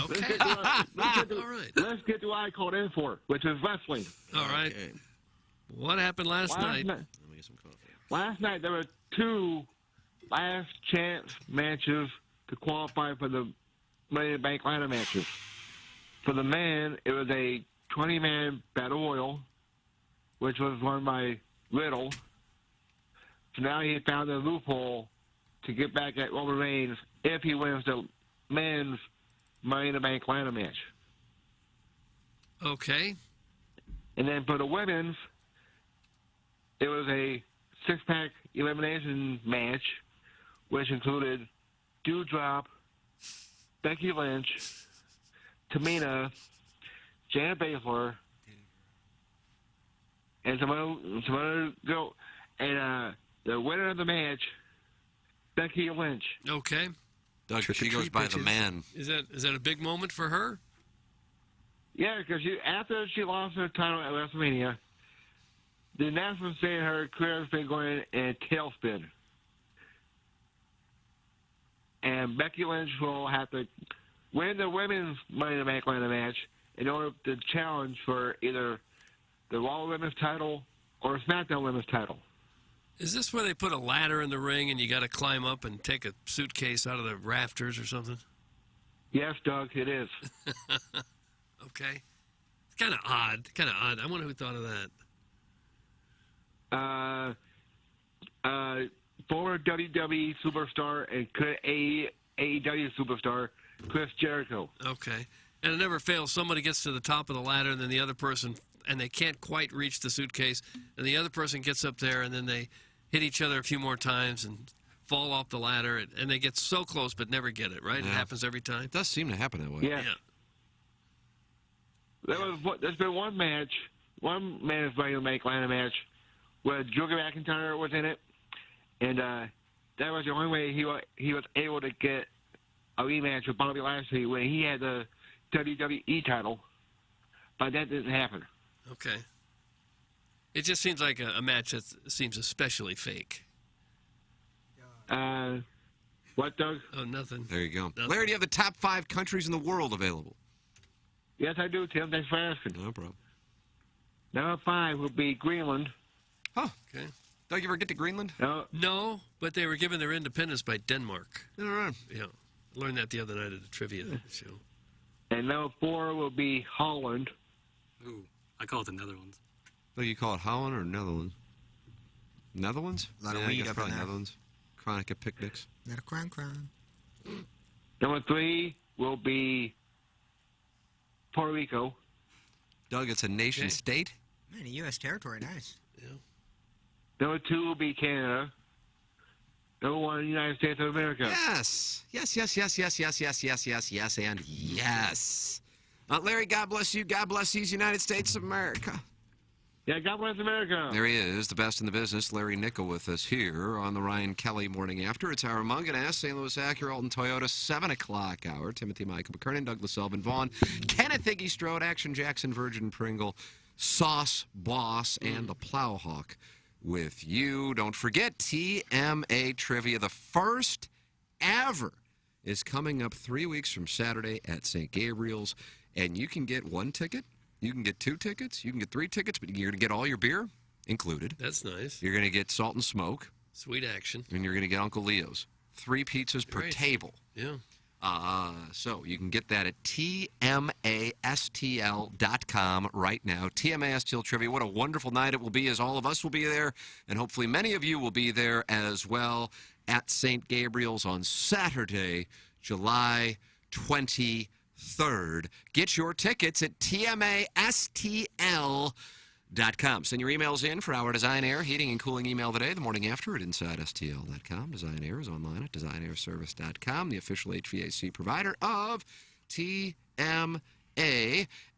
Speaker 4: Okay.
Speaker 22: All right. Let's get to what I called in for, which is wrestling.
Speaker 4: All right. What happened last night?
Speaker 22: Last night there were 2 last chance matches to qualify for the Money in the Bank ladder matches. For the man, it was a 20-man battle royal, which was won by Riddle. So now he found a loophole to get back at Roman Reigns if he wins the men's Money in the Bank ladder match.
Speaker 4: Okay.
Speaker 22: And then for the women's, it was a 6-pack elimination match, which included Doudrop, Becky Lynch, Tamina, Janet Baszler, and some other girl. And the winner of the match, Becky Lynch.
Speaker 4: Okay.
Speaker 7: Doug, she goes by the man.
Speaker 4: Is that a big moment for her?
Speaker 22: Yeah, because after she lost her title at WrestleMania, the announcement saying her career has been going in a tailspin. And Becky Lynch will have to win the women's Money in the Bank ladder match in order to challenge for either the Raw Women's title or SmackDown Women's title.
Speaker 4: Is this where they put a ladder in the ring and you got to climb up and take a suitcase out of the rafters or something?
Speaker 22: Yes, Doug, it is.
Speaker 4: Okay. It's kind of odd. I wonder who thought of that.
Speaker 22: Former WWE superstar and AEW superstar Chris Jericho.
Speaker 4: Okay. And it never fails. Somebody gets to the top of the ladder, and then the other person, and they can't quite reach the suitcase, and the other person gets up there, and then they hit each other a few more times and fall off the ladder, and they get so close but never get it, right?
Speaker 7: Yeah.
Speaker 4: It happens every time.
Speaker 7: It does seem to happen that way.
Speaker 22: Yeah. There's been one match, one man's Money in the Bank ladder match, where Drew McIntyre was in it, and that was the only way he was able to get a rematch with Bobby Lashley when he had the WWE title, but that didn't happen.
Speaker 4: Okay. It just seems like a match that seems especially fake.
Speaker 22: What, Doug?
Speaker 4: Oh, nothing.
Speaker 7: There you go.
Speaker 4: Nothing.
Speaker 7: Larry, do you have the top 5 countries in the world available?
Speaker 22: Yes, I do, Tim. Thanks for asking.
Speaker 7: No problem.
Speaker 22: Number 5 will be Greenland.
Speaker 7: Oh,
Speaker 4: okay.
Speaker 7: Doug, you ever get to Greenland?
Speaker 22: No,
Speaker 4: but they were given their independence by Denmark.
Speaker 7: All right.
Speaker 4: Yeah. Learned that the other night at the trivia show.
Speaker 22: And number 4 will be Holland.
Speaker 18: Ooh, I call it the Netherlands.
Speaker 7: Well, you call it Holland or Netherlands? Netherlands?
Speaker 14: A lot of
Speaker 7: I
Speaker 14: weed
Speaker 7: guess
Speaker 14: up in
Speaker 7: probably
Speaker 14: there.
Speaker 7: Netherlands. Chronica picnics.
Speaker 14: Not a crown.
Speaker 22: Number 3 will be Puerto Rico.
Speaker 7: Doug, it's a nation state?
Speaker 14: Man, a U.S. territory, nice.
Speaker 4: Yeah.
Speaker 22: Number 2 will be Canada. Number 1, United States of America.
Speaker 7: Yes. Yes, and yes. Larry, God bless you. God bless these United States of America.
Speaker 22: Yeah, God bless America.
Speaker 7: There he is, the best in the business, Larry Nickel, with us here on the Ryan Kelly Morning After. It's our Munganess, St. Louis Acura, Alton Toyota, 7 o'clock hour. Timothy Michael McKernan, Douglas Elvin Vaughn, Kenneth Iggy Strode, Action Jackson, Virgin Pringle, Sauce Boss, and the Plowhawk with you. Don't forget TMA Trivia, the first ever, is coming up 3 weeks from Saturday at St. Gabriel's, and you can get 1 ticket. You can get 2 tickets. You can get 3 tickets, but you're going to get all your beer included.
Speaker 4: That's nice.
Speaker 7: You're going to get Salt and Smoke.
Speaker 4: Sweet action.
Speaker 7: And you're going to get Uncle Leo's. 3 pizzas per
Speaker 4: Great.
Speaker 7: table.
Speaker 4: Yeah.
Speaker 10: So you can get that at TMASTL.com right now. TMASTL Trivia. What a wonderful night it will be, as all of us will be there, and hopefully many of you will be there as well at St. Gabriel's on Saturday, July 23rd. Get your tickets at TMASTL.com. Send your emails in for our Design Air Heating and Cooling email today, the morning after at InsideSTL.com. Design Air is online at DesignAirService.com, the official HVAC provider of TMA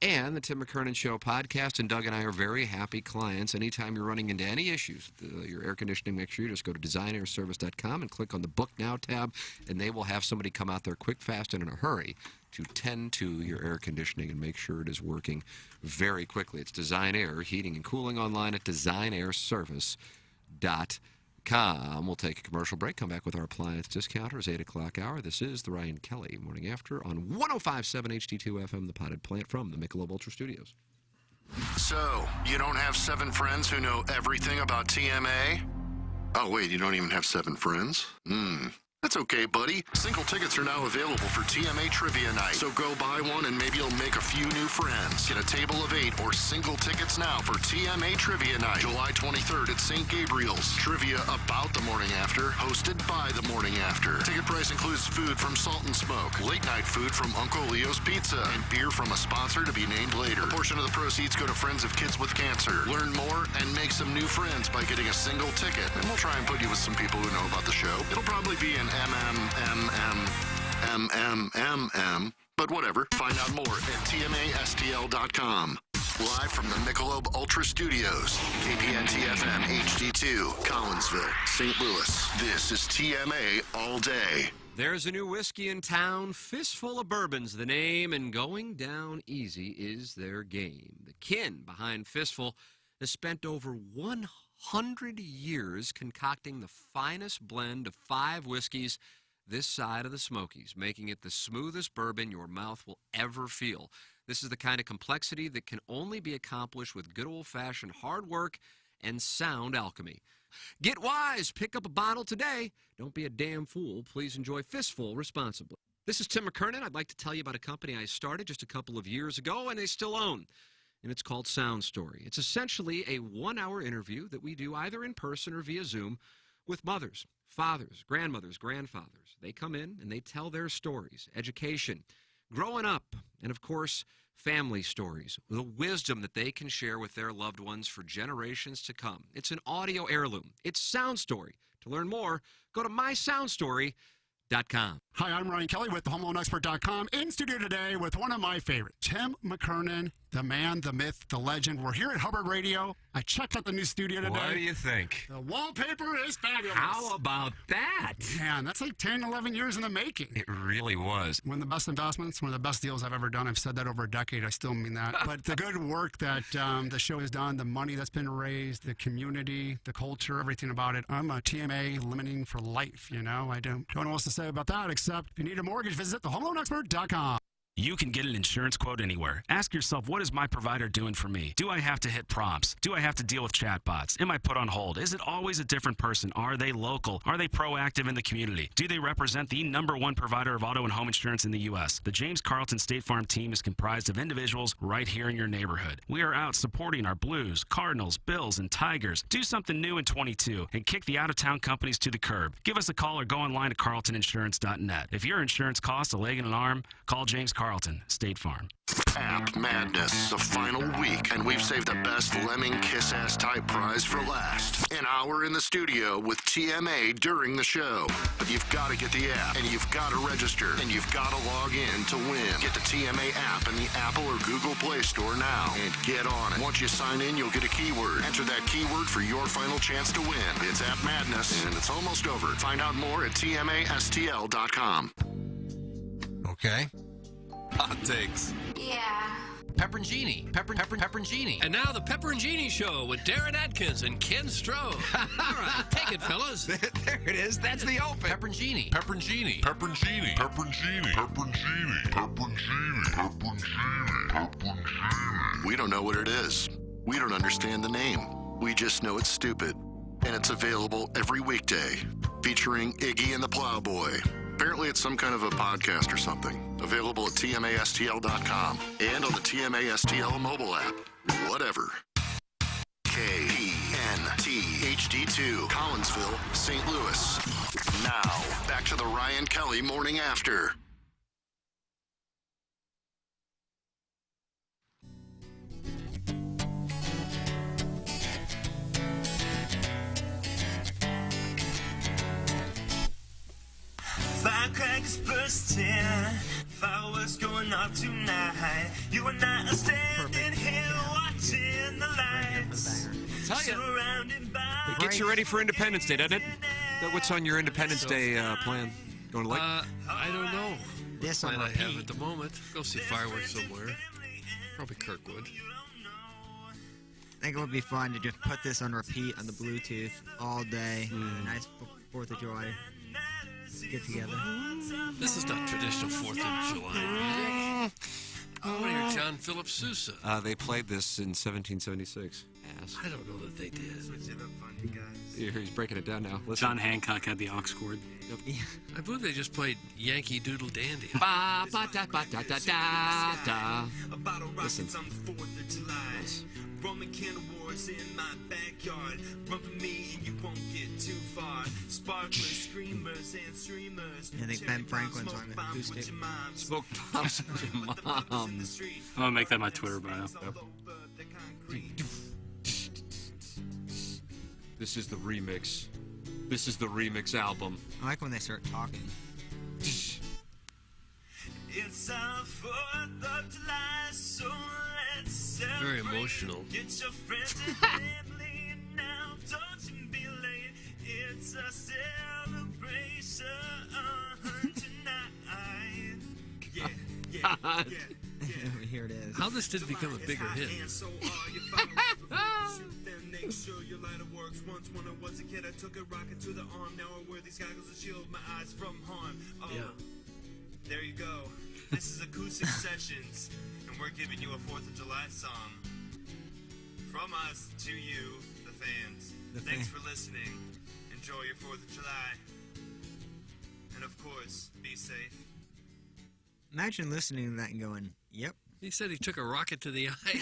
Speaker 10: and the Tim McKernan Show podcast. And Doug and I are very happy clients. Anytime you're running into any issues with your air conditioning mixture, you just go to DesignAirService.com and click on the Book Now tab, and they will have somebody come out there quick, fast, and in a hurry to tend to your air conditioning and make sure it is working very quickly. It's Design Air Heating and Cooling online at DesignAirService.com. We'll take a commercial break, come back with our appliance discounters, 8 o'clock hour. This is the Ryan Kelly Morning After on 105.7 HD2 FM, the potted plant from the Michelob Ultra Studios.
Speaker 13: So, you don't have 7 friends who know everything about TMA? Oh, wait, you don't even have 7 friends? That's okay, buddy. Single tickets are now available for TMA Trivia Night. So go buy one and maybe you'll make a few new friends. Get a table of 8 or single tickets now for TMA Trivia Night, July 23rd at St. Gabriel's. Trivia about the morning after, hosted by the morning after. Ticket price includes food from Salt and Smoke, late night food from Uncle Leo's Pizza, and beer from a sponsor to be named later. A portion of the proceeds go to Friends of Kids with Cancer. Learn more and make some new friends by getting a single ticket. And we'll try and put you with some people who know about the show. It'll probably be an but whatever. Find out more at TMASTL.com. Live from the Michelob Ultra Studios, KPN-TFM HD2, Collinsville, St. Louis. This is TMA All Day.
Speaker 10: There's a new whiskey in town, Fistful of Bourbon's the name, and going down easy is their game. The kin behind Fistful has spent over 100 years concocting the finest blend of 5 whiskeys this side of the Smokies, making it the smoothest bourbon your mouth will ever feel. This is the kind of complexity that can only be accomplished with good old-fashioned hard work and sound alchemy. Get wise. Pick up a bottle today. Don't be a damn fool. Please enjoy Fistful responsibly. This is Tim McKernan. I'd like to tell you about a company I started just a couple of years ago, and they still own. And it's called Sound Story. It's essentially a 1-hour interview that we do either in person or via Zoom with mothers, fathers, grandmothers, grandfathers. They come in and they tell their stories, education, growing up, and of course, family stories, the wisdom that they can share with their loved ones for generations to come. It's an audio heirloom. It's Sound Story. To learn more, go to mysoundstory.com.
Speaker 12: Hi, I'm Ryan Kelly with thehomeloanexpert.com, in studio today with one of my favorites, Tim McKernan, the man, the myth, the legend. We're here at Hubbard Radio. I checked out the new studio today.
Speaker 3: What do you think?
Speaker 12: The wallpaper is fabulous.
Speaker 3: How about that?
Speaker 12: Man, that's like 10, 11 years in the making.
Speaker 3: It really was.
Speaker 12: One of the best investments, one of the best deals I've ever done. I've said that over a decade. I still mean that. But the good work that the show has done, the money that's been raised, the community, the culture, everything about it. I'm a TMA limiting for life, you know. I don't know what else to say about that, except if you need a mortgage, visit thehomeloanexpert.com.
Speaker 5: You can get an insurance quote anywhere. Ask yourself, what is my provider doing for me? Do I have to hit prompts? Do I have to deal with chatbots? Am I put on hold? Is it always a different person? Are they local? Are they proactive in the community? Do they represent the #1 provider of auto and home insurance in the U.S.? The James Carlton State Farm team is comprised of individuals right here in your neighborhood. We are out supporting our Blues, Cardinals, Bills, and Tigers. Do something new in 22 and kick the out-of-town companies to the curb. Give us a call or go online to carltoninsurance.net. If your insurance costs a leg and an arm, call James Carlton, State Farm.
Speaker 13: App Madness, the final week, and we've saved the best Lemming Kiss-Ass type prize for last. An hour in the studio with TMA during the show. But you've got to get the app, and you've got to register, and you've got to log in to win. Get the TMA app in the Apple or Google Play Store now, and get on it. Once you sign in, you'll get a keyword. Enter that keyword for your final chance to win. It's App Madness, and it's almost over. Find out more at TMASTL.com.
Speaker 19: Okay.
Speaker 3: Hot takes.
Speaker 8: Yeah.
Speaker 1: Pepperoncini. Pepperoncini.
Speaker 4: And now the Pepperoncini Show with Darren Atkins and Ken Stroh. All right, take it, fellas.
Speaker 10: There it is. That's the open.
Speaker 1: Pepperoncini.
Speaker 3: Pepperoncini. Pepperoncini. Pepperoncini. Pepperoncini. Pepperoncini. Pepperoncini. Pepperoncini.
Speaker 13: We don't know what it is. We don't understand the name. We just know it's stupid. And it's available every weekday, featuring Iggy and the Plowboy. Apparently it's some kind of a podcast or something. Available at tmastl.com and on the TMASTL mobile app. Whatever. KPNT HD2, Collinsville, St. Louis. Now, back to the Ryan Kelly Morning After.
Speaker 2: Firecrackers bursting, fireworks going off tonight. You and I are standing here watching the lights.
Speaker 10: Tell you.
Speaker 2: Surrounded by
Speaker 10: It gets you ready for Independence Day, doesn't it? What's on your Independence Day plan? Going to Lake?
Speaker 4: I don't know.
Speaker 14: Yes,
Speaker 4: Plan
Speaker 14: on
Speaker 4: I have
Speaker 14: repeat.
Speaker 4: at the moment. Go see fireworks somewhere. Probably Kirkwood.
Speaker 14: I think it would be fun to just put this on repeat on the Bluetooth all day. Nice 4th of July get together.
Speaker 4: This is not traditional 4th of July music. I want to hear John Philip Sousa.
Speaker 10: They played this in 1776. Ass.
Speaker 4: I don't know that they did.
Speaker 10: He's breaking it down now. Listen.
Speaker 18: John Hancock had the aux cord.
Speaker 10: Yep.
Speaker 4: I believe they just played Yankee Doodle Dandy.
Speaker 10: Ba, ba, da, ba, da, da, da, da. Listen.
Speaker 2: Nice. Roman candle wars in my backyard. Run for me and you won't get too far. Sparklers, screamers, and streamers.
Speaker 14: I think Ben Franklin's on the acoustic.
Speaker 10: Smoke bombs with your mom.
Speaker 18: I'm gonna make that my Twitter bio.
Speaker 10: This is the remix. This is the remix album.
Speaker 14: I like when they start talking.
Speaker 2: It's our 4th of July, so let's celebrate.
Speaker 4: Very emotional.
Speaker 2: Get your friends and family now, don't you be late. It's a celebration tonight. Yeah, yeah, yeah.
Speaker 14: Here it is.
Speaker 4: How this did become a bigger hit.
Speaker 2: Make sure your lighter works. Once when I was a kid, I took a rocket to the arm. Now I wear these goggles to shield my eyes from harm. Oh,
Speaker 4: yeah.
Speaker 2: There you go. This is Acoustic Sessions, and we're giving you a 4th of July song. From us to you, the fans. Thanks for listening. Enjoy your 4th of July. And of course, be safe.
Speaker 14: Imagine listening to that and going, yep.
Speaker 4: He said he took a rocket to the eye.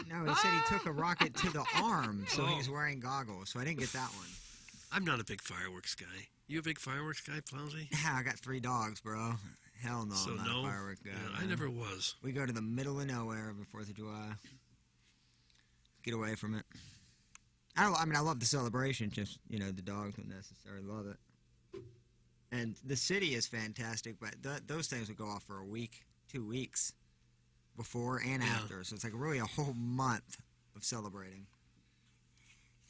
Speaker 14: No, he said he took a rocket to the arm, so
Speaker 4: Oh.
Speaker 14: he's wearing goggles. So I didn't get that one.
Speaker 4: I'm not a big fireworks guy. You a big fireworks guy, Plowsy?
Speaker 14: Yeah, I got 3 dogs, bro. Hell no,
Speaker 4: So
Speaker 14: I'm not
Speaker 4: no?
Speaker 14: a firework guy.
Speaker 4: Yeah, I
Speaker 14: man.
Speaker 4: never was.
Speaker 14: We go to the middle of nowhere every 4th of July. Get away from it. I love the celebration, just, the dogs don't necessarily love it. And the city is fantastic, but those things would go off for a week, 2 weeks, before and after. So it's like really a whole month of celebrating.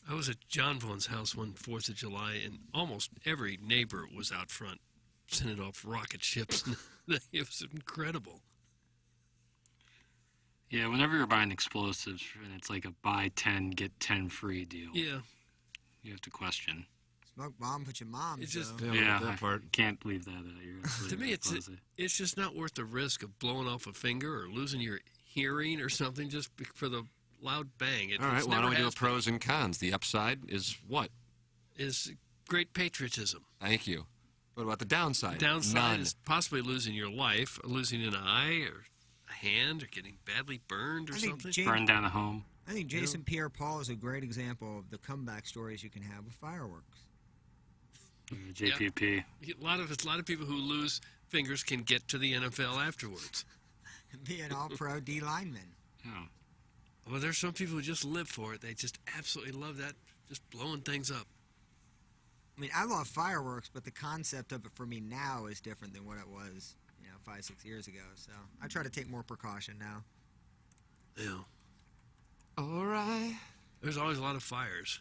Speaker 4: I was at John Vaughn's house one 4th of July, and almost every neighbor was out front sending off rocket ships. It was incredible.
Speaker 18: Yeah, whenever you're buying explosives and it's like a buy 10, get 10 free deal.
Speaker 4: Yeah.
Speaker 18: You have to question.
Speaker 14: Smoke bomb, put your mom.
Speaker 4: It's just
Speaker 18: I can't leave that out. You're gonna
Speaker 4: to me,
Speaker 18: leave that close.
Speaker 4: it's just not worth the risk of blowing off a finger or losing your hearing or something just for the loud bang.
Speaker 10: All right, why don't we do a pros and cons? The upside is what?
Speaker 4: Is great patriotism.
Speaker 10: Thank you. What about the downside?
Speaker 4: Downside
Speaker 10: None.
Speaker 4: is possibly losing your life, losing an eye or a hand, or getting badly burned or
Speaker 14: I think
Speaker 4: something.
Speaker 14: James-
Speaker 18: Burn down a home.
Speaker 14: I think Jason Pierre-Paul is a great example of the comeback stories you can have with fireworks.
Speaker 18: JPP.
Speaker 4: A lot of people who lose fingers can get to the NFL afterwards.
Speaker 14: Be an all-pro D lineman.
Speaker 18: Yeah.
Speaker 4: Well, there's some people who just live for it. They just absolutely love that, just blowing things up.
Speaker 14: I mean, I love fireworks, but the concept of it for me now is different than what it was, 5-6 years ago. So I try to take more precaution now.
Speaker 4: Yeah.
Speaker 14: All right.
Speaker 4: There's always a lot of fires.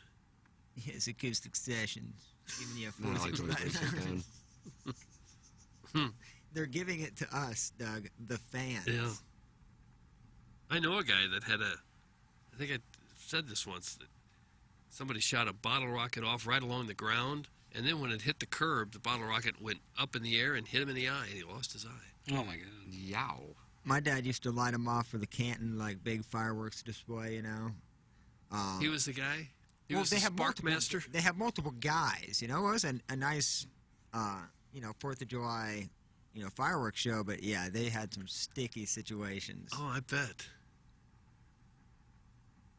Speaker 14: It's acoustic sessions. Giving you a
Speaker 10: No, I like the way they sit down.
Speaker 14: They're giving it to us, Doug, the fans.
Speaker 4: Yeah. I know a guy that had I think I said this once, that somebody shot a bottle rocket off right along the ground, and then when it hit the curb, the bottle rocket went up in the air and hit him in the eye, and he lost his eye.
Speaker 18: Oh, my God.
Speaker 10: Yow.
Speaker 14: My dad used to light them off for the Canton, big fireworks display,
Speaker 4: He was the guy? He
Speaker 14: well,
Speaker 4: was
Speaker 14: they
Speaker 4: the
Speaker 14: have
Speaker 4: spark
Speaker 14: multiple,
Speaker 4: master?
Speaker 14: They have multiple guys, It was a nice, 4th of July, fireworks show, but yeah, they had some sticky situations.
Speaker 4: Oh, I bet.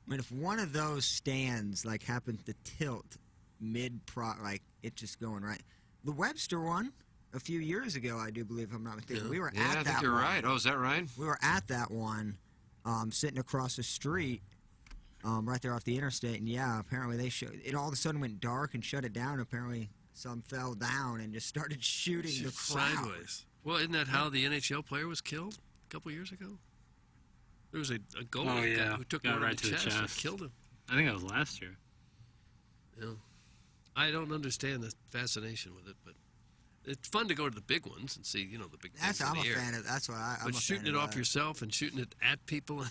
Speaker 14: I mean, if one of those stands happens to tilt it just going right. The Webster one a few years ago, I do believe, if I'm not mistaken.
Speaker 7: Yeah.
Speaker 14: We were
Speaker 7: Yeah,
Speaker 14: at
Speaker 7: I
Speaker 14: that
Speaker 7: think you're
Speaker 14: one.
Speaker 7: right. Oh, is that right?
Speaker 14: We were at that one, sitting across the street, right there off the interstate, and yeah, apparently it all of a sudden went dark and shut it down. Apparently, some fell down and just started shooting the crowd.
Speaker 4: Sideways. Well, isn't that how the NHL player was killed a couple years ago? There was a goalie who took one right to the chest and killed him.
Speaker 18: I think that was last year.
Speaker 4: Yeah. I don't understand the fascination with it, but it's fun to go to the big ones and see, the big things in the air.
Speaker 14: Fan of. That's what I'm.
Speaker 4: But
Speaker 14: a
Speaker 4: shooting
Speaker 14: fan
Speaker 4: it
Speaker 14: of
Speaker 4: off
Speaker 14: that.
Speaker 4: yourself and shooting it at people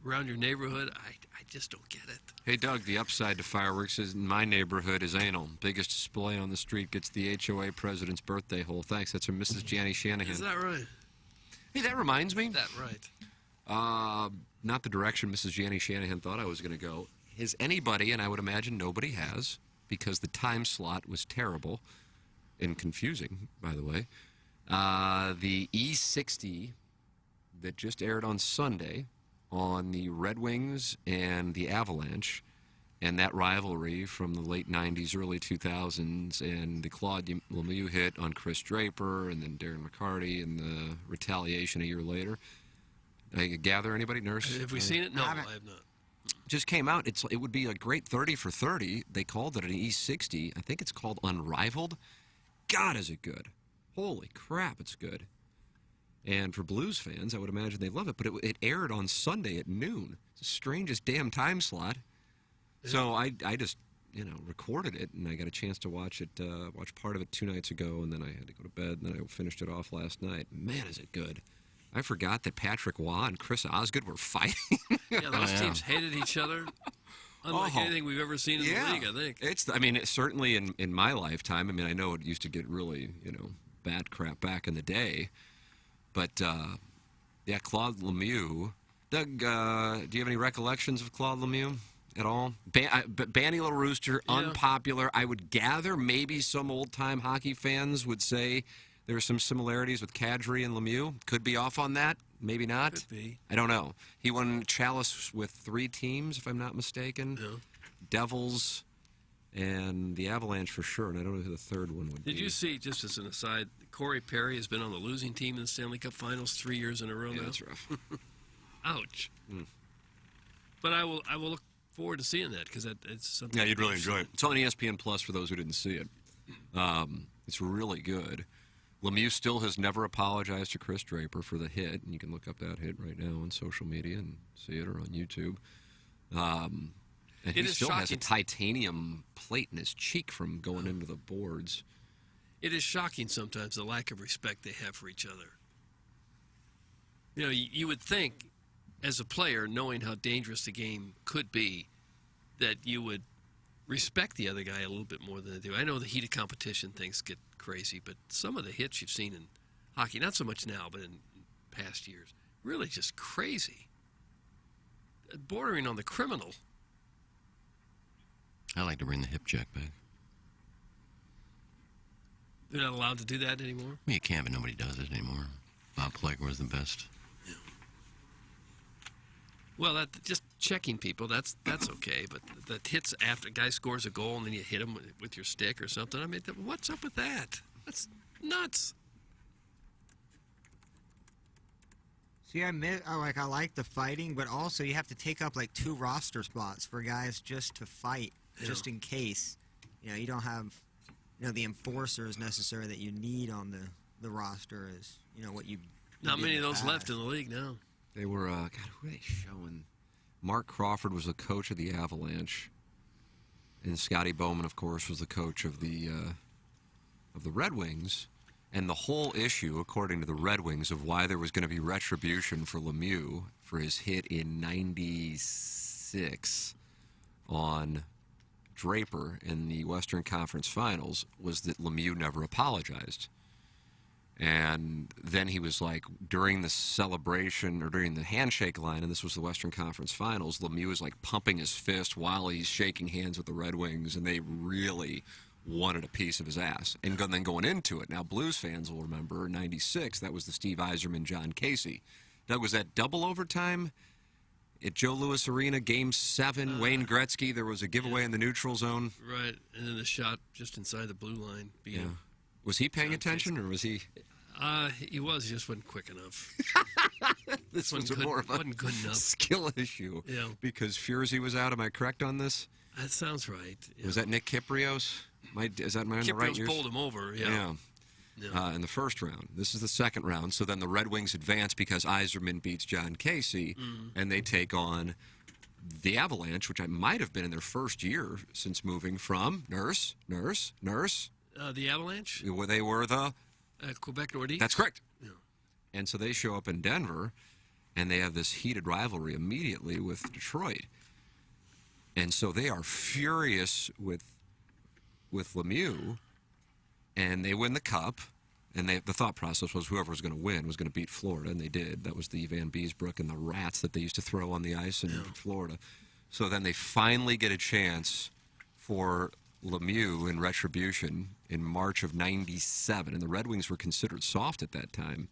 Speaker 4: around your neighborhood, I just don't get it.
Speaker 7: Hey, Doug, the upside to fireworks is in my neighborhood is anal. Biggest display on the street gets the HOA president's birthday hole. Thanks. That's from Mrs. Janny Shanahan.
Speaker 4: Is that right?
Speaker 7: Hey, that reminds me.
Speaker 4: Is that right?
Speaker 7: Not the direction Mrs. Janny Shanahan thought I was going to go. Has anybody, and I would imagine nobody has, because the time slot was terrible and confusing, by the way, the E60 that just aired on Sunday on the Red Wings and the Avalanche, and that rivalry from the late 90s, early 2000s, and the Claude Lemieux hit on Chris Draper, and then Darren McCarty, and the retaliation a year later. I gather anybody, Nurse?
Speaker 4: Have we seen it? No, I have not.
Speaker 7: Just came out. It would be a great 30 for 30. They called it an E60. I think it's called Unrivaled. God, is it good. Holy crap, it's good. And for Blues fans, I would imagine they love it. But it aired on Sunday at noon. It's the strangest damn time slot. So I just, recorded it, and I got a chance to watch part of it 2 nights ago, and then I had to go to bed, and then I finished it off last night. Man, is it good. I forgot that Patrick Waugh and Chris Osgood were fighting.
Speaker 4: Yeah, those teams hated each other. Unlike anything we've ever seen in the league, I think.
Speaker 7: It's certainly in my lifetime. I know it used to get really, bad crap back in the day. But, Claude Lemieux. Doug, do you have any recollections of Claude Lemieux at all? Banny Little Rooster, unpopular. I would gather maybe some old-time hockey fans would say there are some similarities with Kadri and Lemieux. Could be off on that. Maybe not.
Speaker 4: Could be.
Speaker 7: I don't know. He won Chalice with 3 teams, if I'm not mistaken.
Speaker 4: No.
Speaker 7: Devils and the Avalanche for sure, and I don't know who the third one would be.
Speaker 4: Did you see, just as an aside, Corey Perry has been on the losing team in the Stanley Cup Finals 3 years in a row now?
Speaker 7: That's rough.
Speaker 4: Ouch. But I will look forward to seeing that, because it's something.
Speaker 7: Yeah, you'd really enjoy it. It's on ESPN Plus for those who didn't see it. It's really good. Lemieux still has never apologized to Chris Draper for the hit, and you can look up that hit right now on social media and see it, or on YouTube. And he still has a titanium plate in his cheek from going into the boards.
Speaker 4: It is shocking sometimes, the lack of respect they have for each other. You would think, as a player, knowing how dangerous the game could be, that you would respect the other guy a little bit more than they do. I know the heat of competition things get crazy, but some of the hits you've seen in hockey, not so much now, but in past years, really just crazy. Bordering on the criminal.
Speaker 1: I like to bring the hip check back.
Speaker 4: They're not allowed to do that anymore?
Speaker 1: You can, but nobody does it anymore. Bob Plecker was the best.
Speaker 4: Yeah. Well, just checking people, that's okay. But the hits after a guy scores a goal and then you hit him with your stick or something, what's up with that? That's nuts.
Speaker 14: See, I like the fighting, but also you have to take up 2 roster spots for guys just to fight, just in case. You don't have, the enforcers necessary that you need on the roster is, what you.
Speaker 4: Not many of those left in the league now.
Speaker 7: They were, God, who are they showing? Mark Crawford was the coach of the Avalanche, and Scotty Bowman, of course, was the coach of the Red Wings. And the whole issue, according to the Red Wings, of why there was going to be retribution for Lemieux for his hit in '96 on Draper in the Western Conference Finals was that Lemieux never apologized. And then he was like, during the celebration or during the handshake line, and this was the Western Conference Finals, Lemieux was pumping his fist while he's shaking hands with the Red Wings, and they really wanted a piece of his ass. And then going into it, now Blues fans will remember, 96, that was the Steve Yzerman, John Casey. Doug, was that double overtime at Joe Louis Arena, Game 7, Wayne Gretzky? There was a giveaway in the neutral zone.
Speaker 4: Right, and then the shot just inside the blue line.
Speaker 7: Yeah. Was he paying attention, or was he...
Speaker 4: He was, he just wasn't quick enough.
Speaker 7: This was
Speaker 4: wasn't
Speaker 7: more of a
Speaker 4: wasn't good enough.
Speaker 7: skill issue.
Speaker 4: Yeah.
Speaker 7: Because Furzy was out. Am I correct on this?
Speaker 4: That sounds right. Yeah.
Speaker 7: Was that Nick Kiprios? Is that my right
Speaker 4: Kiprios
Speaker 7: years?
Speaker 4: bowled him over, yeah.
Speaker 7: In the first round. This is the second round. So then the Red Wings advance because Yzerman beats John Casey, and they take on the Avalanche, which I might have been in their first year since moving from Nurse.
Speaker 4: The Avalanche?
Speaker 7: Where they were the...
Speaker 4: Quebec Nordiques?
Speaker 7: That's correct.
Speaker 4: Yeah.
Speaker 7: And so they show up in Denver, and they have this heated rivalry immediately with Detroit. And so they are furious with Lemieux, and they win the Cup. And the thought process was whoever was going to win was going to beat Florida, and they did. That was the Van Beesbrook and the rats that they used to throw on the ice in Florida. So then they finally get a chance for Lemieux in retribution in March of 97, and the Red Wings were considered soft at that time,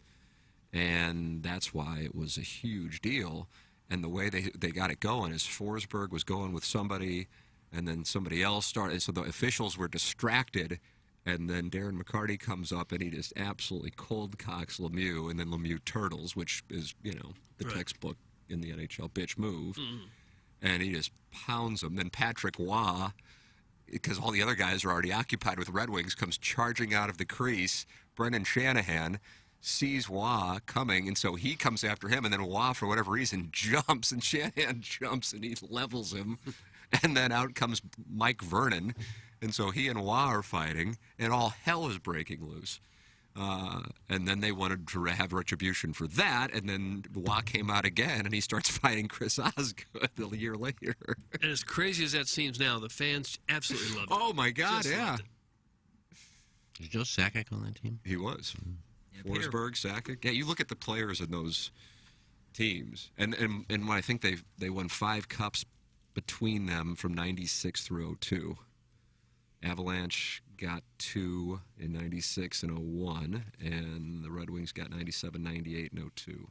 Speaker 7: and that's why it was a huge deal. And the way they got it going is Forsberg was going with somebody, and then somebody else started, and so the officials were distracted, and then Darren McCarty comes up, and he just absolutely cold cocks Lemieux, and then Lemieux turtles, which is, the textbook in the NHL bitch move, and he just pounds him. Then Patrick Waugh, because all the other guys are already occupied with Red Wings, comes charging out of the crease. Brendan Shanahan sees Waugh coming, and so he comes after him, and then Waugh, for whatever reason, jumps, and Shanahan jumps, and he levels him. And then out comes Mike Vernon, and so he and Waugh are fighting, and all hell is breaking loose. And then they wanted to have retribution for that, and then Waugh came out again, and he starts fighting Chris Osgood a year later.
Speaker 4: And as crazy as that seems now, the fans absolutely love it.
Speaker 7: Oh, my God,
Speaker 4: Just
Speaker 7: yeah.
Speaker 4: loved it.
Speaker 1: Was Joe Sakic on that team?
Speaker 7: He was. Forsberg, Sakic. Yeah, you look at the players in those teams, and when I think they won 5 cups between them from 96 through 02. Avalanche got 2 in 96 and 01, and the Red Wings got 97, 98, and 02.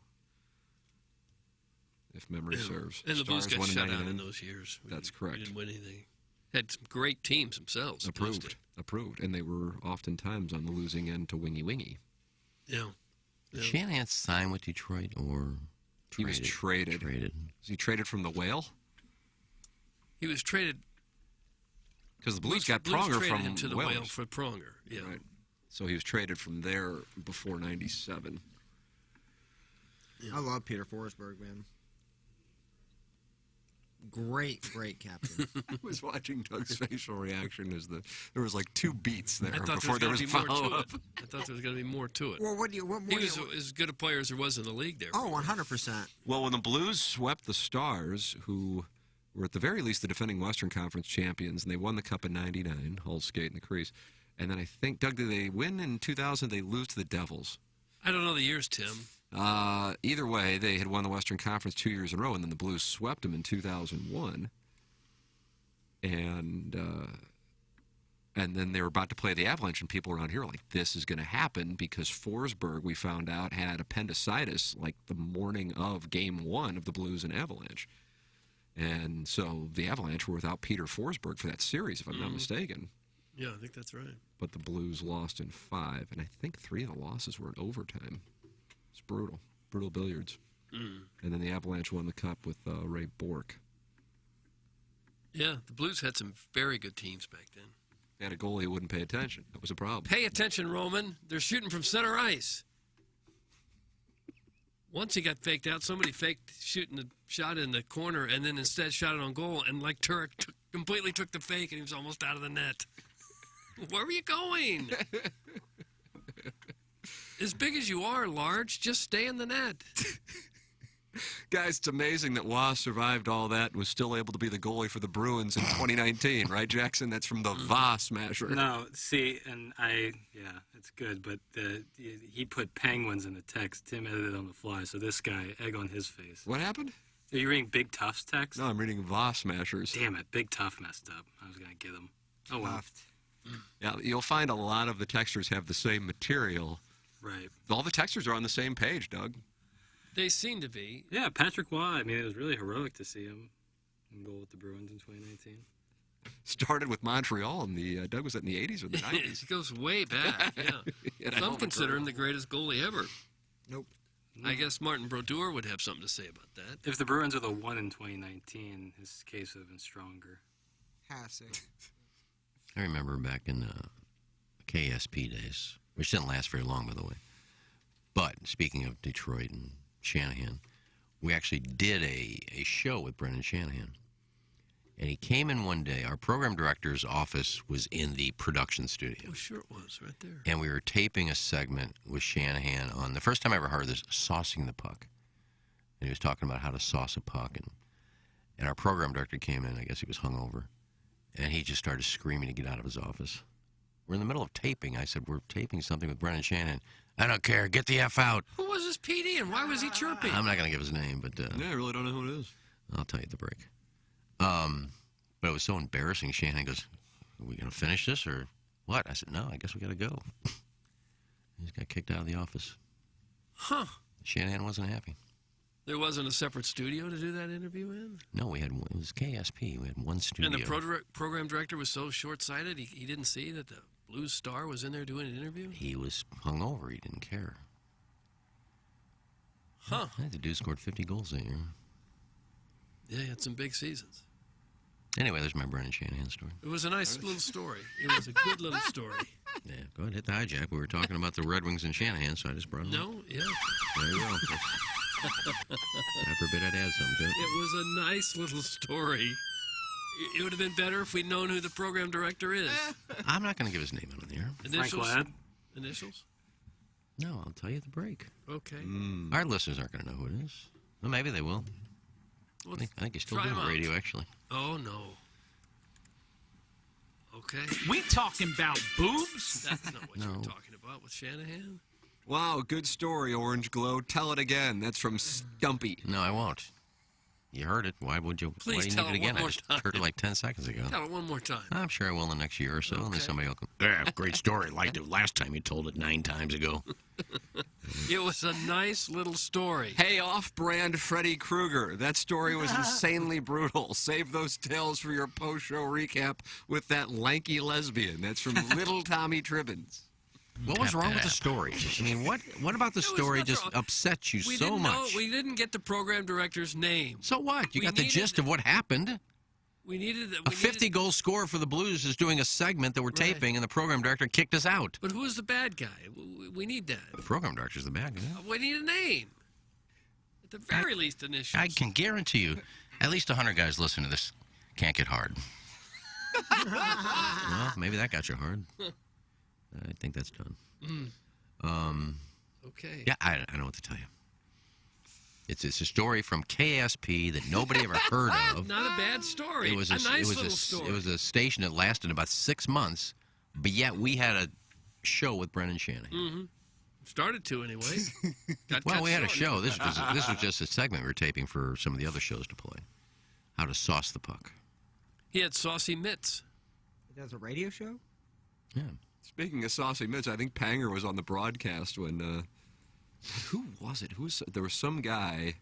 Speaker 7: If memory serves.
Speaker 4: And the Blues
Speaker 7: Stars
Speaker 4: got
Speaker 7: won
Speaker 4: shut out
Speaker 7: 99.
Speaker 4: in those years.
Speaker 7: That's correct.
Speaker 4: We didn't win anything. Had some great teams themselves.
Speaker 7: Approved. And they were oftentimes on the losing end to wingy.
Speaker 4: Yeah.
Speaker 1: Did Shanahan sign with Detroit or traded?
Speaker 7: He was traded. Was he traded from the Whale?
Speaker 4: He was traded.
Speaker 7: Because the Blues got
Speaker 4: Blues
Speaker 7: Pronger
Speaker 4: traded
Speaker 7: from
Speaker 4: him to the
Speaker 7: Whalers.
Speaker 4: Whale for Pronger. Yeah.
Speaker 7: Right. So he was traded from there before 97.
Speaker 14: I love Peter Forsberg, man. Great captain.
Speaker 7: I was watching Doug's facial reaction as there was like 2 beats there
Speaker 4: before
Speaker 7: there was follow-up.
Speaker 4: I thought there was going to be more to it.
Speaker 14: Well, what more
Speaker 4: he was as good a player as there was in the league there.
Speaker 14: Oh, 100%.
Speaker 7: Well, when the Blues swept the Stars, who were at the very least the defending Western Conference champions, and they won the Cup in 99, Hull skate in the crease. And then I think, Doug, did they win in 2000? They lose to the Devils.
Speaker 4: I don't know the years, Tim.
Speaker 7: Either way, they had won the Western Conference 2 years in a row, and then the Blues swept them in 2001. And then they were about to play the Avalanche, and people around here were like, this is going to happen because Forsberg, we found out, had appendicitis like the morning of Game 1 of the Blues and Avalanche. And so the Avalanche were without Peter Forsberg for that series, if I'm not mistaken.
Speaker 4: Yeah, I think that's right.
Speaker 7: But the Blues lost in 5, and I think 3 of the losses were in overtime. It's brutal. Brutal billiards. And then the Avalanche won the Cup with Ray Bourque.
Speaker 4: Yeah, the Blues had some very good teams back then.
Speaker 7: They had a goalie who wouldn't pay attention. That was a problem.
Speaker 4: Pay attention, Roman. They're shooting from center ice. Once he got faked out, somebody faked shooting the shot in the corner and then instead shot it on goal, and like Turek completely took the fake and he was almost out of the net. Where were you going? As big as you are, large, just stay in the net.
Speaker 7: Guys, it's amazing that Waugh survived all that and was still able to be the goalie for the Bruins in 2019, right, Jackson? That's from the Va Smasher.
Speaker 18: No, see, and it's good, but he put penguins in the text. Tim edited on the fly, so this guy, egg on his face.
Speaker 7: What happened?
Speaker 18: Are you reading Big Tough's text?
Speaker 7: No, I'm reading Va Smashers.
Speaker 18: Damn it, Big Tough messed up. I was going to get him. Oh, well.
Speaker 10: Yeah, you'll find a lot of the textures have the same material.
Speaker 18: Right.
Speaker 10: All the textures are on the same page, Doug.
Speaker 4: They seem to be.
Speaker 18: Yeah, Patrick Waugh. I mean, it was really heroic to see him in goal with the Bruins in 2019.
Speaker 10: Started with Montreal in the Doug, was that in the 80s or the 90s?
Speaker 4: It goes way back. Yeah. Some consider him the greatest goalie ever.
Speaker 14: Nope.
Speaker 4: I guess Martin Brodeur would have something to say about that.
Speaker 18: If the Bruins are the one in 2019, his case would have been stronger.
Speaker 14: Passing.
Speaker 1: I remember back in the KSP days, which didn't last very long, by the way. But speaking of Detroit and Shanahan, we actually did a show with Brendan Shanahan. And he came in one day. Our program director's office was in the production studio.
Speaker 4: Oh, sure it was, right there.
Speaker 1: And we were taping a segment with Shanahan on, the first time I ever heard this, saucing the puck. And he was talking about how to sauce a puck. And our program director came in, I guess he was hungover, and he just started screaming to get out of his office. We're in the middle of taping. I said, we're taping something with Brendan Shanahan. I don't care. Get the F out.
Speaker 4: Who was this PD and why was he chirping?
Speaker 1: I'm not going to give his name, but...
Speaker 10: yeah, I really don't know who it is.
Speaker 1: I'll tell you at the break. But it was so embarrassing. Shanahan goes, are we going to finish this or what? I said, no, I guess we got to go. He just got kicked out of the office.
Speaker 4: Huh.
Speaker 1: Shanahan wasn't happy.
Speaker 4: There wasn't a separate studio to do that interview in?
Speaker 1: No, we had one. It was KSP. We had one studio.
Speaker 4: And the program director was so short-sighted, he didn't see that the Blues star was in there doing an interview?
Speaker 1: He was hungover. He didn't care.
Speaker 4: Huh.
Speaker 1: The dude scored 50 goals that year.
Speaker 4: Yeah, he had some big seasons.
Speaker 1: Anyway, there's my Brendan Shanahan story.
Speaker 4: It was a nice little story. It was a good little story.
Speaker 1: Yeah, go ahead, hit the hijack. We were talking about the Red Wings and Shanahan, so I just brought it up.
Speaker 4: No, yeah.
Speaker 1: There you go. I forbid I'd add something to it.
Speaker 4: It was a nice little story. It would have been better if we'd known who the program director is.
Speaker 1: I'm not going to give his name out on the air.
Speaker 4: Initials?
Speaker 18: Frank Ladd?
Speaker 4: Initials?
Speaker 1: No, I'll tell you at the break.
Speaker 4: Okay.
Speaker 1: Our listeners aren't going to know who it is. Well, maybe they will.
Speaker 4: Well,
Speaker 1: I think he's still
Speaker 4: try
Speaker 1: doing
Speaker 4: him out.
Speaker 1: radio, actually.
Speaker 4: Oh, no. Okay.
Speaker 5: We talking about boobs?
Speaker 4: That's not what you were talking about with Shanahan.
Speaker 10: Wow, good story, Orange Glow. Tell it again. That's from Stumpy.
Speaker 1: No, I won't. You heard it. Why would you?
Speaker 4: Please
Speaker 1: why do you
Speaker 4: tell
Speaker 1: need it
Speaker 4: it one
Speaker 1: again? I
Speaker 4: more
Speaker 1: just
Speaker 4: time.
Speaker 1: heard it like 10 seconds ago.
Speaker 4: Tell it one more time.
Speaker 1: I'm sure I will in the next year or so. Only somebody will come. Yeah, great story. Liked it last time you told it 9 times ago.
Speaker 4: It was a nice little story.
Speaker 10: Hey, off-brand Freddy Krueger. That story was insanely brutal. Save those tales for your post-show recap with that lanky lesbian. That's from Little Tommy Tribbins.
Speaker 1: What was wrong with the story? I mean, what about the story just upset you
Speaker 4: We
Speaker 1: so
Speaker 4: didn't
Speaker 1: much?
Speaker 4: know, we didn't get the program director's name.
Speaker 1: So what? You
Speaker 4: We
Speaker 1: got the
Speaker 4: needed-
Speaker 1: gist of what happened.
Speaker 4: We needed
Speaker 1: A 50-goal scorer for the Blues is doing a segment that we're taping, and the program director kicked us out.
Speaker 4: But who's the bad guy? We need that.
Speaker 1: The program director's the bad guy.
Speaker 4: We need a name. At the very least, initials.
Speaker 1: I can guarantee you, at least 100 guys listening to this can't get hard. Well, maybe that got you hard. I think that's done.
Speaker 4: Okay.
Speaker 1: Yeah, I know what to tell you. It's a story from KSP that nobody ever heard of.
Speaker 4: Not a bad story.
Speaker 1: It was
Speaker 4: a nice little story.
Speaker 1: It was a station that lasted about 6 months, but yet we had a show with Brendan Shanahan.
Speaker 4: Mm-hmm. Started to, anyway.
Speaker 1: Well, we had a show. This was just a segment we were taping for some of the other shows to play. How to sauce the puck.
Speaker 4: He had saucy mitts.
Speaker 14: It does a radio show?
Speaker 1: Yeah.
Speaker 10: Speaking of saucy mitts, I think Panger was on the broadcast when, who was it? There was some guy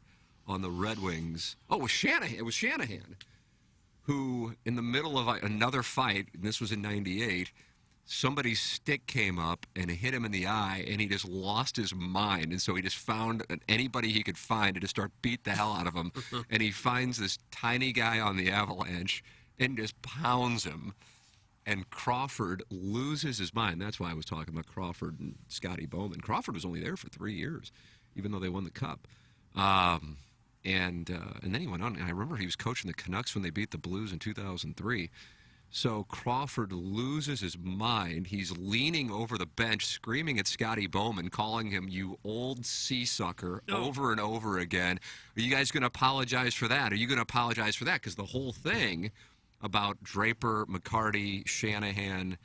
Speaker 10: on the Red Wings. Oh, it was Shanahan. It was Shanahan, who, in the middle of another fight, and this was in '98, somebody's stick came up and it hit him in the eye, and he just lost his mind. And so he just found anybody he could find to just start beat the hell out of him. And he finds this tiny guy on the Avalanche and just pounds him. And Crawford loses his mind. That's why I was talking about Crawford and Scotty Bowman. Crawford was only there for 3 years, even though they won the Cup. And then he went on. And I remember he was coaching the Canucks when they beat the Blues in 2003. So Crawford loses his mind. He's leaning over the bench, screaming at Scotty Bowman, calling him, "You old sea-sucker," over and over again. Are you guys going to apologize for that? Are you going to apologize for that? Because the whole thing about Draper, McCarty, Shanahan,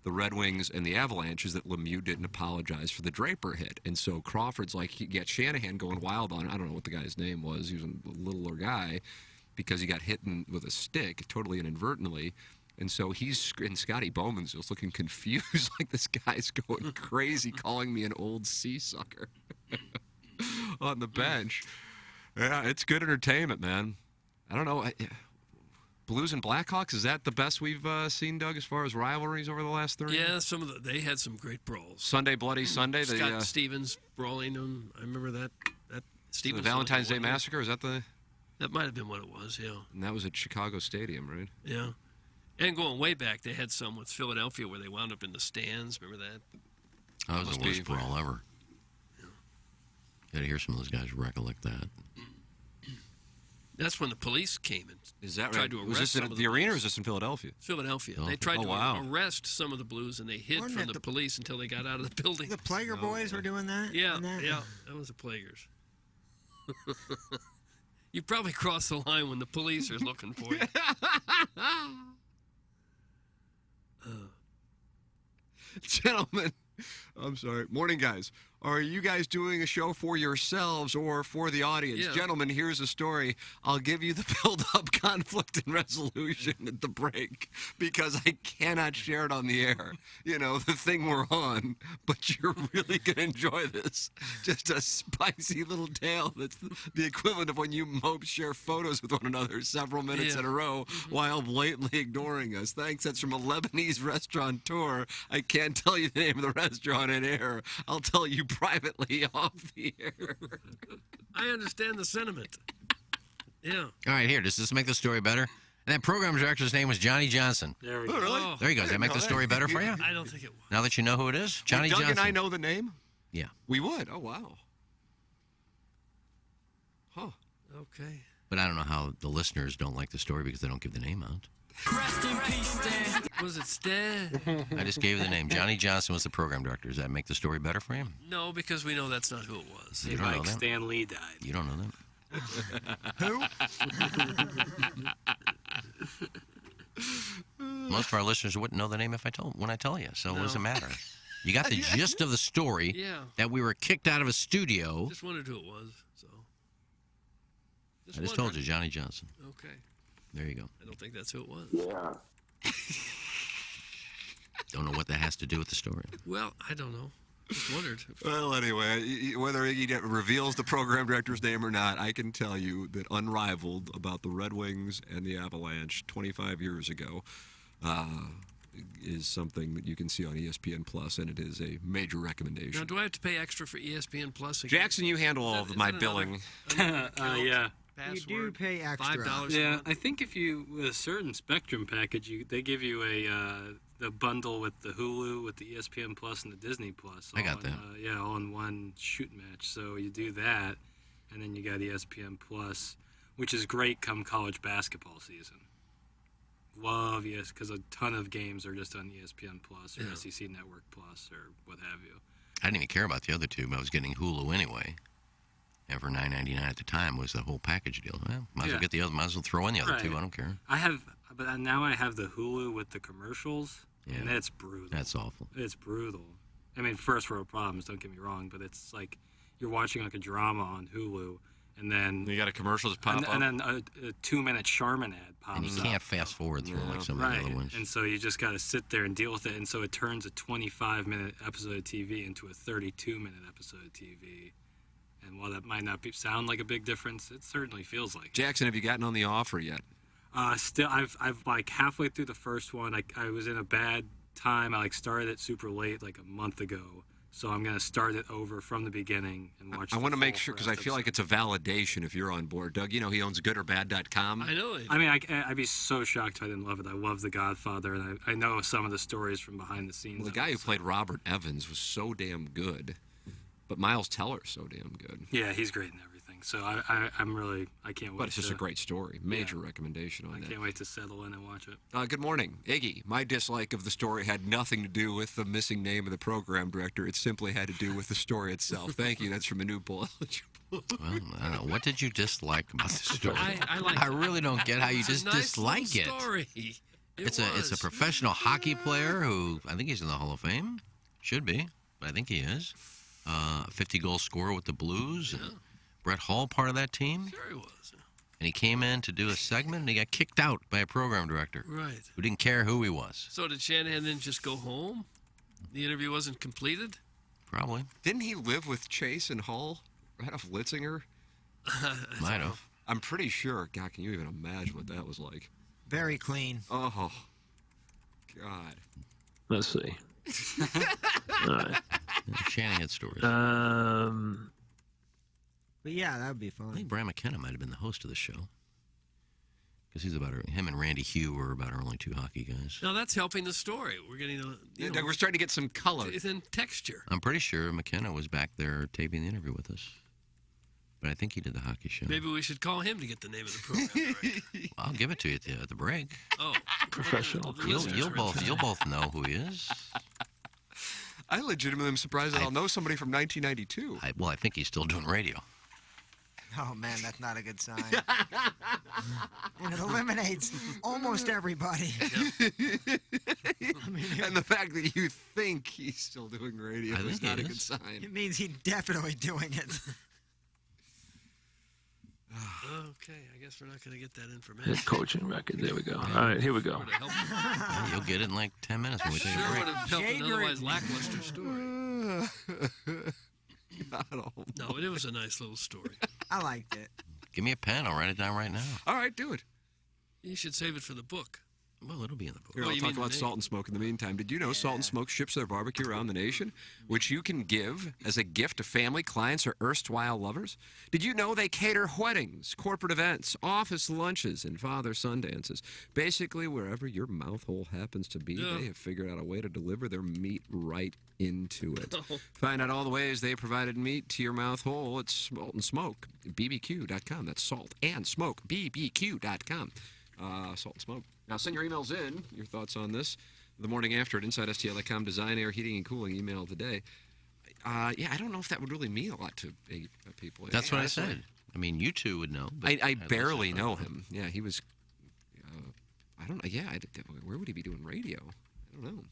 Speaker 10: the Red Wings, and the Avalanche is that Lemieux didn't apologize for the Draper hit. And so Crawford's like, he got Shanahan going wild on it. I don't know what the guy's name was. He was a littler guy because he got hit with a stick, totally inadvertently. And so and Scotty Bowman's just looking confused, like this guy's going crazy, calling me an old sea sucker on the bench. Yeah, it's good entertainment, man. I don't know. Blues and Blackhawks, is that the best we've seen, Doug, as far as rivalries over the last 30 years?
Speaker 4: Yeah, they had some great brawls.
Speaker 10: Sunday Bloody Sunday.
Speaker 4: Scott Stevens brawling them. I remember that. Stevens.
Speaker 10: The Valentine's Day Massacre, is that the...
Speaker 4: That might have been what it was, yeah.
Speaker 10: And that was at Chicago Stadium, right?
Speaker 4: Yeah. And going way back, they had some with Philadelphia where they wound up in the stands. Remember that?
Speaker 1: That was the worst brawl ever. Yeah. You got to hear some of those guys recollect that.
Speaker 4: That's when the police came and tried to arrest
Speaker 10: was this
Speaker 4: some
Speaker 10: at
Speaker 4: of
Speaker 10: the arena or is this in Philadelphia?
Speaker 4: Philadelphia. They tried to arrest some of the Blues, and they hid from the police until they got out of the building.
Speaker 14: The Plager boys were doing that?
Speaker 4: Yeah, that was the Plagers. You probably crossed the line when the police are looking for you.
Speaker 10: Gentlemen, I'm sorry. Morning, guys. Are you guys doing a show for yourselves or for the audience?
Speaker 4: Yeah.
Speaker 10: Gentlemen, here's a story. I'll give you the build-up conflict and resolution at the break because I cannot share it on the air. You know, the thing we're on, but you're really going to enjoy this. Just a spicy little tale that's the equivalent of when you mopes share photos with one another several minutes in a row while blatantly ignoring us. Thanks. That's from a Lebanese restaurateur. I can't tell you the name of the restaurant in air. I'll tell you privately off the air.
Speaker 4: I understand the sentiment. Yeah.
Speaker 1: All right, here. Does this make the story better? And that program director's name was Johnny Johnson.
Speaker 18: There we go.
Speaker 10: Oh, really?
Speaker 1: There you go. Does that make the story better for you?
Speaker 4: I don't think it would.
Speaker 1: Now that you know who it is? Johnny
Speaker 10: Doug
Speaker 1: Johnson.
Speaker 10: and I know the name?
Speaker 1: Yeah.
Speaker 10: We would. Oh, wow. Huh.
Speaker 4: Okay.
Speaker 1: But I don't know how the listeners don't like the story because they don't give the name out.
Speaker 4: Rest in peace, Stan. Was it Stan?
Speaker 1: I just gave you the name. Johnny Johnson was the program director. Does that make the story better for you?
Speaker 4: No, because we know that's not who it was.
Speaker 1: You don't know that?
Speaker 18: Stan Lee died.
Speaker 1: You don't know that? Most of our listeners wouldn't know the name when I tell you. So what does it matter? You got the gist of the story that we were kicked out of a studio.
Speaker 4: Just wondered who it was. So.
Speaker 1: I just told you, Johnny Johnson.
Speaker 4: Okay.
Speaker 1: There you go.
Speaker 4: I don't think that's who it was.
Speaker 22: Yeah.
Speaker 1: Don't know what that has to do with the story.
Speaker 4: Well, I don't know. Just wondered.
Speaker 10: Well, anyway, whether Iggy reveals the program director's name or not, I can tell you that Unrivaled about the Red Wings and the Avalanche 25 years ago is something that you can see on ESPN Plus, and it is a major recommendation.
Speaker 4: Now, do I have to pay extra for ESPN Plus again?
Speaker 10: Jackson, you handle all of my billing.
Speaker 18: Yeah.
Speaker 14: You do pay extra.
Speaker 4: $5
Speaker 18: Yeah,
Speaker 4: a month?
Speaker 18: I think if you with a certain Spectrum package, they give you the bundle with the Hulu, with the ESPN Plus, and the Disney Plus.
Speaker 1: I got that.
Speaker 18: All in one shoot match. So you do that, and then you got ESPN Plus, which is great come college basketball season. Love because a ton of games are just on ESPN Plus or SEC Network Plus or what have you.
Speaker 1: I didn't even care about the other two, but I was getting Hulu anyway. And for $9.99 at the time was the whole package deal. Well, might as well get the other. Might as well throw in the other two. I don't care.
Speaker 18: But now I have the Hulu with the commercials, and it's brutal.
Speaker 1: That's awful.
Speaker 18: It's brutal. I mean, first world problems. Don't get me wrong, but it's like you're watching like a drama on Hulu, and then
Speaker 10: you got a commercial just pop up,
Speaker 18: and then a 2-minute Charmin ad pops up.
Speaker 1: And you can't fast forward through like some of the other ones.
Speaker 18: And so you just got to sit there and deal with it. And so it turns a 25-minute episode of TV into a 32-minute episode of TV. And while that might not sound like a big difference, it certainly feels like it.
Speaker 10: Jackson, have you gotten on the offer yet?
Speaker 18: Still, I've like halfway through the first one. I was in a bad time. I started it super late, like a month ago. So I'm gonna start it over from the beginning and watch.
Speaker 10: I want to make sure because I feel like it's a validation if you're on board. Doug, you know he owns GoodOrBad.com.
Speaker 4: I know it.
Speaker 18: I mean, I'd be so shocked if I didn't love it. I love The Godfather, and I know some of the stories from behind the scenes.
Speaker 10: Well, the guy who played Robert Evans was so damn good. But Miles Teller's so damn good.
Speaker 18: Yeah, he's great in everything. So I'm really, I can't wait.
Speaker 10: But it's just a great story. Major recommendation on that.
Speaker 18: I can't wait to settle in and watch it.
Speaker 10: Good morning. Iggy, my dislike of the story had nothing to do with the missing name of the program director. It simply had to do with the story itself. Thank you. That's from a new poll.
Speaker 1: Well, I don't know. What did you dislike about the story?
Speaker 4: I
Speaker 1: really don't get how you just dislike it.
Speaker 4: Story.
Speaker 1: It's a professional hockey player who I think he's in the Hall of Fame. Should be, but I think he is. 50-goal scorer with the Blues. And Brett Hall part of that team.
Speaker 4: Sure he was.
Speaker 1: And he came in to do a segment, and he got kicked out by a program director.
Speaker 4: Right.
Speaker 1: Who didn't care who he was.
Speaker 4: So did Shanahan then just go home? The interview wasn't completed?
Speaker 1: Probably.
Speaker 10: Didn't he live with Chase and Hull right off Litzinger?
Speaker 1: Might have.
Speaker 10: I'm pretty sure. God, can you even imagine what that was like?
Speaker 14: Very clean.
Speaker 10: Oh, God.
Speaker 6: Let's see. All right.
Speaker 1: Shanahan stories.
Speaker 14: But yeah, that would be fun.
Speaker 1: I think Brian McKenna might have been the host of the show. Because he's about him and Randy Hugh were about our only two hockey guys.
Speaker 4: Now that's helping the story. We're getting
Speaker 10: we're starting to get some color.
Speaker 4: It's in texture.
Speaker 1: I'm pretty sure McKenna was back there taping the interview with us. But I think he did the hockey show.
Speaker 4: Maybe we should call him to get the name of the program. Right.
Speaker 1: Well, I'll give it to you at the break.
Speaker 4: Oh,
Speaker 6: professional.
Speaker 1: You'll both know who he is.
Speaker 10: I legitimately am surprised that I'll know somebody from 1992.
Speaker 1: I think he's still doing radio.
Speaker 14: Oh, man, that's not a good sign. And it eliminates almost everybody.
Speaker 10: And the fact that you think he's still doing radio is not a good sign.
Speaker 14: It means he's definitely doing it.
Speaker 4: Okay, I guess we're not going to get that information.
Speaker 6: His coaching record. There we go. All right, here we go.
Speaker 1: You'll get it in like 10 minutes when we take a break.
Speaker 4: Would have helped an otherwise lackluster story. No, it was a nice little story.
Speaker 14: I liked it.
Speaker 1: Give me a pen. I'll write it down right now.
Speaker 10: All right, do it.
Speaker 4: You should save it for the book.
Speaker 1: Well, it'll be in the book.
Speaker 10: Here, I'll talk about Salt and Smoke in the meantime. Did you know Salt and Smoke ships their barbecue around the nation, which you can give as a gift to family, clients, or erstwhile lovers? Did you know they cater weddings, corporate events, office lunches, and father-son dances? Basically, wherever your mouth hole happens to be, they have figured out a way to deliver their meat right into it. Find out all the ways they provided meat to your mouth hole at Salt and Smoke, bbq.com. That's Salt and Smoke, bbq.com. Salt and Smoke. Now, send your emails in, your thoughts on this. The morning after at InsideSTL.com, Design, Air, Heating, and Cooling email today. I don't know if that would really mean a lot to people.
Speaker 1: That's what I said. I mean, you two would know. But
Speaker 10: I barely know him. Yeah, he was, I don't know. Yeah, where would he be doing radio? I don't know.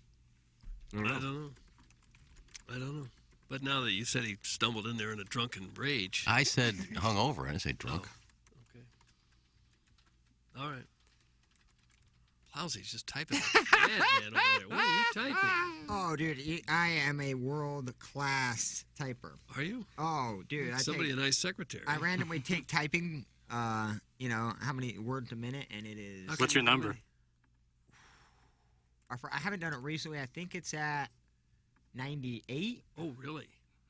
Speaker 4: I don't know. But now that you said he stumbled in there in a drunken rage.
Speaker 1: I said hungover. I didn't say drunk.
Speaker 4: Oh, okay. All right. Plowsy's just typing like a madman over there. What are you typing?
Speaker 14: Oh, dude, I am a world-class typer.
Speaker 4: Are you?
Speaker 14: Oh, dude.
Speaker 4: Somebody a nice secretary.
Speaker 14: I randomly take typing, how many words a minute, and it is...
Speaker 18: What's your number?
Speaker 14: I haven't done it recently. I think it's at 98.
Speaker 4: Oh, really?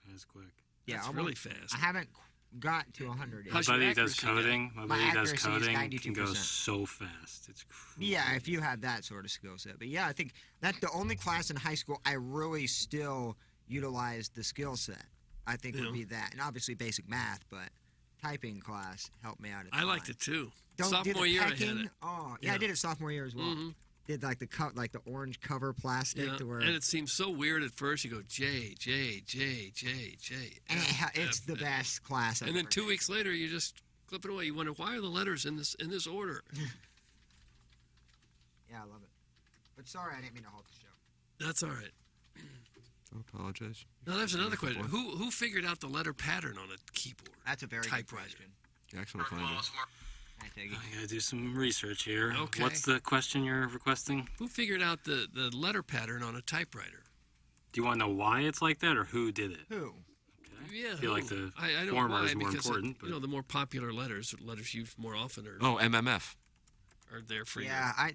Speaker 18: That's quick.
Speaker 14: Yeah,
Speaker 4: That's really fast.
Speaker 14: I haven't got to 100.
Speaker 18: My buddy does coding. My buddy does coding.
Speaker 14: It
Speaker 18: can go so fast. It's crazy.
Speaker 14: Yeah, if you have that sort of skill set. But yeah, I think that's the only class in high school I really still utilized the skill set. I think would be that. And obviously basic math, but typing class helped me out a ton.
Speaker 4: I liked it too.
Speaker 14: Did
Speaker 4: Sophomore year I had it.
Speaker 14: Oh, yeah, I did it sophomore year as well.
Speaker 4: Mm-hmm.
Speaker 14: Did like the orange cover plastic to where.
Speaker 4: And it seems so weird at first. You go J.
Speaker 14: And it's the best class.
Speaker 4: And then 2 weeks later, you just clip it away. You wonder why are the letters in this order?
Speaker 14: Yeah, I love it. But sorry, I didn't mean to halt the show.
Speaker 4: That's all right.
Speaker 10: I apologize.
Speaker 4: Now there's another question. Who figured out the letter pattern on a keyboard?
Speaker 14: That's a very good question.
Speaker 10: Jackson will find it.
Speaker 18: I gotta do some research here.
Speaker 4: Okay.
Speaker 18: What's the question you're requesting?
Speaker 4: Who figured out the letter pattern on a typewriter?
Speaker 18: Do you want to know why it's like that, or who did it?
Speaker 14: Who?
Speaker 18: Okay.
Speaker 4: Yeah,
Speaker 18: I feel like the
Speaker 4: I know
Speaker 18: former
Speaker 4: why,
Speaker 18: is more
Speaker 4: because
Speaker 18: important.
Speaker 4: the more popular letters used more often are.
Speaker 10: Oh, MMF.
Speaker 4: Are there for you?
Speaker 14: Yeah,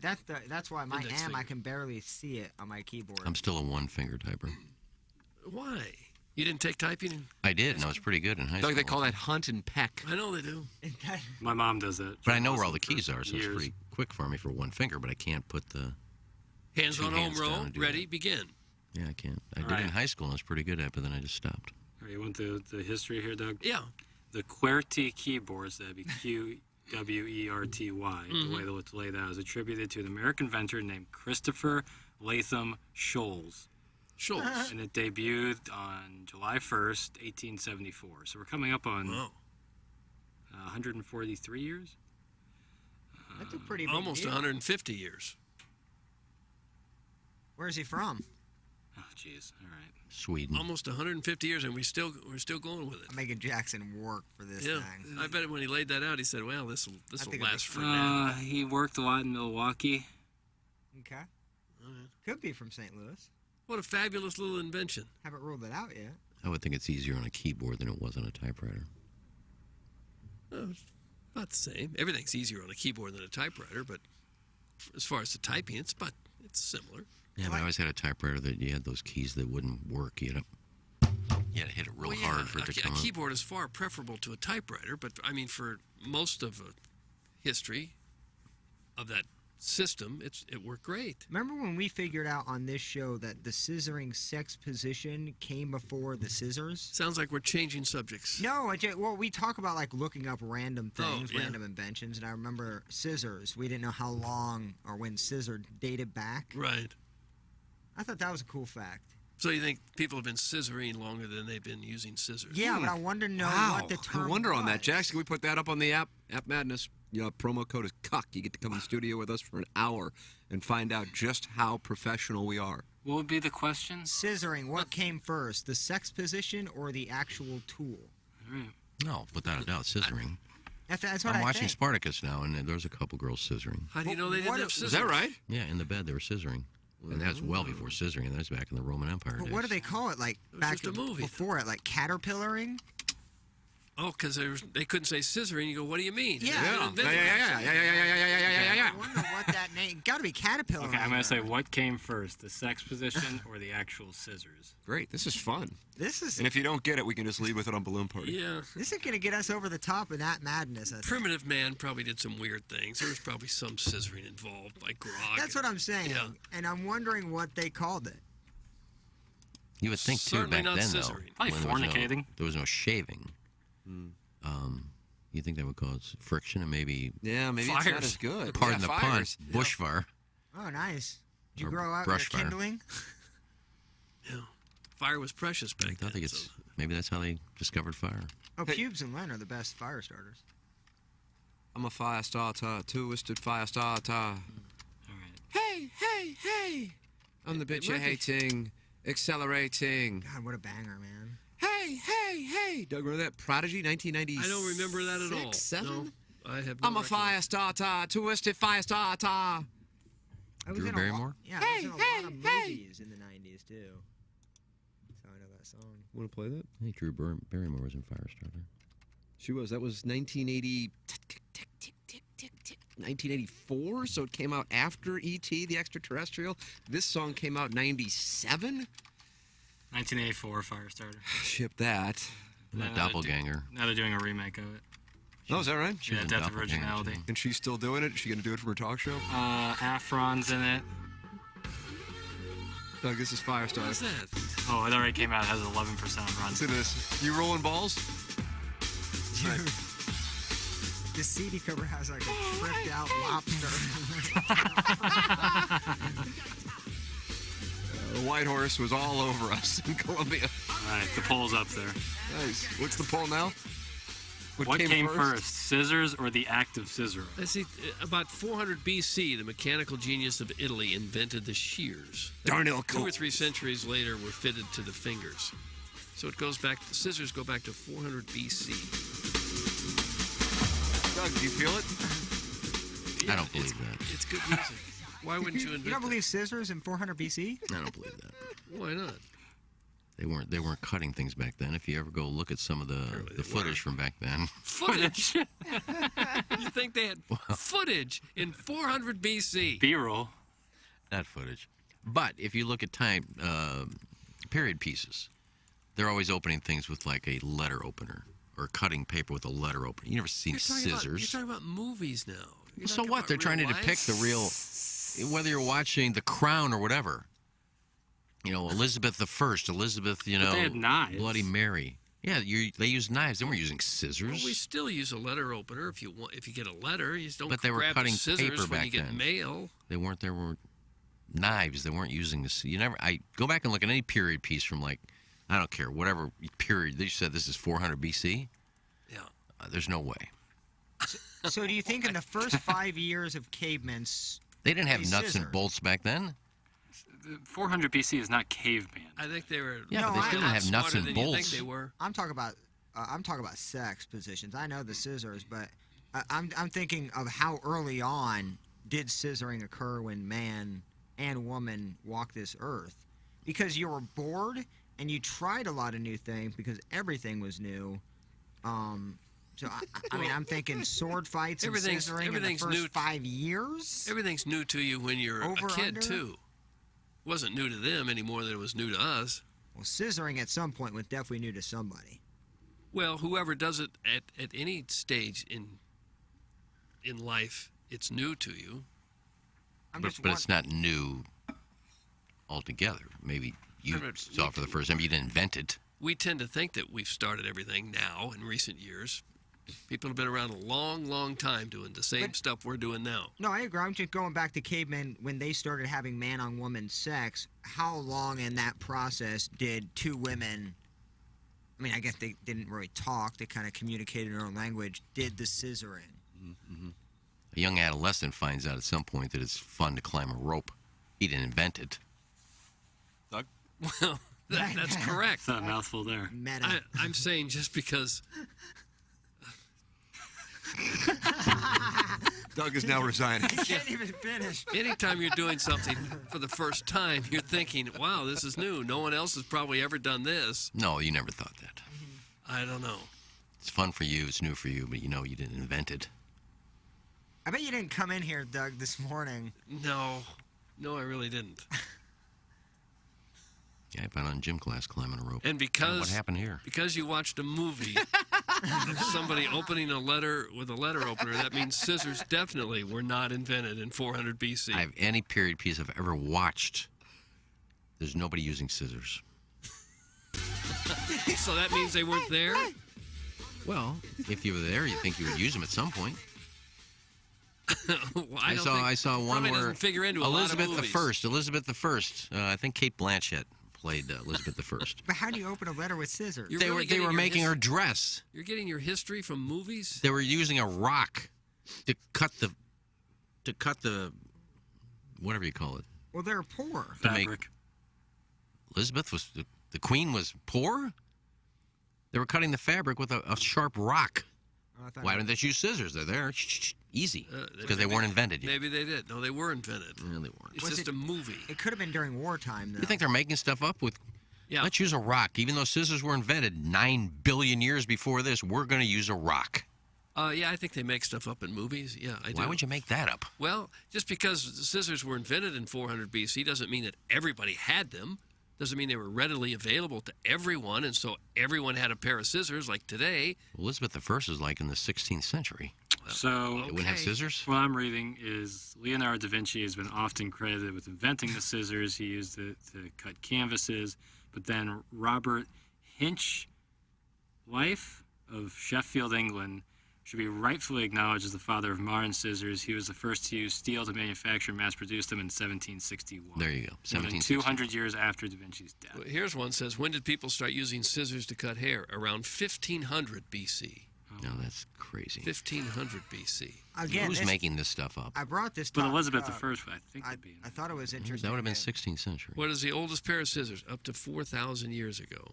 Speaker 14: that's why my
Speaker 4: Index
Speaker 14: I
Speaker 4: finger.
Speaker 14: can barely see it on my keyboard.
Speaker 1: I'm still a one-finger typer.
Speaker 4: Why? You didn't take typing?
Speaker 1: I did, and I was pretty good in high school.
Speaker 10: They call that hunt and peck.
Speaker 4: I know they do.
Speaker 18: My mom does that.
Speaker 1: But I know where all the keys are, so it's pretty quick for me for one finger, but I can't put the
Speaker 4: Hands
Speaker 1: two
Speaker 4: on
Speaker 1: hands
Speaker 4: home
Speaker 1: down
Speaker 4: row,
Speaker 1: and do
Speaker 4: ready, begin.
Speaker 1: Yeah, I can't. I did in high school, and I was pretty good at it, but then I just stopped.
Speaker 18: All right, you want the history here, Doug?
Speaker 4: Yeah.
Speaker 18: The QWERTY keyboards, that'd be QWERTY, the way that it's laid out, is attributed to an American inventor named Christopher Latham Scholes.
Speaker 4: Scholes.
Speaker 18: And it debuted on July 1st, 1874. So we're coming up on 143 years?
Speaker 14: That's a pretty big
Speaker 4: almost
Speaker 14: deal.
Speaker 4: 150 years.
Speaker 14: Where's he from?
Speaker 18: Oh, jeez. All right.
Speaker 1: Sweden.
Speaker 4: Almost 150 years, and we're still going with it.
Speaker 14: I'm making Jackson work for this
Speaker 4: Yeah,
Speaker 14: thing.
Speaker 4: I bet when he laid that out, he said, "Well, this will last for now."
Speaker 18: He worked a lot in Milwaukee.
Speaker 14: Okay. Could be from St. Louis.
Speaker 4: What a fabulous little invention.
Speaker 14: Haven't ruled it out yet.
Speaker 1: I would think it's easier on a keyboard than it was on a typewriter.
Speaker 4: Oh, it's about the same. Everything's easier on a keyboard than a typewriter, but as far as the typing, it's similar.
Speaker 1: Yeah, but I always had a typewriter that you had those keys that wouldn't work. You had to hit it real hard for it to come
Speaker 4: A
Speaker 1: up.
Speaker 4: keyboard is far preferable to a typewriter, but I mean, for most of history of that system, it worked great.
Speaker 14: Remember when we figured out on this show that the scissoring sex position came before the scissors?
Speaker 4: Sounds like we're changing subjects.
Speaker 14: No, well, we talk about like looking up random things,
Speaker 4: yeah.
Speaker 14: random inventions, and I remember scissors. We didn't know how long or when scissor dated back.
Speaker 4: Right.
Speaker 14: I thought that was a cool fact.
Speaker 4: So you think people have been scissoring longer than they've been using scissors?
Speaker 14: Yeah, but I wanted to know what the term
Speaker 7: I wonder on
Speaker 14: was.
Speaker 7: that, Jackson. Can we put that up on the app? App Madness. Promo code is CUCK. You get to come in the studio with us for an hour and find out just how professional we are.
Speaker 18: What would be the question?
Speaker 14: Scissoring, what came first, the sex position or the actual tool?
Speaker 1: No, without a doubt, scissoring.
Speaker 14: That's what
Speaker 1: I'm
Speaker 14: I
Speaker 1: watching
Speaker 14: think.
Speaker 1: Spartacus now, and there's a couple girls scissoring.
Speaker 4: How do you know they didn't have scissors?
Speaker 7: Is that right?
Speaker 1: Yeah, in the bed they were scissoring. And that's well before scissoring, and that's back in the Roman Empire
Speaker 14: But
Speaker 1: days.
Speaker 14: what do they call it? Like
Speaker 4: was
Speaker 14: back
Speaker 4: just a movie.
Speaker 14: before it, like caterpillaring?
Speaker 4: Oh, because they couldn't say scissoring. You go, what do you mean?
Speaker 14: Yeah.
Speaker 4: They invented it.
Speaker 14: I wonder what that name. Got to be caterpillar.
Speaker 18: Okay, I'm going to say what came first, the sex position or the actual scissors?
Speaker 7: Great. This is fun.
Speaker 14: This is.
Speaker 7: And if you don't get it, we can just leave with it on Balloon Party.
Speaker 4: Yeah.
Speaker 14: This is going to get us over the top of that madness. I think.
Speaker 4: Primitive man probably did some weird things. There was probably some scissoring involved, like grog.
Speaker 14: That's what I'm saying.
Speaker 4: Yeah.
Speaker 14: And I'm wondering what they called it.
Speaker 1: You would think, too,
Speaker 4: Certainly
Speaker 1: back
Speaker 4: not
Speaker 1: then,
Speaker 4: scissoring.
Speaker 1: though.
Speaker 18: Probably
Speaker 1: when
Speaker 18: fornicating.
Speaker 1: There was no shaving. You think that would cause friction and maybe...
Speaker 7: Yeah, maybe it's not as good.
Speaker 1: Pardon
Speaker 7: Yeah,
Speaker 1: the
Speaker 7: fires.
Speaker 1: pun. Bushfire.
Speaker 14: Oh, nice. Did you
Speaker 1: Or
Speaker 14: grow up
Speaker 1: brush fire.
Speaker 14: kindling?
Speaker 4: Yeah. Fire was precious back then.
Speaker 1: I think it's... Maybe that's how they discovered fire.
Speaker 14: Oh, pubes and Len are the best fire starters.
Speaker 7: I'm a fire starter, twisted fire starter. Hey, hey, hey! I'm the bitch you're hating, accelerating.
Speaker 14: God, what a banger, man.
Speaker 7: Hey, hey, hey! Doug, remember that? Prodigy, 1996?
Speaker 4: I don't remember that at all.
Speaker 7: 7?
Speaker 4: No, I have no
Speaker 7: I'm a
Speaker 4: recollection.
Speaker 7: fire starter, twisted fire starter.
Speaker 14: I was
Speaker 1: Drew
Speaker 14: in
Speaker 1: Barrymore?
Speaker 14: Yeah, I was in a lot of movies in the 90s, too. So I know that song.
Speaker 7: Want to play that?
Speaker 1: I think Drew Barrymore was in Firestarter.
Speaker 7: She was. That was 1984, so it came out after E.T., the extraterrestrial. This song came out 97?
Speaker 18: 1984 Firestarter.
Speaker 7: Ship that.
Speaker 1: Doppelganger.
Speaker 18: Now they're doing a remake of it.
Speaker 7: Oh, is that right?
Speaker 18: Yeah, Death of Originality.
Speaker 7: And she's still doing it? Is she going to do it for her talk show?
Speaker 18: Afron's in it.
Speaker 7: Doug, this is Firestarter.
Speaker 4: What's that?
Speaker 18: Oh, it already came out. It has 11% run.
Speaker 7: Listen to this. You rolling balls? Right.
Speaker 14: The CD cover has like a tricked out lobster.
Speaker 7: The White Horse was all over us in Columbia.
Speaker 18: All right, the poll's up there.
Speaker 7: Nice. What's the poll now?
Speaker 18: What came first, scissors or the act of scissoring?
Speaker 4: Let's see, about 400 BC, the mechanical genius of Italy invented the shears.
Speaker 7: Darnell
Speaker 4: 2 or 3 centuries later were fitted to the fingers. So it goes back, the scissors go back to 400 BC.
Speaker 7: Doug, do you feel it?
Speaker 1: I don't believe that.
Speaker 4: It's good music. Why wouldn't you invent
Speaker 14: You don't
Speaker 4: that?
Speaker 14: believe scissors in 400 BC?
Speaker 1: I don't believe that.
Speaker 4: Why not?
Speaker 1: They weren't cutting things back then. If you ever go look at some of the footage from back then.
Speaker 4: Footage? You think they had footage in 400 BC?
Speaker 18: B-roll.
Speaker 1: Not footage. But if you look at time period pieces, they're always opening things with like a letter opener or cutting paper with a letter opener. You never seen scissors.
Speaker 4: You're talking about movies now. You're
Speaker 1: So
Speaker 4: talking
Speaker 1: what?
Speaker 4: about
Speaker 1: They're trying to
Speaker 4: real
Speaker 1: depict
Speaker 4: life.
Speaker 1: the real, whether you're watching The Crown or whatever. You know, Elizabeth I, Elizabeth, you know,
Speaker 18: they had knives.
Speaker 1: Bloody Mary. Yeah, they used knives. They weren't using scissors.
Speaker 4: Well, we still use a letter opener if you want. If you get a letter, you just don't
Speaker 1: But they were
Speaker 4: grab
Speaker 1: cutting
Speaker 4: the scissors
Speaker 1: paper
Speaker 4: when
Speaker 1: back
Speaker 4: you get
Speaker 1: then.
Speaker 4: mail.
Speaker 1: They weren't. There were knives. They weren't using this. You never. I go back and look at any period piece from like, I don't care, whatever period. They said this is 400 BC.
Speaker 4: Yeah.
Speaker 1: There's no way.
Speaker 14: So do you think in the first 5 years of cavemen,
Speaker 1: They didn't have
Speaker 14: These
Speaker 1: nuts
Speaker 14: scissors.
Speaker 1: and bolts back then.
Speaker 18: 400 BC is not caveman.
Speaker 4: I think they were.
Speaker 1: Yeah, but they still have nuts and
Speaker 4: than you think
Speaker 1: bolts.
Speaker 4: they were.
Speaker 14: I'm talking about sex positions. I know the scissors, but I'm thinking of how early on did scissoring occur when man and woman walked this earth, because you were bored and you tried a lot of new things because everything was new. So I mean, I'm thinking sword fights and scissoring in the first 5 years.
Speaker 4: Everything's new to you when you're
Speaker 14: Over,
Speaker 4: a kid
Speaker 14: under?
Speaker 4: too. It wasn't new to them any more than it was new to us.
Speaker 14: Well, scissoring at some point was definitely new to somebody.
Speaker 4: Well, whoever does it at any stage in life, it's new to you.
Speaker 1: But it's not new altogether. Maybe you saw it for the first time. You didn't invent it.
Speaker 4: We tend to think that we've started everything now in recent years. People have been around a long, long time doing the same stuff we're doing now.
Speaker 14: No, I agree. I'm just going back to cavemen when they started having man-on-woman sex. How long in that process did two women, I mean, I guess they didn't really talk. They kind of communicated in their own language, did the scissoring.
Speaker 1: Mm-hmm. A young adolescent finds out at some point that it's fun to climb a rope. He didn't invent it.
Speaker 18: Doug?
Speaker 4: Well, that's correct.
Speaker 18: It's not a mouthful there.
Speaker 4: I'm saying just because...
Speaker 7: Doug is now resigning.
Speaker 14: I can't even finish.
Speaker 4: Anytime you're doing something for the first time, you're thinking, wow, this is new. No one else has probably ever done this.
Speaker 1: No, you never thought that.
Speaker 4: I don't know.
Speaker 1: It's fun for you. It's new for you, but you know you didn't invent it.
Speaker 14: I bet you didn't come in here, Doug, this morning.
Speaker 4: No, I really didn't.
Speaker 1: Yeah, I found on gym class climbing a rope.
Speaker 4: And because
Speaker 1: what happened here?
Speaker 4: Because you watched a movie of somebody opening a letter with a letter opener, that means scissors definitely were not invented in 400 BC.
Speaker 1: I have any period piece I've ever watched. There's nobody using scissors.
Speaker 4: So that means they weren't there?
Speaker 1: Well, if you were there, you'd think you would use them at some point.
Speaker 4: Well,
Speaker 1: I saw one
Speaker 4: probably
Speaker 1: where
Speaker 4: doesn't figure into a
Speaker 1: Elizabeth
Speaker 4: lot of movies.
Speaker 1: Elizabeth I. I think Kate Blanchett played Elizabeth I.
Speaker 14: But how do you open a letter with scissors?
Speaker 4: You're
Speaker 1: They
Speaker 4: really
Speaker 1: were
Speaker 4: getting your
Speaker 1: making her dress.
Speaker 4: You're getting your history from movies?
Speaker 1: They were using a rock to cut the whatever you call it.
Speaker 14: Well, they're poor.
Speaker 18: Fabric.
Speaker 1: Elizabeth was the queen was poor. They were cutting the fabric with a sharp rock. Why didn't they use scissors? They're there. Easy. Because they weren't invented yet.
Speaker 4: Maybe they did. No, they were invented.
Speaker 1: No, they weren't.
Speaker 4: It's just a movie.
Speaker 14: It could have been during wartime, though.
Speaker 1: You think they're making stuff up with...
Speaker 4: Yeah.
Speaker 1: Let's use a rock. Even though scissors were invented 9 billion years before this, we're going to use a rock.
Speaker 4: Yeah, I think they make stuff up in movies. Yeah, I do.
Speaker 1: Why would you make that up?
Speaker 4: Well, just because the scissors were invented in 400 BC doesn't mean that everybody had them. Doesn't mean they were readily available to everyone, and so everyone had a pair of scissors like today.
Speaker 1: Elizabeth I is like in the 16th century.
Speaker 18: So,
Speaker 1: They wouldn't have scissors?
Speaker 18: What I'm reading is Leonardo da Vinci has been often credited with inventing the scissors. He used it to cut canvases. But then Robert Hinchlife of Sheffield, England, should be rightfully acknowledged as the father of modern scissors. He was the first to use steel to manufacture and mass-produce them in 1761.
Speaker 1: There you go,
Speaker 18: More than 200 years after Da Vinci's death.
Speaker 4: Well, here's one says, when did people start using scissors to cut hair? Around 1500 BC.
Speaker 1: No, that's crazy.
Speaker 4: 1500 BC.
Speaker 14: Again,
Speaker 1: Who's making this stuff up?
Speaker 14: I brought this
Speaker 18: But
Speaker 14: topic
Speaker 18: Elizabeth
Speaker 14: up.
Speaker 18: I, I think would be.
Speaker 14: I thought it was interesting.
Speaker 1: That would have been 16th century.
Speaker 4: What is the oldest pair of scissors? Up to 4,000 years ago.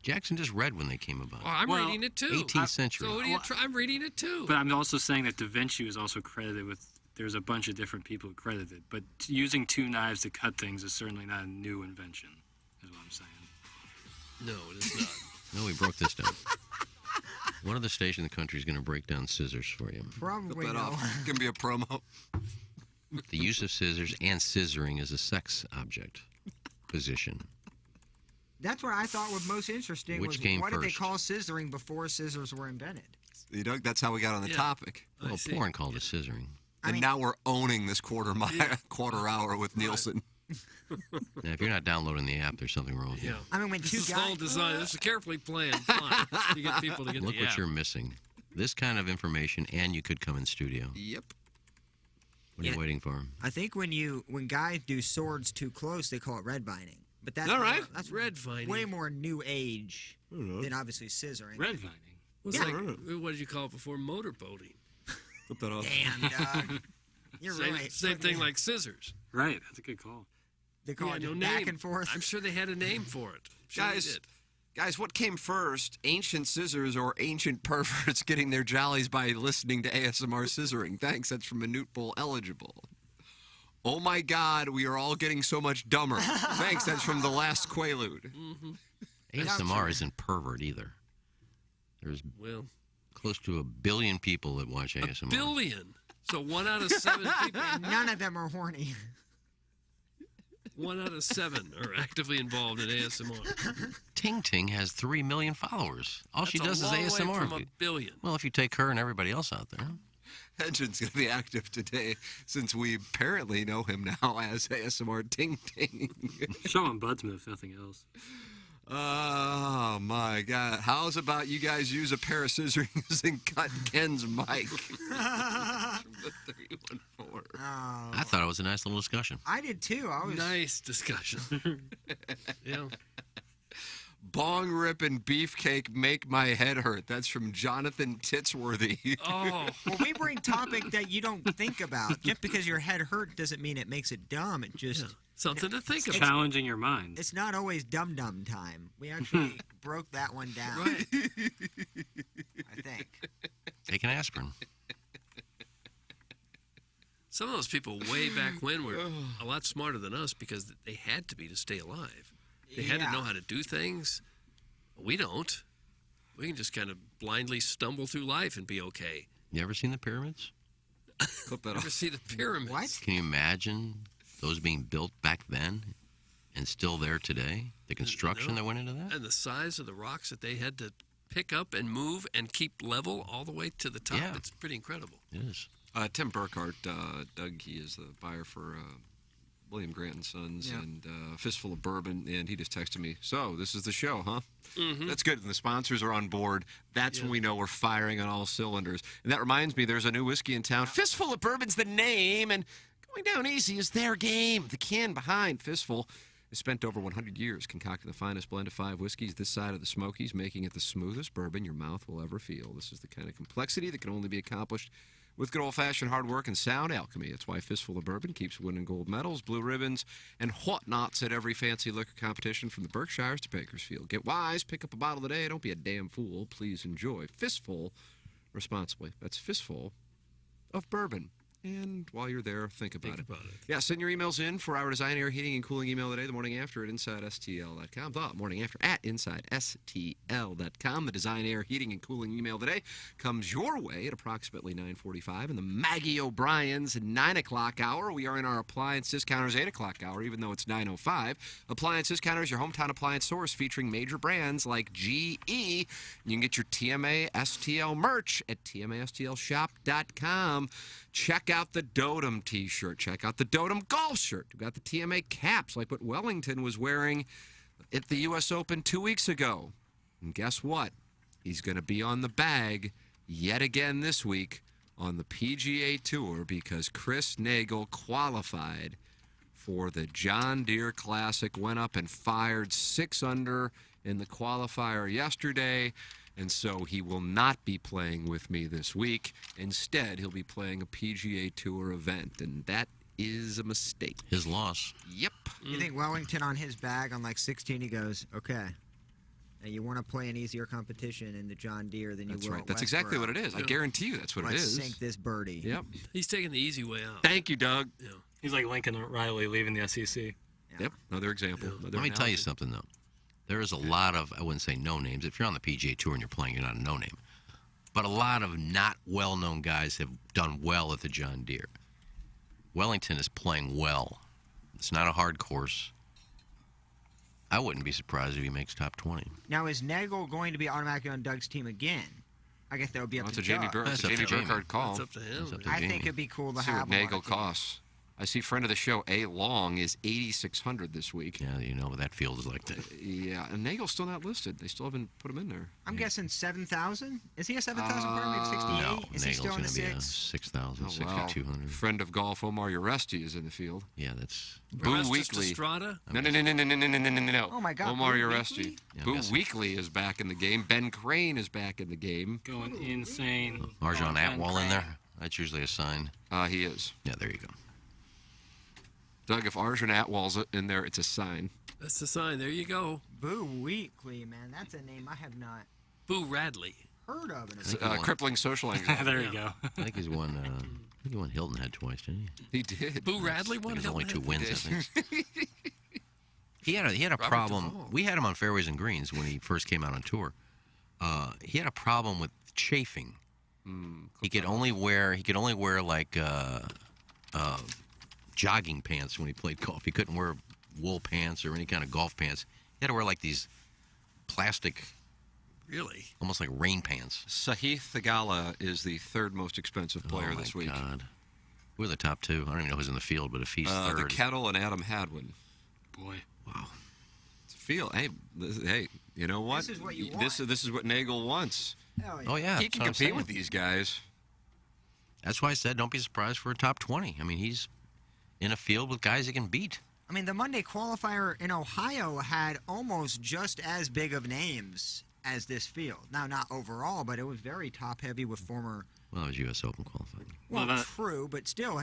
Speaker 1: Jackson just read when they came about.
Speaker 4: Well, I'm reading it too.
Speaker 1: 18th century.
Speaker 4: So what do you I'm reading it too.
Speaker 18: But I'm also saying that Da Vinci was also credited with, there's a bunch of different people credited. But using two knives to cut things is certainly not a new invention, is what I'm saying.
Speaker 4: No, it is not.
Speaker 1: No, we broke this down. What other station in the country is going to break down scissors for you?
Speaker 14: Probably
Speaker 7: Cut that
Speaker 14: no.
Speaker 7: off. It's going to be a promo.
Speaker 1: The use of scissors and scissoring as a sex object position.
Speaker 14: That's what I thought was most interesting.
Speaker 1: Which
Speaker 14: was
Speaker 1: came
Speaker 14: what did they
Speaker 1: first?
Speaker 14: call scissoring before scissors were invented?
Speaker 7: You know, that's how we got on the topic.
Speaker 1: Well, porn called it scissoring.
Speaker 7: And now we're owning this quarter hour with Nielsen.
Speaker 1: Now, if you're not downloading the app, there's something wrong with you.
Speaker 14: I mean, when
Speaker 4: This
Speaker 14: two
Speaker 4: is
Speaker 14: guys.
Speaker 4: all designed. This is carefully planned fun to get people to get
Speaker 1: Look
Speaker 4: the
Speaker 1: what
Speaker 4: app.
Speaker 1: you're missing. This kind of information, and you could come in studio.
Speaker 7: Yep.
Speaker 1: What are you waiting for?
Speaker 14: I think when guys do swords too close, they call it red binding. But that's
Speaker 4: All right.
Speaker 14: That's
Speaker 4: Red vining.
Speaker 14: way more new age than obviously scissoring.
Speaker 18: Red vining.
Speaker 4: What's
Speaker 14: Yeah.
Speaker 4: like, what did you call it before? Motorboating.
Speaker 7: Flip that off.
Speaker 14: Damn, Doug. You're
Speaker 4: same,
Speaker 14: right.
Speaker 4: Same thing like scissors.
Speaker 18: Right, that's a good call.
Speaker 14: They call
Speaker 4: Yeah,
Speaker 14: it
Speaker 4: no
Speaker 14: back
Speaker 4: name.
Speaker 14: and forth.
Speaker 4: I'm sure they had a name for it. I'm sure they did.
Speaker 10: Guys, what came first, ancient scissors or ancient perverts getting their jollies by listening to ASMR scissoring? Thanks, that's from Manute Bowl Eligible. Oh my God, we are all getting so much dumber. Thanks, that's from The Last Quaalude.
Speaker 1: ASMR isn't pervert either. There's close to 1 billion people that watch ASMR.
Speaker 4: Billion. So 1 out of 7 people.
Speaker 14: None of them are horny.
Speaker 4: 1 out of 7 are actively involved in ASMR.
Speaker 1: Ting Ting has 3 million followers. All she
Speaker 4: That's
Speaker 1: does
Speaker 4: a
Speaker 1: is
Speaker 4: long way
Speaker 1: ASMR.
Speaker 4: from a billion.
Speaker 1: Well, if you take her and everybody else out there.
Speaker 10: Engine's going to be active today since we apparently know him now as ASMR Ting Ting.
Speaker 18: Show him Budsman if nothing else.
Speaker 10: Oh my God! How's about you guys use a pair of scissors and cut Ken's mic? From the 314.
Speaker 1: I thought it was a nice little discussion.
Speaker 14: I did too. I was
Speaker 4: nice discussion. Yeah.
Speaker 10: Bong rip and beefcake make my head hurt. That's from Jonathan Titsworthy.
Speaker 4: Oh.
Speaker 14: Well, we bring topic that you don't think about. Just because your head hurt doesn't mean it makes it dumb. It just
Speaker 4: something to think about.
Speaker 18: Challenging your mind.
Speaker 14: It's not always dumb time. We actually broke that one down.
Speaker 4: Right.
Speaker 14: I think.
Speaker 1: Take an aspirin.
Speaker 4: Some of those people way back when were a lot smarter than us because they had to be to stay alive. They had to know how to do things. We don't. We can just kind of blindly stumble through life and be okay.
Speaker 1: You ever seen the pyramids?
Speaker 10: Clip that
Speaker 4: Ever see the pyramids?
Speaker 14: What?
Speaker 1: Can you imagine those being built back then and still there today? The construction that went into that?
Speaker 4: And the size of the rocks that they had to pick up and move and keep level all the way to the top.
Speaker 1: Yeah.
Speaker 4: It's pretty incredible.
Speaker 1: It is.
Speaker 10: Tim Burkhart, Doug, he is the buyer for William Grant and Sons and Fistful of Bourbon, and he just texted me, so this is the show, huh?
Speaker 4: Mm-hmm.
Speaker 10: That's good. And the sponsors are on board. That's when we know we're firing on all cylinders. And that reminds me, there's a new whiskey in town. Fistful of Bourbon's the name, and going down easy is their game. The can behind Fistful has spent over 100 years concocting the finest blend of 5 whiskeys this side of the Smokies, making it the smoothest bourbon your mouth will ever feel. This is the kind of complexity that can only be accomplished with good old-fashioned hard work and sound alchemy. It's why Fistful of Bourbon keeps winning gold medals, blue ribbons, and whatnots at every fancy liquor competition from the Berkshires to Bakersfield. Get wise, pick up a bottle today. Don't be a damn fool. Please enjoy Fistful responsibly. That's Fistful of Bourbon. And while you're there, think about it. Yeah, send your emails in for our design, air, heating, and cooling email today, the morning after at InsideSTL.com. The morning after at InsideSTL.com. The design, air, heating, and cooling email today comes your way at approximately 9:45 in the Maggie O'Brien's 9 o'clock hour. We are in our Appliance Discounters 8 o'clock hour, even though it's 9:05. Appliance Discounters, your hometown appliance source featuring major brands like GE. You can get your TMA STL merch at TMASTLshop.com. Check out the Dotem t-shirt. Check out the Dotem golf shirt. We've got the TMA caps like what Wellington was wearing at the U.S. Open 2 weeks ago. And guess what? He's going to be on the bag yet again this week on the PGA Tour because Chris Nagel qualified for the John Deere Classic, went up and fired 6 under in the qualifier yesterday. And so he will not be playing with me this week. Instead, he'll be playing a PGA Tour event, and that is a mistake.
Speaker 1: His loss.
Speaker 10: Yep.
Speaker 14: You think Wellington on his bag on like 16, he goes, okay, now you want to play an easier competition in the John Deere than you
Speaker 10: That's
Speaker 14: will
Speaker 10: right.
Speaker 14: at
Speaker 10: That's exactly what
Speaker 14: Westboro.
Speaker 10: it is. I guarantee you that's what it
Speaker 14: Let's
Speaker 10: is.
Speaker 14: sink this birdie.
Speaker 10: Yep.
Speaker 4: He's taking the easy way out.
Speaker 10: Thank you, Doug.
Speaker 4: Yeah.
Speaker 18: He's like Lincoln Riley leaving the SEC.
Speaker 10: Yep. Another example. Another
Speaker 1: Let me tell you
Speaker 10: analogy.
Speaker 1: something, though. There is a lot of, I wouldn't say no names. If you're on the PGA Tour and you're playing, you're not a no name. But a lot of not well-known guys have done well at the John Deere. Wellington is playing well. It's not a hard course. I wouldn't be surprised if he makes top 20.
Speaker 14: Now, is Nagel going to be automatically on Doug's team again? I guess that would be up
Speaker 10: That's
Speaker 14: to
Speaker 10: a Jamie,
Speaker 14: Doug.
Speaker 10: That's a Jamie Burkhardt call.
Speaker 4: That's up to him.
Speaker 1: That's up to
Speaker 14: I
Speaker 1: Jamie.
Speaker 14: think it'd be cool to
Speaker 10: See
Speaker 14: have
Speaker 10: what
Speaker 14: him on
Speaker 10: Nagel
Speaker 14: a team.
Speaker 10: costs. I see friend of the show, A. Long, is 8,600 this week.
Speaker 1: Yeah, you know what that field is like.
Speaker 10: Yeah, and Nagel's still not listed. They still haven't put him in there.
Speaker 14: I'm guessing 7,000. Is he a 7,000 player? Maybe 68?
Speaker 1: No,
Speaker 14: is he
Speaker 1: Nagel's
Speaker 14: still in
Speaker 1: going
Speaker 14: the
Speaker 1: to be a
Speaker 14: 6?
Speaker 1: 6,000,
Speaker 10: Oh, wow.
Speaker 1: 6,200.
Speaker 10: Friend of golf, Omar Uresti, is in the field.
Speaker 1: Yeah, that's...
Speaker 10: Boo
Speaker 4: Orestes
Speaker 10: Weekly.
Speaker 4: Estrada?
Speaker 10: No.
Speaker 14: Oh, my God,
Speaker 10: Omar
Speaker 14: Boo
Speaker 10: Uresti.
Speaker 14: Weekly?
Speaker 1: Yeah, I'm
Speaker 10: Boo
Speaker 1: guessing.
Speaker 10: Weekly is back in the game. Ben Crane is back in the game.
Speaker 18: Going insane.
Speaker 1: Marjan
Speaker 18: Oh, Ben
Speaker 1: Atwal in there. That's usually a sign.
Speaker 7: He is.
Speaker 1: Yeah, there you go.
Speaker 7: Doug, if Arjun Atwall's in there, it's a sign.
Speaker 4: That's the sign. There you go.
Speaker 14: Boo Weekly, man. That's a name I have not
Speaker 4: Boo Radley.
Speaker 14: heard of.
Speaker 7: It's, crippling social anxiety.
Speaker 18: There you go.
Speaker 1: I think he's won. I think he won Hilton Head twice, didn't he?
Speaker 7: He did.
Speaker 4: Boo Radley won
Speaker 1: There's only 2
Speaker 4: Hilton
Speaker 1: wins, I
Speaker 4: Head?
Speaker 1: think. He had a
Speaker 4: Robert
Speaker 1: problem.
Speaker 4: Duvall.
Speaker 1: We had him on Fairways and Greens when he first came out on tour. He had a problem with chafing. He could only wear like jogging pants when he played golf. He couldn't wear wool pants or any kind of golf pants. He had to wear like these plastic,
Speaker 4: Really?
Speaker 1: almost like rain pants.
Speaker 7: Sahith Theegala is the third most expensive player this week.
Speaker 1: God. Who are the top 2? I don't even know who's in the field, but if he's
Speaker 7: The
Speaker 1: third.
Speaker 7: Kettle and Adam Hadwin.
Speaker 18: Boy.
Speaker 1: Wow.
Speaker 7: It's a field. Hey, you know what?
Speaker 14: This is what you
Speaker 7: This is what Nagel wants.
Speaker 14: Hell yeah.
Speaker 1: Oh, yeah.
Speaker 7: He
Speaker 1: that's
Speaker 7: can
Speaker 1: what I'm
Speaker 7: compete
Speaker 1: saying.
Speaker 7: with these guys.
Speaker 1: That's why I said don't be surprised for a top 20. I mean, he's in a field with guys he can beat.
Speaker 14: I mean, the Monday qualifier in Ohio had almost just as big of names as this field. Now, not overall, but it was very top-heavy with former.
Speaker 1: Well, it was U.S. Open qualifying.
Speaker 14: Well, true, but still,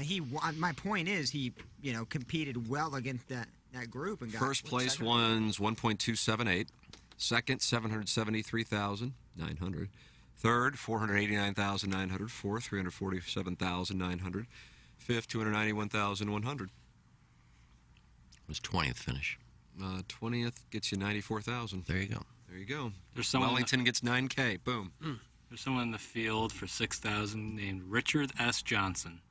Speaker 14: my point is he, competed well against that group and got
Speaker 7: First place
Speaker 14: second.
Speaker 7: one's 1.278. Second, 773,900. Third, 489,900. Fourth, 347,900. Fifth, 291,100.
Speaker 1: Was 20th finish.
Speaker 7: 20th gets you 94,000.
Speaker 1: There you go.
Speaker 7: There you go.
Speaker 18: There's someone-
Speaker 7: Wellington gets 9K. Boom.
Speaker 18: There's someone in the field for 6,000 named Richard S. Johnson.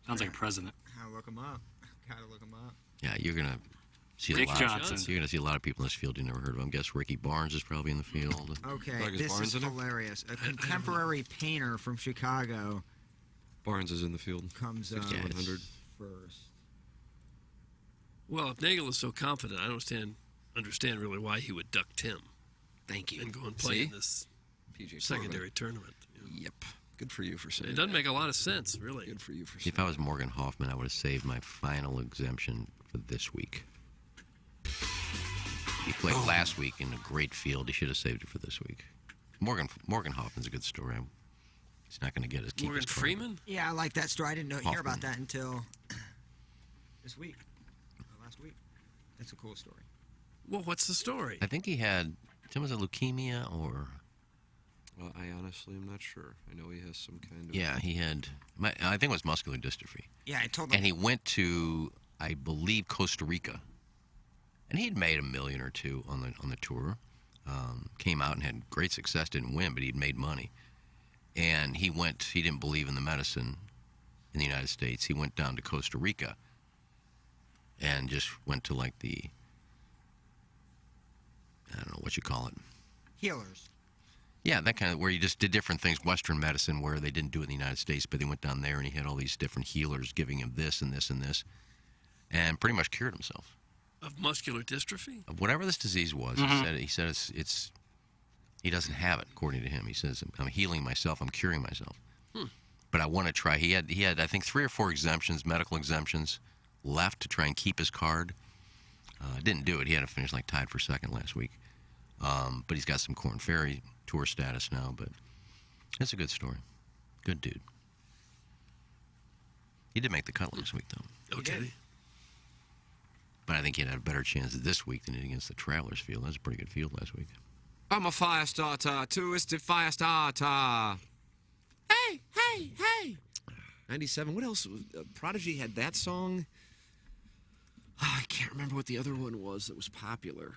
Speaker 18: Sounds like a president.
Speaker 14: Gotta look him up. Gotta look him up.
Speaker 1: Yeah, you're gonna see
Speaker 18: Dick
Speaker 1: a lot.
Speaker 18: Johnson.
Speaker 1: You're gonna see a lot of people in this field you never heard of. I guess Ricky Barnes is probably in the field.
Speaker 14: Okay,
Speaker 7: Doug, is
Speaker 14: this
Speaker 7: Barnes
Speaker 14: is
Speaker 7: in it?
Speaker 14: hilarious. A contemporary painter from Chicago
Speaker 7: Barnes is in the field.
Speaker 14: comes up
Speaker 7: 6,100.
Speaker 14: first.
Speaker 4: Well, if Nagel is so confident, I don't understand really why he would duck Tim.
Speaker 7: Thank you.
Speaker 4: And go and play
Speaker 7: See?
Speaker 4: in this
Speaker 7: PJ
Speaker 4: secondary tournament.
Speaker 7: Yep. Good for you for saying
Speaker 4: It doesn't make a lot of sense, really.
Speaker 7: Good for you for
Speaker 1: If I was Morgan Hoffman, I would have saved my final exemption for this week. He played last week in a great field. He should have saved it for this week. Morgan Hoffman's a good story. He's not going to get his keep
Speaker 4: Morgan
Speaker 1: his card.
Speaker 4: Freeman?
Speaker 14: Yeah, I like that story. I didn't hear
Speaker 1: Hoffman.
Speaker 14: about that until this week. Last week. That's a cool story.
Speaker 4: Well, what's the story?
Speaker 1: I think he had, was it leukemia or?
Speaker 7: Well, I honestly am not sure. I know he has some kind of.
Speaker 1: Yeah, he had, I think it was muscular dystrophy.
Speaker 14: Yeah, I told him.
Speaker 1: And he went to, I believe, Costa Rica. And he'd made $1 million or $2 million on the tour. Came out and had great success. Didn't win, but he'd made money. And he didn't believe in the medicine in the United States. He went down to Costa Rica and just went to like the, I don't know what you call it.
Speaker 14: Healers.
Speaker 1: Yeah, that kind of, where you just did different things, Western medicine, where they didn't do it in the United States, but he went down there and he had all these different healers giving him this and this and this, and pretty much cured himself.
Speaker 4: Of muscular dystrophy?
Speaker 1: Of whatever this disease was. He said it's he doesn't have it, according to him. He says, I'm healing myself, I'm curing myself. But I want to try. He had I think 3 or 4 exemptions, medical exemptions, left to try and keep his card. Didn't do it. He had to finish like tied for second last week. But he's got some Corn Ferry Tour status now, but it's a good story. Good dude. He did make the cut last week, though.
Speaker 4: Okay.
Speaker 1: But I think he had a better chance this week than he did against the Travelers field. That was a pretty good field last week.
Speaker 7: I'm a fire starter, twisted fire starter. Hey, hey, hey. 97. What else? Prodigy had that song. Oh, I can't remember what the other one was that was popular.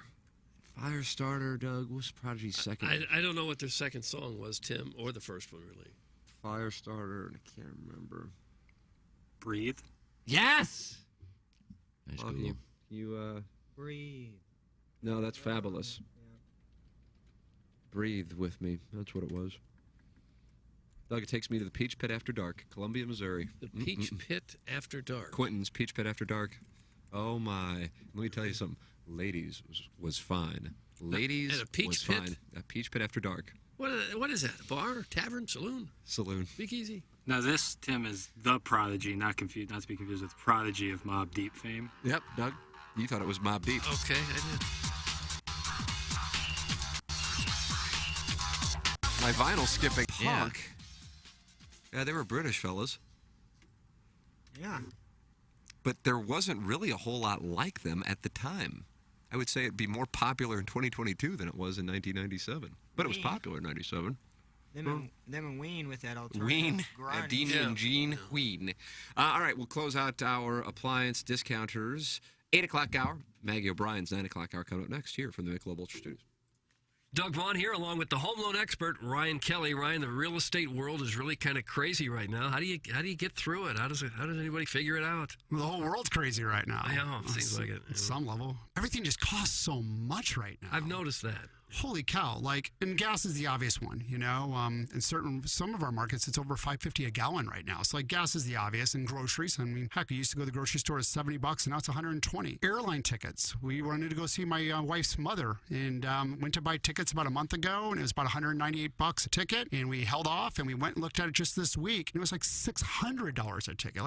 Speaker 7: Firestarter, Doug. What's Prodigy's second?
Speaker 4: I don't know what their second song was, Tim, or the first one, really.
Speaker 7: Firestarter, I can't remember.
Speaker 18: Breathe.
Speaker 7: Yes!
Speaker 1: Nice
Speaker 7: Well,
Speaker 1: Google.
Speaker 7: you
Speaker 14: Breathe.
Speaker 7: No, that's fabulous. Breathe with me. That's what it was. Doug, it takes me to the Peach Pit After Dark, Columbia, Missouri.
Speaker 4: The Peach Pit After Dark.
Speaker 7: Quentin's Peach Pit After Dark. Oh, my. Let me tell you something. Ladies was fine. Ladies
Speaker 4: At a peach
Speaker 7: was
Speaker 4: pit?
Speaker 7: fine. A Peach Pit After Dark.
Speaker 4: What is that? A bar? Tavern? Saloon?
Speaker 7: Saloon.
Speaker 4: Speakeasy?
Speaker 18: Now this, Tim, is the Prodigy, not to be confused with Prodigy of Mobb Deep fame.
Speaker 7: Yep, Doug. You thought it was Mobb Deep.
Speaker 4: Okay, I did.
Speaker 7: My vinyl skipping
Speaker 1: Yeah.
Speaker 7: punk.
Speaker 10: Yeah, they were British fellas.
Speaker 14: Yeah.
Speaker 10: But there wasn't really a whole lot like them at the time. I would say it'd be more popular in 2022 than it was in 1997. But it was popular in 97.
Speaker 14: Them and Ween with that alternative
Speaker 10: Ween,
Speaker 14: grunge.
Speaker 10: Dean and Gene Ween. All right, we'll close out our appliance discounters 8 o'clock hour. Maggie O'Brien's 9 o'clock hour coming up next here from the Michelob Ultra Studios.
Speaker 4: Doug Vaughn here, along with the home loan expert Ryan Kelly. Ryan, the real estate world is really kind of crazy right now. How do you get through it? How does anybody figure it out?
Speaker 12: Well, the whole world's crazy right now.
Speaker 4: I know, seems like it.
Speaker 12: At some level, everything just costs so much right now.
Speaker 4: I've noticed that.
Speaker 12: Holy cow! And gas is the obvious one, In some of our markets, it's over $5.50 a gallon right now. So gas is the obvious, and groceries. I mean, heck, we used to go to the grocery store at $70, and now it's $120. Airline tickets. We wanted to go see my wife's mother, and went to buy tickets about a month ago, and it was about $198 a ticket. And we held off, and we went and looked at it just this week, and it was like $600 a ticket.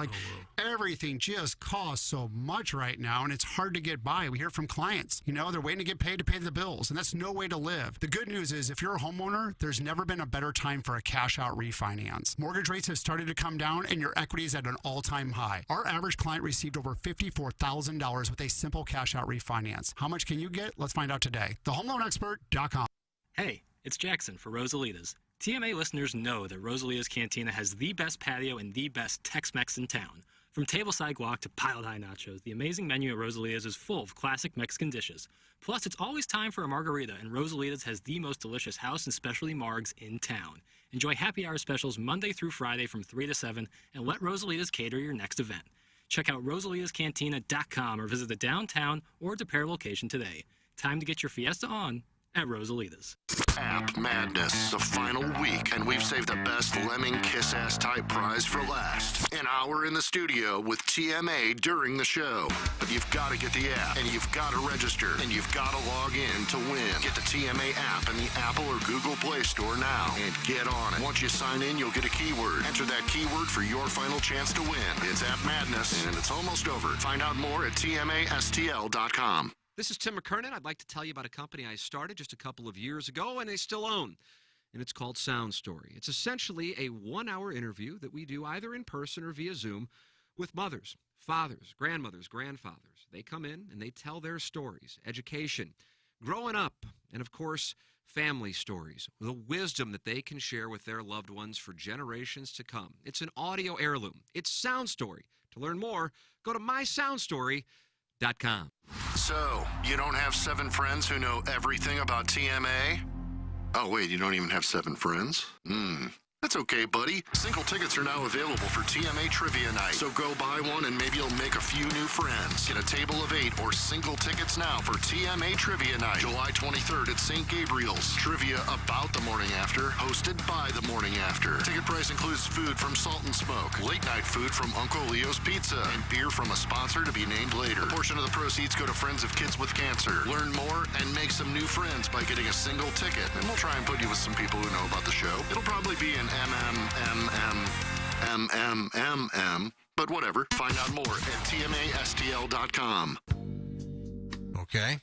Speaker 12: Everything just costs so much right now, and it's hard to get by. We hear from clients, they're waiting to get paid to pay the bills, and that's no way to live. The good news is if you're a homeowner, there's never been a better time for a cash out refinance. Mortgage rates have started to come down and your equity is at an all-time high. Our average client received over $54,000 with a simple cash out refinance. How much can you get? Let's find out today. TheHomeLoanExpert.com.
Speaker 18: Hey, it's Jackson for Rosalitas. TMA listeners know that Rosalitas Cantina has the best patio and the best Tex-Mex in town. From tableside guac to piled high nachos, the amazing menu at Rosalitas is full of classic Mexican dishes. Plus, it's always time for a margarita, and Rosalitas has the most delicious house and specialty margs in town. Enjoy happy hour specials Monday through Friday from 3 to 7, and let Rosalitas cater your next event. Check out rosalitascantina.com or visit the downtown or DePere location today. Time to get your fiesta on at Rosalitas.
Speaker 13: App Madness, the final week, and we've saved the best lemming kiss-ass type prize for last. An hour in the studio with TMA during the show. But you've got to get the app, and you've got to register, and you've got to log in to win. Get the TMA app in the Apple or Google Play Store now, and get on it. Once you sign in, you'll get a keyword. Enter that keyword for your final chance to win. It's App Madness, and it's almost over. Find out more at TMASTL.com.
Speaker 10: This is Tim McKernan. I'd like to tell you about a company I started just a couple of years ago and they still own. And it's called Sound Story. It's essentially a 1-hour interview that we do either in person or via Zoom with mothers, fathers, grandmothers, grandfathers. They come in and they tell their stories, education, growing up, and of course, family stories, the wisdom that they can share with their loved ones for generations to come. It's an audio heirloom. It's Sound Story. To learn more, go to mysoundstory.com.
Speaker 13: So, you don't have 7 friends who know everything about TMA? Oh, wait, you don't even have 7 friends? That's okay, buddy. Single tickets are now available for TMA Trivia Night. So go buy one and maybe you'll make a few new friends. Get a table of 8 or single tickets now for TMA Trivia Night, July 23rd at St. Gabriel's. Trivia about the morning after, hosted by the morning after. Ticket price includes food from Salt and Smoke, late night food from Uncle Leo's Pizza, and beer from a sponsor to be named later. A portion of the proceeds go to Friends of Kids with Cancer. Learn more and make some new friends by getting a single ticket. And we'll try and put you with some people who know about the show. It'll probably be an but whatever. Find out more at TMASTL.com.
Speaker 19: Okay.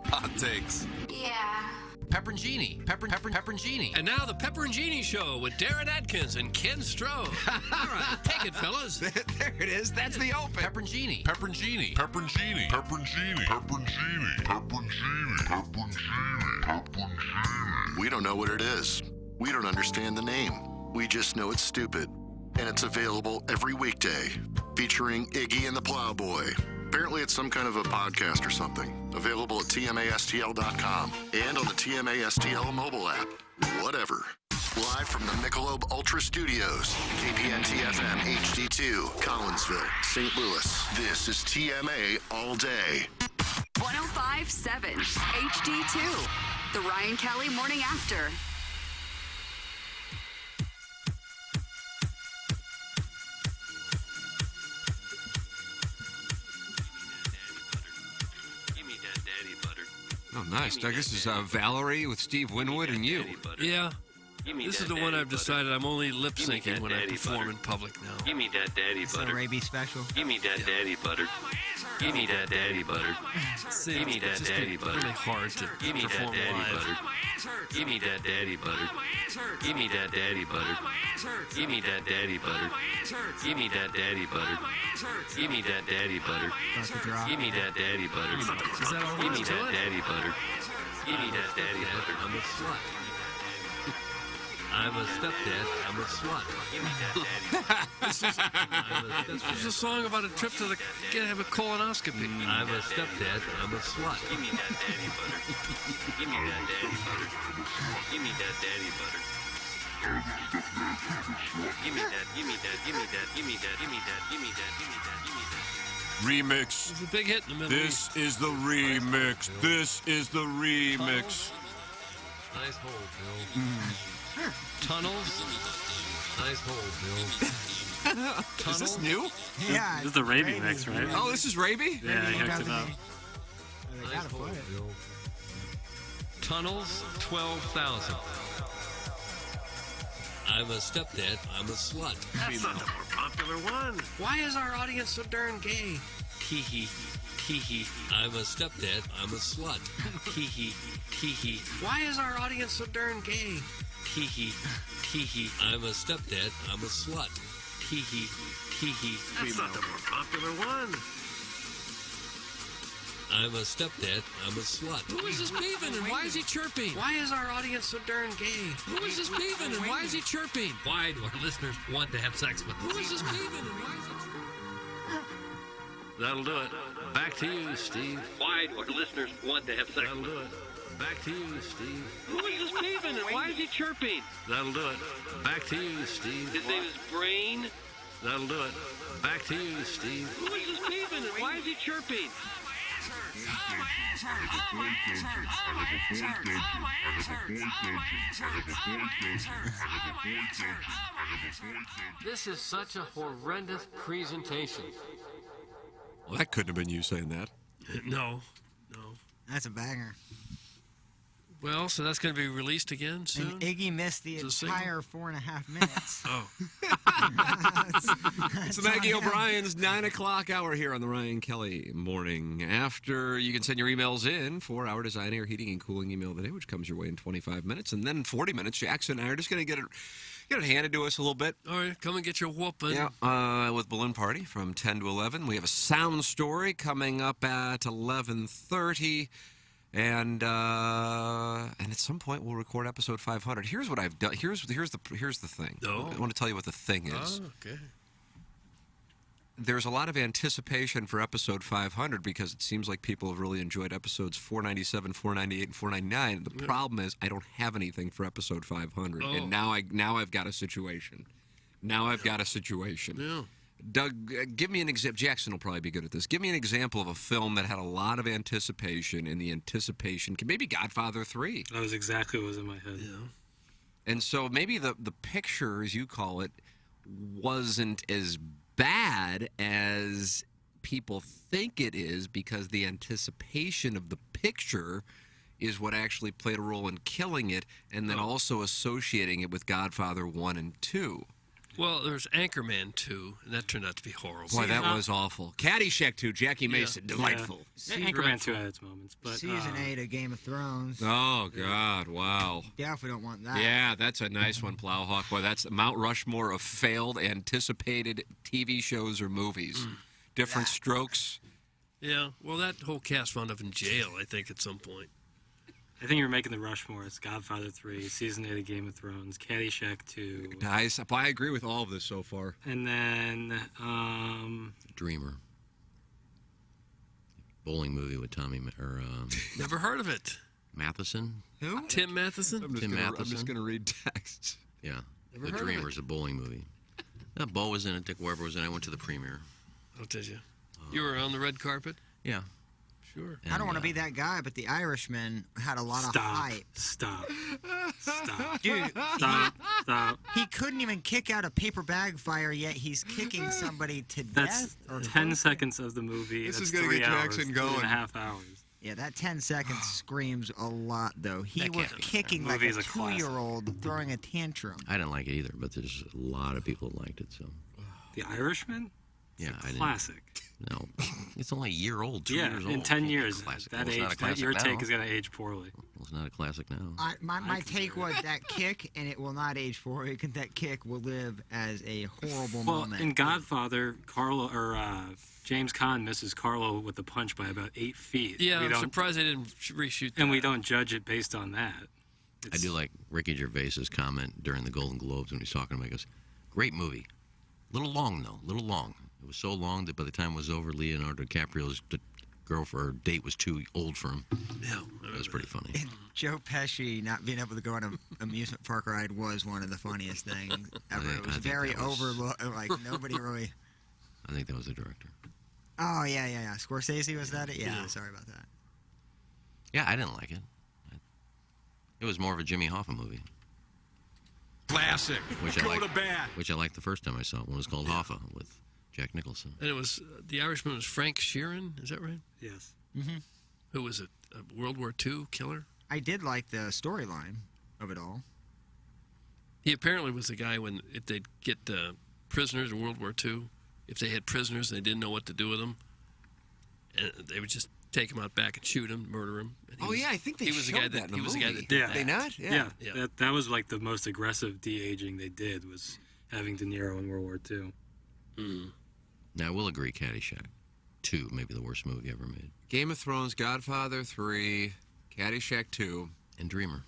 Speaker 3: Hot takes.
Speaker 8: Yeah.
Speaker 1: Pepperoncini. Pepperoncini.
Speaker 4: And now the Pepperoncini Show with Darren Atkins and Ken Stroh. All right, take it, fellas.
Speaker 10: There it is. That's the open.
Speaker 1: Pepperoncini.
Speaker 3: Pepperoncini. Pepperoncini. Pepperoncini. Pepperoncini. Pepperoncini. Pepperoncini. Pepperoncini.
Speaker 13: We don't know what it is. We don't understand the name. We just know it's stupid. And it's available every weekday, featuring Iggy and the Plowboy. Apparently it's some kind of a podcast or something. Available at TMASTL.com and on the TMASTL mobile app. Whatever. Live from the Michelob Ultra Studios, KPNT-FM HD2, Collinsville, St. Louis. This is TMA All Day.
Speaker 8: 105.7 HD2, the Ryan Kelly Morning After.
Speaker 10: Oh, nice. Doug, this is Valerie with Steve Winwood and you.
Speaker 4: Yeah. This is the one I've decided I'm only lip syncing when I perform in public now.
Speaker 20: Give me that daddy
Speaker 14: It's the
Speaker 20: butter.
Speaker 14: Raby special.
Speaker 20: Give me that daddy butter. Give me that daddy butter.
Speaker 4: See,
Speaker 20: Give me
Speaker 4: it's
Speaker 20: that
Speaker 4: just
Speaker 20: daddy butter.
Speaker 4: really hard to
Speaker 20: Give me that
Speaker 4: perform
Speaker 20: daddy
Speaker 4: live.
Speaker 20: butter. Give me that daddy butter. Give me that daddy butter. Give me that daddy butter. Give me that daddy butter. Give me that daddy butter. Give me that daddy butter.
Speaker 4: Is that all
Speaker 20: Give
Speaker 4: there
Speaker 20: me
Speaker 4: is to
Speaker 20: that
Speaker 4: it?
Speaker 20: daddy butter. Give me that daddy butter.
Speaker 9: I'm a slut. I'm a stepdad. I'm a slut.
Speaker 20: Give me that daddy
Speaker 4: This was a song about a trip to the have a colonoscopy.
Speaker 9: I'm a stepdad. I'm a slut.
Speaker 20: Give me that daddy butter. Give me that daddy butter. Give me that daddy butter. Give me that, give me that, give me that, give me that, give me that, give me that, give me that, give me that.
Speaker 3: Remix.
Speaker 4: It's a big hit in the Middle
Speaker 3: This is the remix. This is the remix.
Speaker 9: Nice hole, Bill. Tunnels. Nice hole, Bill.
Speaker 10: Is this new?
Speaker 14: Yeah.
Speaker 18: This is the Raby mix, right?
Speaker 10: Oh, this is Raby?
Speaker 18: Yeah, I hooked it up.
Speaker 14: They gotta play it.
Speaker 9: Bill. Tunnels, 12,000. I'm a stepdad. I'm a slut.
Speaker 4: That's not the more popular one. Why is our audience so darn gay?
Speaker 9: Tee-hee. Tee-hee. I'm a stepdad. I'm a slut. Tee-hee. Tee-hee.
Speaker 4: Why is our audience so darn gay?
Speaker 9: Tee-hee. Tee-hee. I'm a stepdad. I'm a slut. Tee-hee. Tee-hee.
Speaker 4: That's not the more popular one.
Speaker 9: I'm a stepdad. I'm a slut.
Speaker 4: Who is this beeping and why is he chirping? Why is our audience so darn gay? Who is this beeping and why is he chirping?
Speaker 9: Why do our listeners want to have sex with
Speaker 4: Who
Speaker 9: us?
Speaker 4: is this beeping and why is he chirping? That'll do it. Back to you, Steve.
Speaker 9: Why do our listeners want to have sex
Speaker 4: That'll do it. Back to you, Steve.
Speaker 9: Who is this beeping and why is he chirping?
Speaker 4: That'll do it. Back to you, Steve.
Speaker 9: His name is Brain.
Speaker 4: That'll do it. Back to you, Steve.
Speaker 9: Who is this beeping and why is he chirping?
Speaker 4: This is such a horrendous presentation.
Speaker 10: Well, that couldn't have been you saying that.
Speaker 4: No.
Speaker 14: That's a banger.
Speaker 4: Well, so that's going to be released again soon?
Speaker 14: And Iggy missed the
Speaker 4: Is it a single?
Speaker 14: entire 4.5 minutes.
Speaker 4: Oh.
Speaker 10: It's the Maggie O'Brien's 9 o'clock hour here on the Ryan Kelly Morning After. You can send your emails in for our design, air, heating, and cooling email of the day, which comes your way in 25 minutes. And then in 40 minutes, Jackson and I are just going to get it handed to us a little bit.
Speaker 4: All right, come and get your whooping.
Speaker 10: Yeah, with Balloon Party from 10 to 11. We have a sound story coming up at 11:30. And at some point we'll record episode 500. Here's what I've done. Here's the thing.
Speaker 4: Oh.
Speaker 10: I want to tell you what the thing is.
Speaker 4: Oh, okay.
Speaker 10: There's a lot of anticipation for episode 500 because it seems like people have really enjoyed episodes 497, 498, and 499. The problem is I don't have anything for episode 500,
Speaker 4: Oh.
Speaker 10: and now I've got a situation.
Speaker 4: Yeah.
Speaker 10: Doug, give me an example. Jackson will probably be good at this. Give me an example of a film that had a lot of anticipation, and the anticipation, maybe Godfather 3.
Speaker 18: That was exactly what was in my head.
Speaker 4: Yeah.
Speaker 10: And so maybe the picture, as you call it, wasn't as bad as people think it is because the anticipation of the picture is what actually played a role in killing it and then also associating it with Godfather 1 and 2.
Speaker 4: Well, there's Anchorman 2, and that turned out to be horrible.
Speaker 10: Boy, that was awful. Caddyshack 2, Jackie Mason, delightful.
Speaker 18: Yeah. Anchorman 2 had its moments, but
Speaker 14: Season 8 of Game of Thrones.
Speaker 10: Oh, God, wow.
Speaker 14: Definitely don't want that.
Speaker 10: Yeah, that's a nice one, Plowhawk. Boy, that's Mount Rushmore of failed, anticipated TV shows or movies. Different strokes.
Speaker 4: Yeah, well, that whole cast wound up in jail, I think, at some point.
Speaker 18: I think you're making the Rushmore. It's Godfather 3, Season 8 of Game of Thrones, Caddyshack 2.
Speaker 10: Nice. I agree with all of this so far.
Speaker 18: And then,
Speaker 1: Dreamer. Bowling movie with Tommy,
Speaker 4: Never heard of it.
Speaker 1: Matheson.
Speaker 14: Who?
Speaker 4: Tim Matheson?
Speaker 10: I'm just going to read text.
Speaker 1: Yeah.
Speaker 4: Never
Speaker 1: The
Speaker 4: heard of
Speaker 1: Dreamer
Speaker 4: it.
Speaker 1: is a bowling movie. Bo was in it, Dick Weber was in it. I went to the premiere.
Speaker 4: Oh, did you? You were on the red carpet?
Speaker 1: Yeah.
Speaker 4: Sure.
Speaker 14: I don't want to be that guy, but the Irishman had a lot of hype.
Speaker 18: Stop.
Speaker 14: Dude,
Speaker 18: Stop.
Speaker 14: he couldn't even kick out a paper bag fire, yet he's kicking somebody to
Speaker 18: That's
Speaker 14: death. Or
Speaker 18: 10 seconds of the movie.
Speaker 10: This
Speaker 18: That's
Speaker 10: is gonna
Speaker 18: 3
Speaker 10: get
Speaker 18: hours,
Speaker 10: Jackson
Speaker 18: 3.5
Speaker 10: going.
Speaker 18: hours.
Speaker 14: Yeah, that 10 seconds screams a lot, though. He
Speaker 1: That
Speaker 14: was
Speaker 1: can't be
Speaker 14: kicking
Speaker 18: fair.
Speaker 14: like
Speaker 18: Movie
Speaker 14: a
Speaker 18: is a classic.
Speaker 14: 2-year-old throwing a tantrum.
Speaker 1: I didn't like it either, but there's a lot of people that liked it. So
Speaker 18: The Irishman?
Speaker 1: yeah, I didn't.
Speaker 18: Classic.
Speaker 1: No, it's only a year old, 2
Speaker 18: Yeah,
Speaker 1: years old.
Speaker 18: in 10
Speaker 1: Can't be a
Speaker 18: years,
Speaker 1: classic.
Speaker 18: that
Speaker 1: Well, it's not a
Speaker 18: age,
Speaker 1: classic
Speaker 18: your
Speaker 1: now.
Speaker 18: take is going to age poorly.
Speaker 1: Well, it's not a classic now.
Speaker 14: My take was that kick, and it will not age for it. That kick will live as a horrible
Speaker 18: Well,
Speaker 14: moment.
Speaker 18: in Godfather, James Caan misses Carlo with the punch by about 8 feet.
Speaker 4: Yeah,
Speaker 18: We
Speaker 4: I'm
Speaker 18: don't-
Speaker 4: surprised they didn't reshoot that.
Speaker 18: And we don't judge it based on that.
Speaker 1: I do like Ricky Gervais's comment during the Golden Globes when he's talking about it. He goes, great movie. Little long, though. Little long. It was so long that by the time it was over, Leonardo DiCaprio's girlfriend or date was too old for him.
Speaker 4: Yeah,
Speaker 1: it was pretty funny.
Speaker 14: Joe Pesci not being able to go on an amusement park ride was one of the funniest things ever. It was very overlooked. Like, nobody really...
Speaker 1: I think that was the director.
Speaker 14: Oh, yeah. Scorsese, was that it? Yeah, sorry about that.
Speaker 1: Yeah, I didn't like it. It was more of a Jimmy Hoffa movie.
Speaker 21: Classic.
Speaker 1: Which I
Speaker 21: Go
Speaker 1: liked,
Speaker 21: to bat.
Speaker 1: which I liked the first time I saw it. One was called Hoffa with Jack Nicholson.
Speaker 4: And it was The Irishman was Frank Sheeran, is that right?
Speaker 18: Yes.
Speaker 14: Mm-hmm.
Speaker 4: Who was a World War II killer?
Speaker 14: I did like the storyline of it all.
Speaker 4: He apparently was the guy when if they'd get prisoners in World War II, if they had prisoners and they didn't know what to do with them, and they would just take them out back and shoot them, murder them.
Speaker 7: I think they
Speaker 4: he was the
Speaker 7: showed
Speaker 4: guy
Speaker 7: that in the
Speaker 4: he was the guy
Speaker 7: movie.
Speaker 4: that did
Speaker 18: Yeah.
Speaker 4: that.
Speaker 7: They not?
Speaker 18: Yeah.
Speaker 4: Yeah.
Speaker 18: That was like the most aggressive de-aging they did was having De Niro in World War II.
Speaker 1: Now, I will agree, Caddyshack 2, maybe the worst movie ever made.
Speaker 7: Game of Thrones, Godfather 3, Caddyshack 2.
Speaker 1: And Dreamer.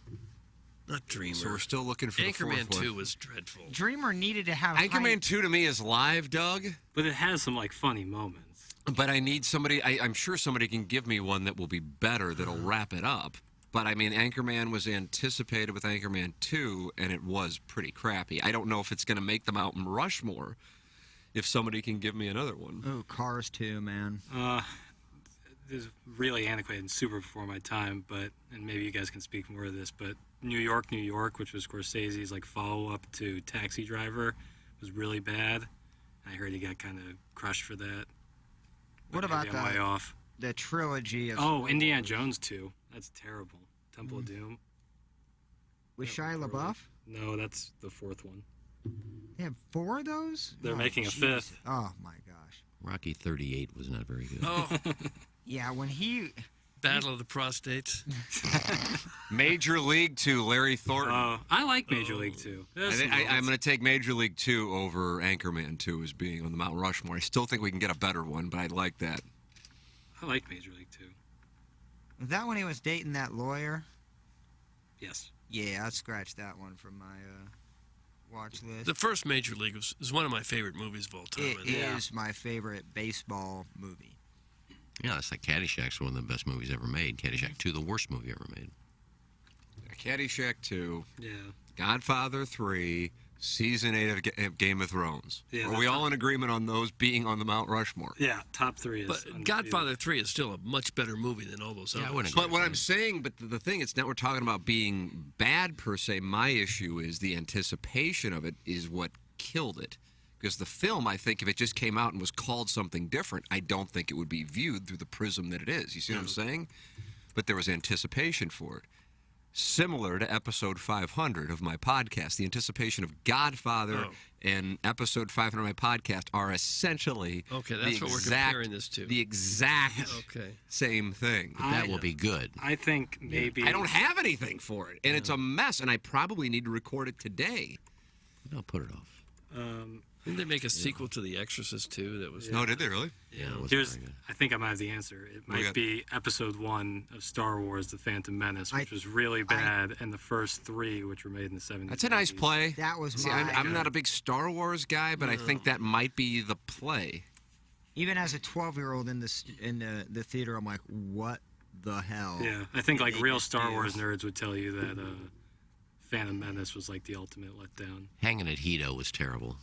Speaker 4: Not Dreamer.
Speaker 7: So we're still looking for
Speaker 4: Anchorman
Speaker 7: the fourth
Speaker 4: 2
Speaker 7: one.
Speaker 4: was dreadful.
Speaker 14: Dreamer needed to have
Speaker 7: Anchorman 2 to me is live, Doug.
Speaker 18: But it has some like funny moments.
Speaker 7: But I need somebody, I'm sure somebody can give me one that will be better, that'll wrap it up. But I mean, Anchorman was anticipated with Anchorman 2, and it was pretty crappy. I don't know if it's going to make the Mount Rushmore if somebody can give me another one.
Speaker 14: Oh, Cars 2, man.
Speaker 18: This is really antiquated and super before my time, but, and maybe you guys can speak more of this, but New York, which was Scorsese's like follow-up to Taxi Driver, was really bad. I heard he got kind of crushed for that.
Speaker 14: What
Speaker 18: But
Speaker 14: about
Speaker 18: maybe I'm way off?
Speaker 14: the trilogy of...
Speaker 18: Oh, Indiana Jones 2. That's terrible. Temple of Doom.
Speaker 14: With Shia LaBeouf?
Speaker 18: No, that's the fourth one.
Speaker 14: They have 4 of those?
Speaker 18: They're making a
Speaker 14: jeez.
Speaker 18: 5th.
Speaker 14: Oh, my gosh.
Speaker 1: Rocky 38 was not very good.
Speaker 4: Oh,
Speaker 14: Yeah, when he...
Speaker 4: Battle of the Prostates.
Speaker 7: Major League 2, Larry Thornton.
Speaker 18: I like Major League 2.
Speaker 7: I'm going to take Major League 2 over Anchorman 2 as being on the Mount Rushmore. I still think we can get a better one, but I like that.
Speaker 18: I like Major League 2.
Speaker 14: Was that when he was dating that lawyer?
Speaker 18: Yes.
Speaker 14: Yeah, I'd scratch that one from my watch list.
Speaker 4: The first Major League is one of my favorite movies of all time.
Speaker 14: It
Speaker 4: I think.
Speaker 14: is my favorite baseball movie.
Speaker 1: Yeah, it's like Caddyshack's one of the best movies ever made. Caddyshack 2, the worst movie ever made.
Speaker 7: Caddyshack 2.
Speaker 18: Yeah.
Speaker 7: Godfather 3. Season 8 of Game of Thrones.
Speaker 18: Yeah,
Speaker 7: Are we all in agreement on those being on the Mount Rushmore?
Speaker 18: Yeah, top 3 is.
Speaker 4: But
Speaker 18: undisputed.
Speaker 4: Godfather 3 is still a much better movie than all those others.
Speaker 7: But what I'm saying, but the thing, it's not we're talking about being bad per se. My issue is the anticipation of it is what killed it. Because the film, I think, if it just came out and was called something different, I don't think it would be viewed through the prism that it is. You see what I'm saying? But there was anticipation for it. Similar to episode 500 of my podcast, the anticipation of Godfather and episode 500 of my podcast are essentially
Speaker 4: Okay, that's
Speaker 7: the
Speaker 4: what we're
Speaker 7: exact,
Speaker 4: comparing this to.
Speaker 7: the exact same thing.
Speaker 1: But that will be good.
Speaker 18: I think maybe.
Speaker 7: I don't have anything for it, and it's a mess, and I probably need to record it today.
Speaker 1: No, put it off.
Speaker 4: Didn't they make a sequel to The Exorcist too? That was.
Speaker 7: No, did they really?
Speaker 1: Yeah, it wasn't
Speaker 18: Here's,
Speaker 1: very good.
Speaker 18: I think I might have the answer. It might be episode 1 of Star Wars: The Phantom Menace, which was really bad, and the first 3, which were made in the 70s.
Speaker 7: That's a nice play.
Speaker 14: That was
Speaker 7: See,
Speaker 14: my...
Speaker 7: I'm not a big Star Wars guy, but I think that might be the play.
Speaker 14: Even as a 12-year-old in the theater, I'm like, what the hell?
Speaker 18: Yeah, I think like
Speaker 14: They
Speaker 18: real
Speaker 14: just
Speaker 18: Star
Speaker 14: do.
Speaker 18: Wars nerds would tell you that Phantom Menace was like the ultimate letdown.
Speaker 1: Hanging at Hito was terrible.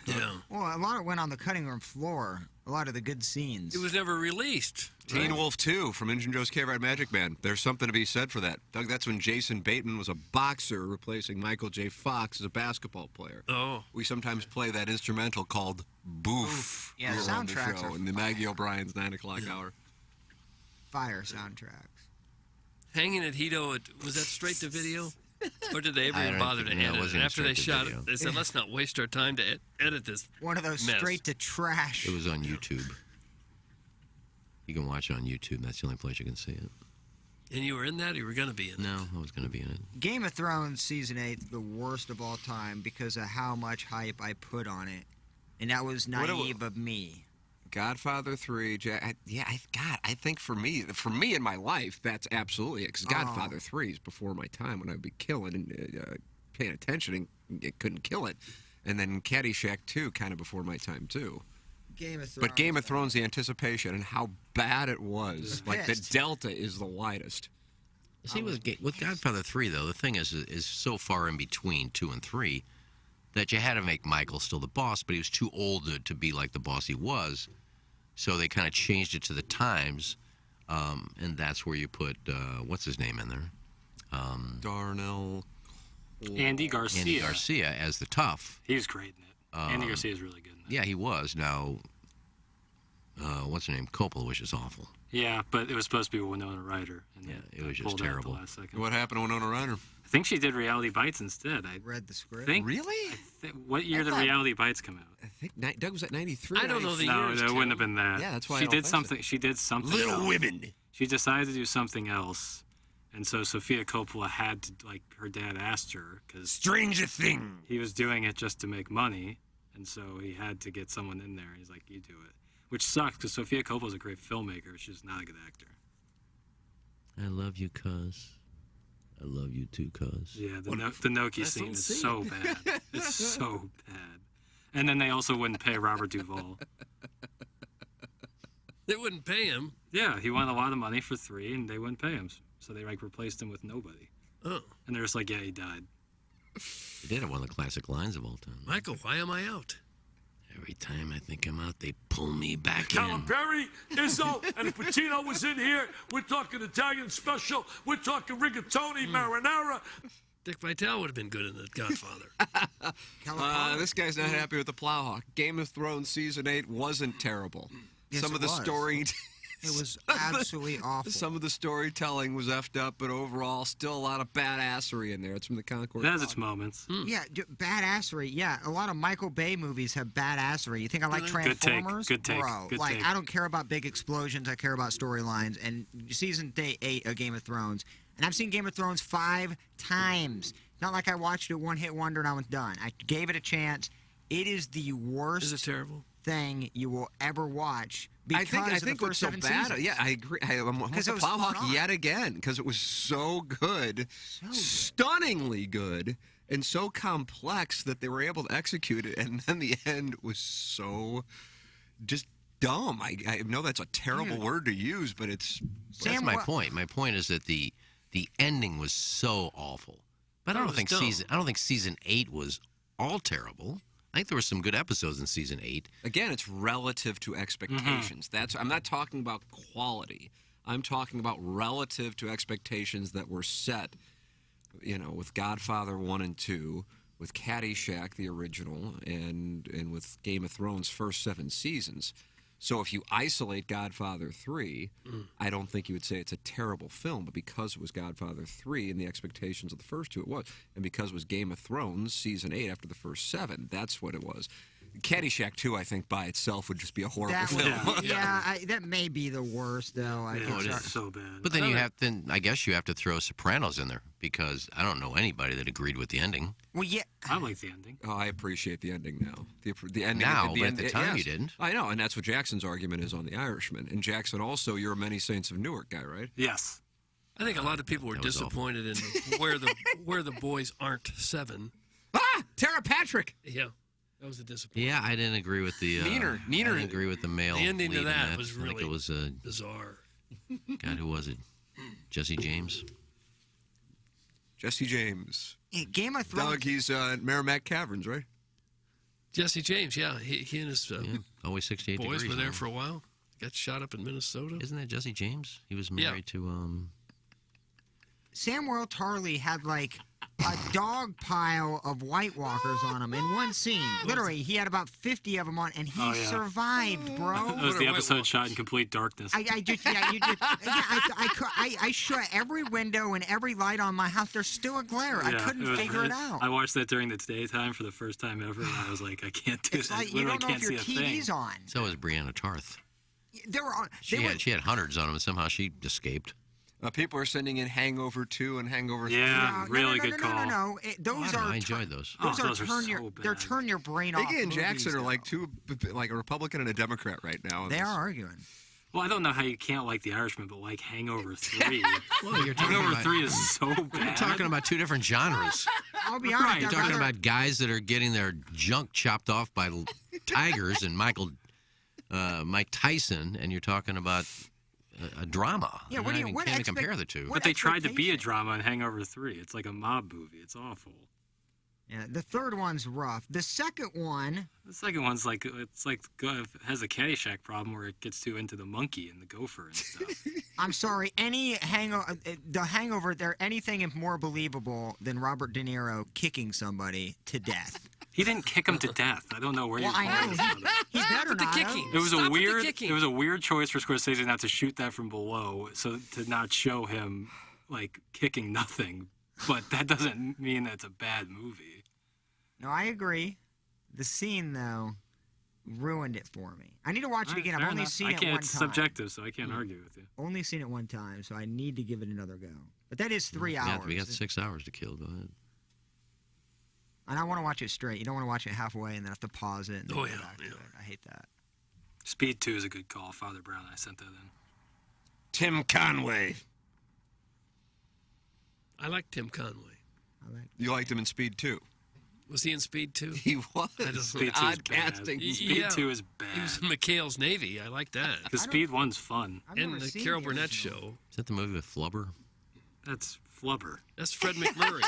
Speaker 4: Yeah.
Speaker 14: Well, a lot went on the cutting room floor. A lot of the good scenes.
Speaker 4: It was never released.
Speaker 7: Teen Wolf 2 from Injun Joe's K-Ride Magic Man. There's something to be said for that. Doug, that's when Jason Bateman was a boxer replacing Michael J. Fox as a basketball player.
Speaker 4: Oh.
Speaker 7: We sometimes play that instrumental called Boof.
Speaker 14: Yeah,
Speaker 7: here on the
Speaker 14: soundtracks
Speaker 7: show
Speaker 14: are
Speaker 7: in the Maggie O'Brien's 9 o'clock hour.
Speaker 14: fire soundtracks.
Speaker 4: Hanging at Hito, was that straight to video? Or did they ever
Speaker 1: I
Speaker 4: even
Speaker 1: don't
Speaker 4: bother to
Speaker 1: think- no, it
Speaker 4: edit it?
Speaker 1: wasn't
Speaker 4: After they
Speaker 1: straight to
Speaker 4: shot
Speaker 1: video.
Speaker 4: it, they said, let's not waste our time to edit this.
Speaker 14: One of those
Speaker 4: mess.
Speaker 14: straight to trash.
Speaker 1: It was on YouTube. You can watch it on YouTube. That's the only place you can see it.
Speaker 4: And you were in that, or you were going to be in it?
Speaker 1: No, I was going to be in it.
Speaker 14: Game of Thrones season 8, the worst of all time because of how much hype I put on it, and that was naive of me.
Speaker 10: Godfather 3, I think for me in my life, that's absolutely it. Because Godfather 3 is before my time when I'd be killing and paying attention and it couldn't kill it. And then Caddyshack 2, kind of before my time, too.
Speaker 14: Game of Thrones.
Speaker 10: But Game of Thrones, the anticipation and how bad it was. Like, the delta is the widest.
Speaker 1: See, with Godfather 3, though, the thing is so far in between 2 and 3 that you had to make Michael still the boss, but he was too old to be like the boss he was. So they kind of changed it to the times, and that's where you put, what's his name in there?
Speaker 10: Darnell.
Speaker 18: Andy Garcia.
Speaker 1: Andy Garcia as the tough.
Speaker 18: He was great in it. Andy Garcia is really good in it.
Speaker 1: Yeah, he was. Now, what's her name? Coppola was just awful.
Speaker 18: Yeah, but it was supposed to be Winona Ryder. And
Speaker 1: it was just
Speaker 18: pulled out at the
Speaker 1: terrible.
Speaker 18: last second.
Speaker 10: What happened to Winona Ryder?
Speaker 18: I think she did Reality Bites instead. I
Speaker 14: read the script.
Speaker 10: Really?
Speaker 18: What year did Reality Bites come out?
Speaker 10: I think Doug was at 93.
Speaker 4: I don't know the
Speaker 18: No,
Speaker 4: years.
Speaker 18: that wouldn't have been that.
Speaker 10: Yeah, that's why I
Speaker 18: she
Speaker 10: don't
Speaker 18: did
Speaker 10: think
Speaker 18: something. She did something.
Speaker 10: Little
Speaker 18: else.
Speaker 10: Women.
Speaker 18: She decided to do something else, and so Sofia Coppola had to, like, her dad asked her because
Speaker 10: Stranger Thing.
Speaker 18: he was doing it just to make money, and so he had to get someone in there. He's like, "You do it," which sucks because Sofia Coppola's a great filmmaker. She's not a good actor.
Speaker 1: I love you, cuz. I love you too, cuz.
Speaker 18: Yeah, the Noki scene is so bad. It's so bad. And then they also wouldn't pay Robert Duvall.
Speaker 4: They wouldn't pay him.
Speaker 18: Yeah, he wanted a lot of money for 3, and they wouldn't pay him. So they replaced him with nobody.
Speaker 4: Oh.
Speaker 18: And they're just like, yeah, he died.
Speaker 1: He did have one of the classic lines of all time.
Speaker 4: Michael, why am I out?
Speaker 1: Every time I think I'm out, they pull me back
Speaker 21: Callum
Speaker 1: in.
Speaker 21: Perry, Izzo, and if Patino was in here, we're talking Italian special, we're talking rigatoni, marinara.
Speaker 4: Dick Vitale would have been good in The Godfather.
Speaker 10: This guy's not happy with the Plowhawk. Game of Thrones Season 8 wasn't terrible.
Speaker 14: Yes,
Speaker 10: Some
Speaker 14: it
Speaker 10: of the
Speaker 14: was.
Speaker 10: story...
Speaker 14: It was absolutely awful.
Speaker 10: Some of the storytelling was effed up, but overall, still a lot of badassery in there. It's from the Concord.
Speaker 18: It has its moments.
Speaker 14: Yeah, badassery. Yeah, a lot of Michael Bay movies have badassery. You think I like
Speaker 18: Good take,
Speaker 14: Transformers?
Speaker 18: good take,
Speaker 14: Bro,
Speaker 18: good
Speaker 14: like
Speaker 18: take.
Speaker 14: I don't care about big explosions. I care about storylines. And season 8 of Game of Thrones, and I've seen Game of Thrones 5 times. Not like I watched it one hit wonder and I was done. I gave it a chance. It is the worst.
Speaker 4: Is it terrible?
Speaker 14: Thing you will ever watch.
Speaker 10: I
Speaker 14: Because
Speaker 10: think
Speaker 14: of the
Speaker 10: what's
Speaker 14: first
Speaker 10: so
Speaker 14: 7
Speaker 10: bad.
Speaker 14: seasons.
Speaker 10: Yeah, I agree. I'm almost a
Speaker 14: it was spot
Speaker 10: Plowhawk
Speaker 14: on.
Speaker 10: yet again because it was so good, stunningly good, and so complex that they were able to execute it. And then the end was so just dumb. I know that's a terrible word to use, but it's.
Speaker 1: That's my point. My point is that the ending was so awful. But I don't think season 8 was all terrible. I think there were some good episodes in season 8.
Speaker 10: Again, it's relative to expectations. I'm not talking about quality. I'm talking about relative to expectations that were set, with Godfather 1 and 2, with Caddyshack, the original, and with Game of Thrones' first 7 seasons. So if you isolate Godfather 3, I don't think you would say it's a terrible film, but because it was Godfather 3 and the expectations of the first 2, it was. And because it was Game of Thrones season 8 after the first 7, that's what it was. Caddyshack 2, I think, by itself would just be a horrible film.
Speaker 14: That may be the worst, though.
Speaker 18: It is so bad.
Speaker 1: But then I guess you have to throw Sopranos in there because I don't know anybody that agreed with the ending.
Speaker 14: Well, yeah.
Speaker 18: I like the ending.
Speaker 10: Oh, I appreciate the ending now. The ending
Speaker 1: Now, but at the time you didn't.
Speaker 10: I know, and that's what Jackson's argument is on The Irishman. And Jackson also, you're a Many Saints of Newark guy, right?
Speaker 18: Yes.
Speaker 4: I think a lot of people were disappointed in where the boys aren't 7.
Speaker 10: Tara Patrick!
Speaker 4: Yeah. That was a disappointment.
Speaker 1: Yeah, I didn't agree with the.
Speaker 10: Neener.
Speaker 1: I didn't agree with the male.
Speaker 4: The ending
Speaker 1: lead
Speaker 4: to
Speaker 1: in
Speaker 4: that was
Speaker 1: I think
Speaker 4: really
Speaker 1: it was
Speaker 4: bizarre.
Speaker 1: God, who was it? Jesse James.
Speaker 10: Jesse James.
Speaker 14: Yeah, Game of Thrones.
Speaker 10: Doug, he's Merrimack Caverns, right?
Speaker 4: Jesse James, yeah. He and his
Speaker 1: always 68
Speaker 4: boys
Speaker 1: degrees
Speaker 4: were there
Speaker 1: now.
Speaker 4: for a while. Got shot up in Minnesota.
Speaker 1: Isn't that Jesse James? He was married to.
Speaker 14: Sam Worrell Tarley had like a dog pile of White Walkers on him in one scene. Literally, he had about 50 of them on, and he survived, bro.
Speaker 18: That was the episode shot in complete darkness.
Speaker 14: I shut every window and every light on my house. There's still a glare. I couldn't figure it out.
Speaker 18: I watched that during the daytime for the first time ever, and I was like, I can't do this.
Speaker 14: Like, you don't know if your TV's on.
Speaker 1: So was Brianna Tarth.
Speaker 14: They were on.
Speaker 1: She had hundreds on them, and somehow she escaped.
Speaker 7: People are sending in Hangover 2 and Hangover 3.
Speaker 18: Yeah, really good call.
Speaker 14: No. Those are.
Speaker 1: I enjoyed those.
Speaker 14: Those are
Speaker 18: so
Speaker 14: they're turn your brain off.
Speaker 7: Biggie and Jackson are
Speaker 14: movies,
Speaker 7: like a Republican and a Democrat right now.
Speaker 14: They are arguing.
Speaker 18: Well, I don't know how you can't like The Irishman, but like Hangover 3.
Speaker 1: Well, you're talking
Speaker 18: Hangover
Speaker 1: about,
Speaker 18: 3 is so bad.
Speaker 1: You're talking about two different genres.
Speaker 14: I'll be honest.
Speaker 1: You're talking about guys that are getting their junk chopped off by tigers and Mike Tyson, and you're talking about a drama.
Speaker 14: Yeah,
Speaker 1: can't even compare the two.
Speaker 18: But they tried to be a drama in Hangover 3. It's like a mob movie. It's awful.
Speaker 14: Yeah, the third one's rough. The second one's
Speaker 18: like has a Caddyshack problem where it gets too into the monkey and the gopher and stuff.
Speaker 14: I'm sorry. The Hangover, anything more believable than Robert De Niro kicking somebody to death.
Speaker 18: He didn't kick him to death. I don't know where you're
Speaker 14: I know. He's better
Speaker 4: the
Speaker 14: not.
Speaker 4: kicking.
Speaker 18: It was a weird choice for Scorsese not to shoot that from below, so to not show him like kicking nothing. But that doesn't mean that's a bad movie.
Speaker 14: No, I agree. The scene though ruined it for me. I need to watch it again. I've only seen it one time.
Speaker 18: It's subjective, so I can't argue with you.
Speaker 14: Only seen it one time, so I need to give it another go. But that is 3 hours.
Speaker 1: We got 6 hours to kill. Go ahead.
Speaker 14: And I want to watch it straight. You don't want to watch it halfway and then have to pause it. And
Speaker 4: Oh,
Speaker 14: then go
Speaker 4: yeah,
Speaker 14: back to it. I hate that.
Speaker 18: Speed 2 is a good call. Father Brown, I sent that in.
Speaker 7: Tim Conway.
Speaker 4: I like Tim Conway.
Speaker 7: You liked him in Speed 2.
Speaker 4: Was he in Speed 2?
Speaker 7: He was.
Speaker 18: Speed 2 is bad. Speed 2 is bad.
Speaker 4: He was in McHale's Navy. I like that.
Speaker 18: Because Speed 1's fun.
Speaker 4: And the Carol Burnett show.
Speaker 1: Is that the movie with Flubber?
Speaker 18: That's Flubber.
Speaker 4: That's Fred McMurray.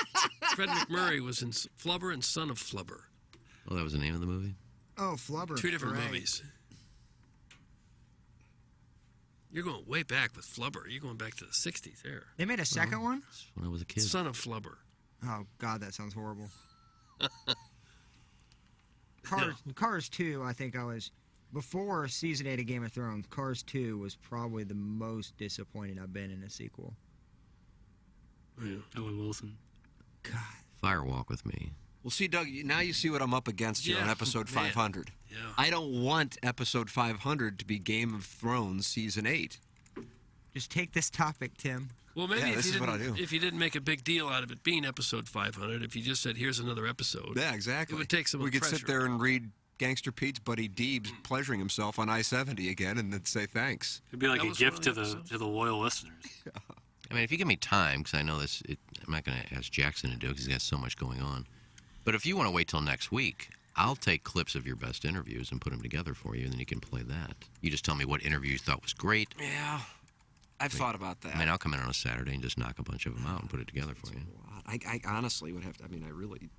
Speaker 4: Fred McMurray was in Flubber and Son of Flubber.
Speaker 1: Oh, that was the name of the movie?
Speaker 14: Oh, Flubber.
Speaker 4: 2 different
Speaker 14: right.
Speaker 4: movies. You're going way back with Flubber. You're going back to the 60s there.
Speaker 14: They made a second one?
Speaker 1: When I was a kid.
Speaker 4: Son of Flubber.
Speaker 14: Oh, God, that sounds horrible. Cars 2, I think I was... Before Season 8 of Game of Thrones, Cars 2 was probably the most disappointed I've been in a sequel.
Speaker 18: Yeah. Owen Wilson.
Speaker 14: God.
Speaker 1: Firewalk with Me.
Speaker 7: Well, see, Doug, now you see what I'm up against here on episode 500.
Speaker 4: Yeah.
Speaker 7: I don't want episode 500 to be Game of Thrones Season 8.
Speaker 14: Just take this topic, Tim.
Speaker 4: Well, maybe
Speaker 7: Yeah, this is what I do.
Speaker 4: if you didn't make a big deal out of it being episode 500, if you just said, here's another episode.
Speaker 7: Yeah, exactly.
Speaker 4: It would take some
Speaker 7: We could
Speaker 4: pressure
Speaker 7: sit there and read Gangster Pete's buddy Deebs pleasuring himself on I-70 again and then say thanks.
Speaker 18: It'd be like a gift to the loyal listeners.
Speaker 1: I mean, if you give me time, because I know this, I'm not going to ask Jackson to do it because he's got so much going on. But if you want to wait till next week, I'll take clips of your best interviews and put them together for you, and then you can play that. You just tell me what interview you thought was great.
Speaker 7: Yeah, I've thought about that.
Speaker 1: I mean, I'll come in on a Saturday and just knock a bunch of them out and put it together for you.
Speaker 7: I honestly would have to, I mean,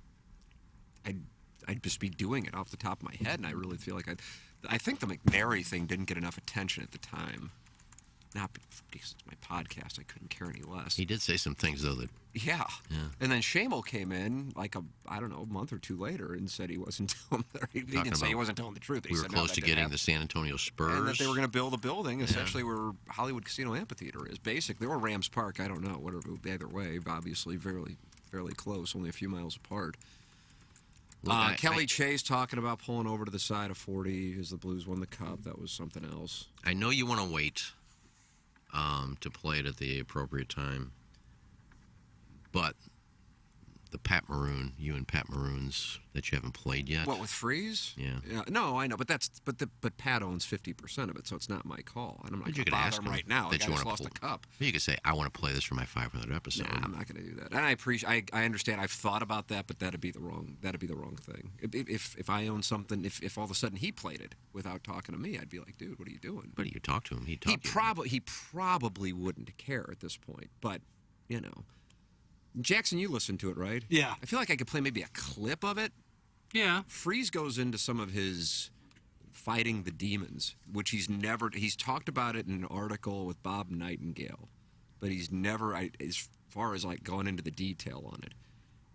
Speaker 7: I'd just be doing it off the top of my head, and I really feel like I think the McNary thing didn't get enough attention at the time. Not because it's my podcast, I couldn't care any less.
Speaker 1: He did say some things, though, that...
Speaker 7: Yeah. And then Shamel came in, like, a month or two later and said he wasn't telling he didn't say he wasn't telling the truth.
Speaker 1: We were close to getting the San Antonio Spurs.
Speaker 7: And that they were going to build a building, essentially, where Hollywood Casino Amphitheater is. Basically, or Rams Park, I don't know, whatever. Either way, obviously, fairly close, only a few miles apart. Look, Kelly Chase talking about pulling over to the side of 40 as the Blues won the Cup. That was something else.
Speaker 1: I know you want to wait to play it at the appropriate time, but the Pat Maroon, you and Pat Maroon's that you haven't played yet.
Speaker 7: What, with Freeze?
Speaker 1: Yeah.
Speaker 7: No, I know, but but Pat owns 50% of it, so it's not my call. And I'm not going to bother him right now.
Speaker 1: That
Speaker 7: the
Speaker 1: you
Speaker 7: guy just
Speaker 1: want to
Speaker 7: lost the Cup.
Speaker 1: You could say, I want to play this for my 500th episode.
Speaker 7: Nah, I'm not going to do that. And I understand. I've thought about that, but that'd be the wrong thing. If I own something, if all of a sudden he played it without talking to me, I'd be like, dude, what are you doing?
Speaker 1: But you talk to him. He
Speaker 7: probably wouldn't care at this point. But you know, Jackson, you listened to it, right?
Speaker 18: Yeah.
Speaker 7: I feel like I could play maybe a clip of it.
Speaker 18: Yeah.
Speaker 7: Freeze goes into some of his fighting the demons, which he's talked about it in an article with Bob Nightingale, but he's never, as far as like going into the detail on it.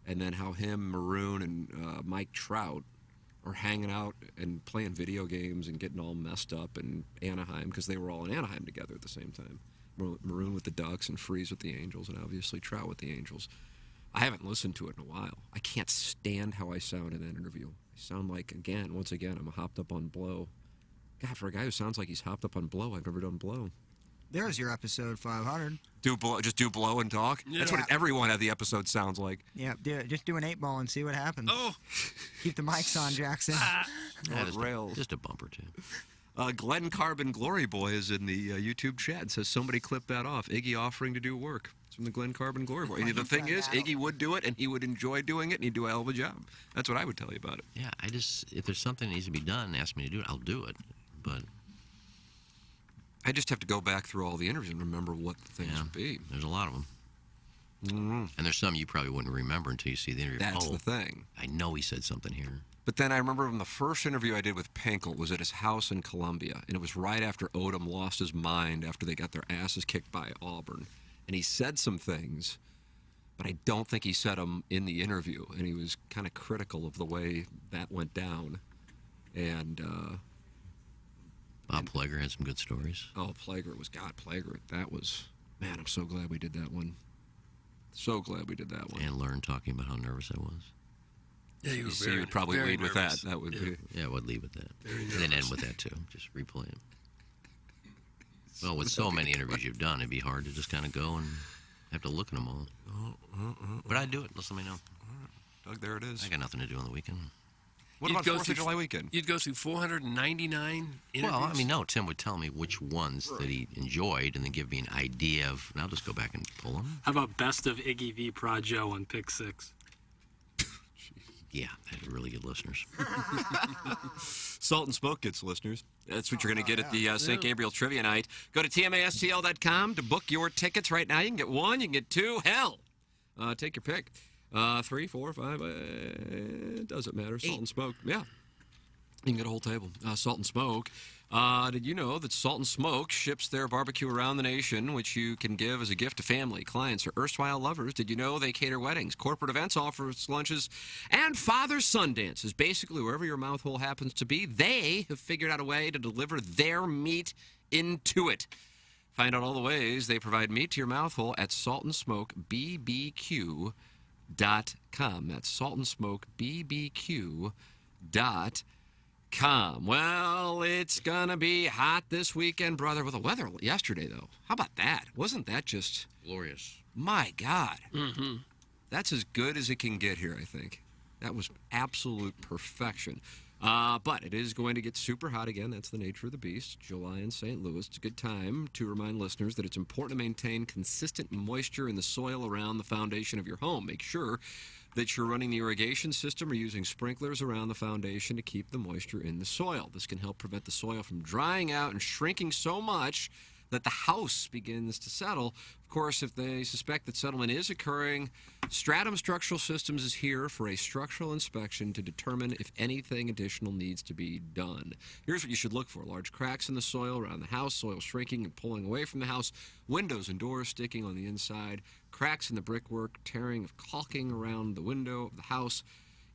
Speaker 10: and then how him, Maroon, and Mike Trout are hanging out and playing video games and getting all messed up in Anaheim because they were all in Anaheim together at the same time. Maroon with the Ducks and Freeze with the Angels, and obviously Trout with the Angels. I haven't listened to it in a while. I can't stand how I sound in that interview. I sound like, once again, I'm hopped up on blow. God, for a guy who sounds like he's hopped up on blow, I've never done blow.
Speaker 14: There's your episode 500.
Speaker 10: Just do blow and talk?
Speaker 14: Yeah.
Speaker 10: That's what every one of the episodes sounds like.
Speaker 14: Yeah, just do an 8-ball and see what happens.
Speaker 4: Oh!
Speaker 14: Keep the mics on, Jackson.
Speaker 1: Just a bump or two.
Speaker 10: Glenn Carbon Glory Boy is in the YouTube chat and says somebody clip that off. Iggy offering to do work. It's from the Glenn Carbon Glory Boy. And the thing is, Iggy would do it, and he would enjoy doing it, and he'd do a hell of a job. That's what I would tell you about it.
Speaker 1: Yeah, if there's something that needs to be done, ask me to do it, I'll do it. But
Speaker 10: I just have to go back through all the interviews and remember what the things would be.
Speaker 1: There's a lot of them. Mm-hmm. And there's some you probably wouldn't remember until you see the interview.
Speaker 10: That's the thing.
Speaker 1: I know he said something here.
Speaker 10: But then I remember from the first interview I did with Pinkel was at his house in Columbia, and it was right after Odom lost his mind after they got their asses kicked by Auburn. And he said some things, but I don't think he said them in the interview, and he was kind of critical of the way that went down. And
Speaker 1: Bob Plager had some good stories.
Speaker 10: Oh, Plager. That was, man, I'm so glad we did that one. So glad we did that one.
Speaker 1: And learned talking about how nervous I was.
Speaker 4: Yeah, you were
Speaker 10: So you would probably lead with that. That would be.
Speaker 1: Yeah, I would lead with that. And then end with that, too. Just replay it. Well, with so many interviews you've done, it'd be hard to just kind of go and have to look at them all. But I'd do it. Just let me know.
Speaker 10: Doug, there it is.
Speaker 1: I got nothing to do on the weekend.
Speaker 10: What about 4th of July weekend?
Speaker 4: You'd go through 499 interviews?
Speaker 1: Well, I mean, no, Tim would tell me which ones that he enjoyed and then give me an idea of, and I'll just go back and pull them.
Speaker 18: How about Best of Iggy v. Prajo on Pick 6?
Speaker 1: Yeah, they had really good listeners.
Speaker 10: Salt and Smoke gets listeners. That's what you're going to get at the St. Gabriel Trivia Night. Go to TMASTL.com to book your tickets right now. You can get 1, you can get 2. Hell, take your pick. 3, 4, 5, it doesn't matter. Salt and Smoke, yeah. You can get a whole table. Salt and Smoke. Did you know that Salt and Smoke ships their barbecue around the nation, which you can give as a gift to family, clients, or erstwhile lovers? Did you know they cater weddings, corporate events, offers lunches, and Father's Son dances? Basically, wherever your mouth hole happens to be, they have figured out a way to deliver their meat into it. Find out all the ways they provide meat to your mouth hole at saltandsmokebbq.com. That's saltandsmokebbq.com. Well, it's going to be hot this weekend, brother. With the weather yesterday, though. How about that? Wasn't that just
Speaker 1: glorious?
Speaker 10: My God. Mm-hmm. That's as good as it can get here, I think. That was absolute perfection. But it is going to get super hot again. That's the nature of the beast. July in St. Louis. It's a good time to remind listeners that it's important to maintain consistent moisture in the soil around the foundation of your home. Make sure that you're running the irrigation system or using sprinklers around the foundation to keep the moisture in the soil. This can help prevent the soil from drying out and shrinking so much that the house begins to settle. Of course, if they suspect that settlement is occurring, Stratum Structural Systems is here for a structural inspection to determine if anything additional needs to be done. Here's what you should look for: large cracks in the soil around the house, soil shrinking and pulling away from the house, windows and doors sticking on the inside, cracks in the brickwork, tearing of caulking around the window of the house.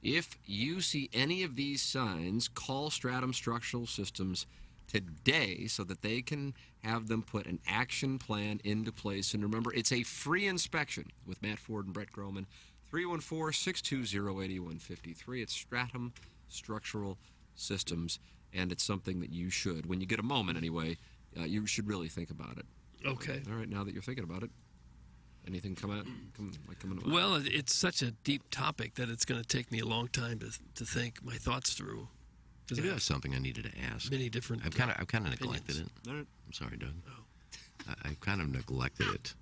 Speaker 10: If you see any of these signs, call Stratum Structural Systems today so that they can have them put an action plan into place. And remember, it's a free inspection with Matt Ford and Brett Groman. 314-620-8153. It's Stratum Structural Systems, and it's something that you should, when you get a moment anyway, you should really think about it.
Speaker 4: Okay.
Speaker 10: All right, now that you're thinking about it, anything coming to mind?
Speaker 4: Well, it's such a deep topic that it's going to take me a long time to think my thoughts through.
Speaker 1: I do have something I needed to ask.
Speaker 4: Many different.
Speaker 1: I've kind of neglected it. I'm sorry, Doug. Oh. I've kind of neglected it.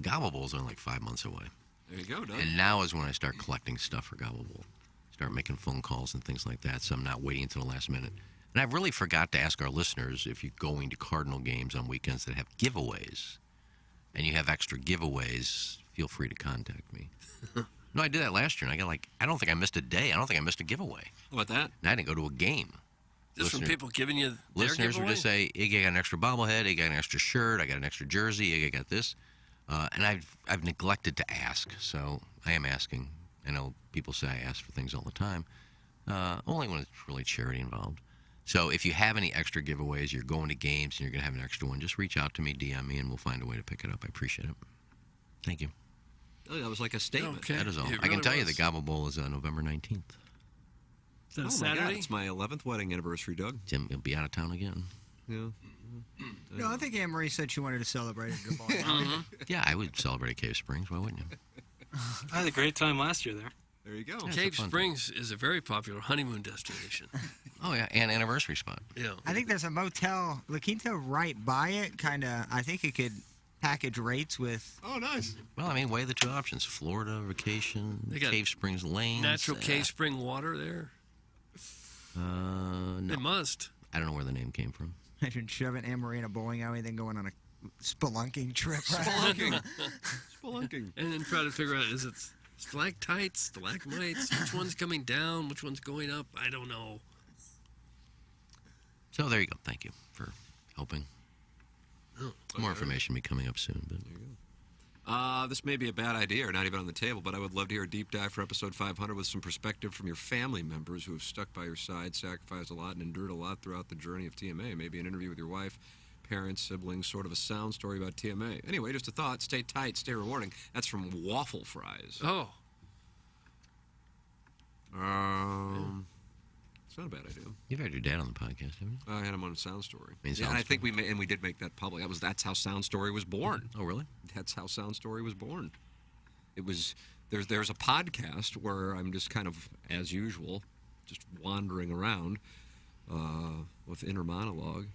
Speaker 1: Gobble Bowl's only like 5 months away.
Speaker 10: There you go, Doug.
Speaker 1: And now is when I start collecting stuff for Gobble Bowl. Start making phone calls and things like that, so I'm not waiting until the last minute. And I really forgot to ask our listeners, if you're going to Cardinal games on weekends that have giveaways, and you have extra giveaways, feel free to contact me. No, I did that last year, and I don't think I missed a day. I don't think I missed a giveaway.
Speaker 10: How about that?
Speaker 1: And I didn't go to a game.
Speaker 4: Just from people giving you their
Speaker 1: listeners
Speaker 4: giveaway?
Speaker 1: would just say, Iggy, I got an extra bobblehead, Iggy got an extra shirt, I got an extra jersey, Iggy got this. And I've neglected to ask, so I am asking. I know people say I ask for things all the time, only when it's really charity involved. So if you have any extra giveaways, you're going to games and you're going to have an extra one, just reach out to me, DM me, and we'll find a way to pick it up. I appreciate it. Thank you.
Speaker 7: Oh, that was like a statement.
Speaker 4: Okay.
Speaker 1: That is all.
Speaker 4: It
Speaker 1: I can
Speaker 4: really
Speaker 1: tell you
Speaker 4: was.
Speaker 1: the Gobble Bowl is November 19th.
Speaker 4: Is that
Speaker 7: Oh, my God,
Speaker 4: Saturday?
Speaker 7: it's my 11th wedding anniversary, Doug.
Speaker 1: Tim will be out of town again.
Speaker 7: Yeah.
Speaker 14: No, I think Anne Marie said she wanted to celebrate it. At the ball.
Speaker 1: Yeah, I would celebrate Cave Springs. Why wouldn't you?
Speaker 18: I had a great time last year there.
Speaker 7: There you go.
Speaker 4: Cave Springs is a very popular honeymoon destination.
Speaker 1: Oh, yeah, and anniversary spot.
Speaker 4: Yeah.
Speaker 14: I think there's a motel, La Quinta, right by it. Kind of. I think it could package rates with.
Speaker 7: Oh, nice.
Speaker 1: Well, I mean, weigh the two options. Florida vacation,
Speaker 4: They got
Speaker 1: Cave Springs Lanes.
Speaker 4: Natural cave spring water there.
Speaker 1: No.
Speaker 4: They must.
Speaker 1: I don't know where the name came from.
Speaker 14: Imagine shoving Anne Marie in a bowling alley, then going on a spelunking trip.
Speaker 7: Spelunking. Spelunking.
Speaker 4: And then try to figure out, is it stalactites, stalagmites? Which one's coming down? Which one's going up? I don't know.
Speaker 1: So there you go. Thank you for helping.
Speaker 4: Oh,
Speaker 1: More information will be coming up soon. But
Speaker 7: This may be a bad idea or not even on the table, but I would love to hear a deep dive for episode 500 with some perspective from your family members who have stuck by your side, sacrificed a lot, and endured a lot throughout the journey of TMA. Maybe an interview with your wife, parents, siblings, sort of a sound story about TMA. Anyway, just a thought. Stay tight, stay rewarding. That's from Waffle Fries.
Speaker 4: Oh.
Speaker 7: It's not a bad idea.
Speaker 1: You've had your dad on the podcast, haven't you?
Speaker 7: I had him on Sound Story.
Speaker 1: I mean,
Speaker 7: Yeah, and I think we did make that public. That's how Sound Story was born.
Speaker 1: Oh, really?
Speaker 7: That's how Sound Story was born. It was there's a podcast where I'm just kind of, as usual, just wandering around with inner monologue,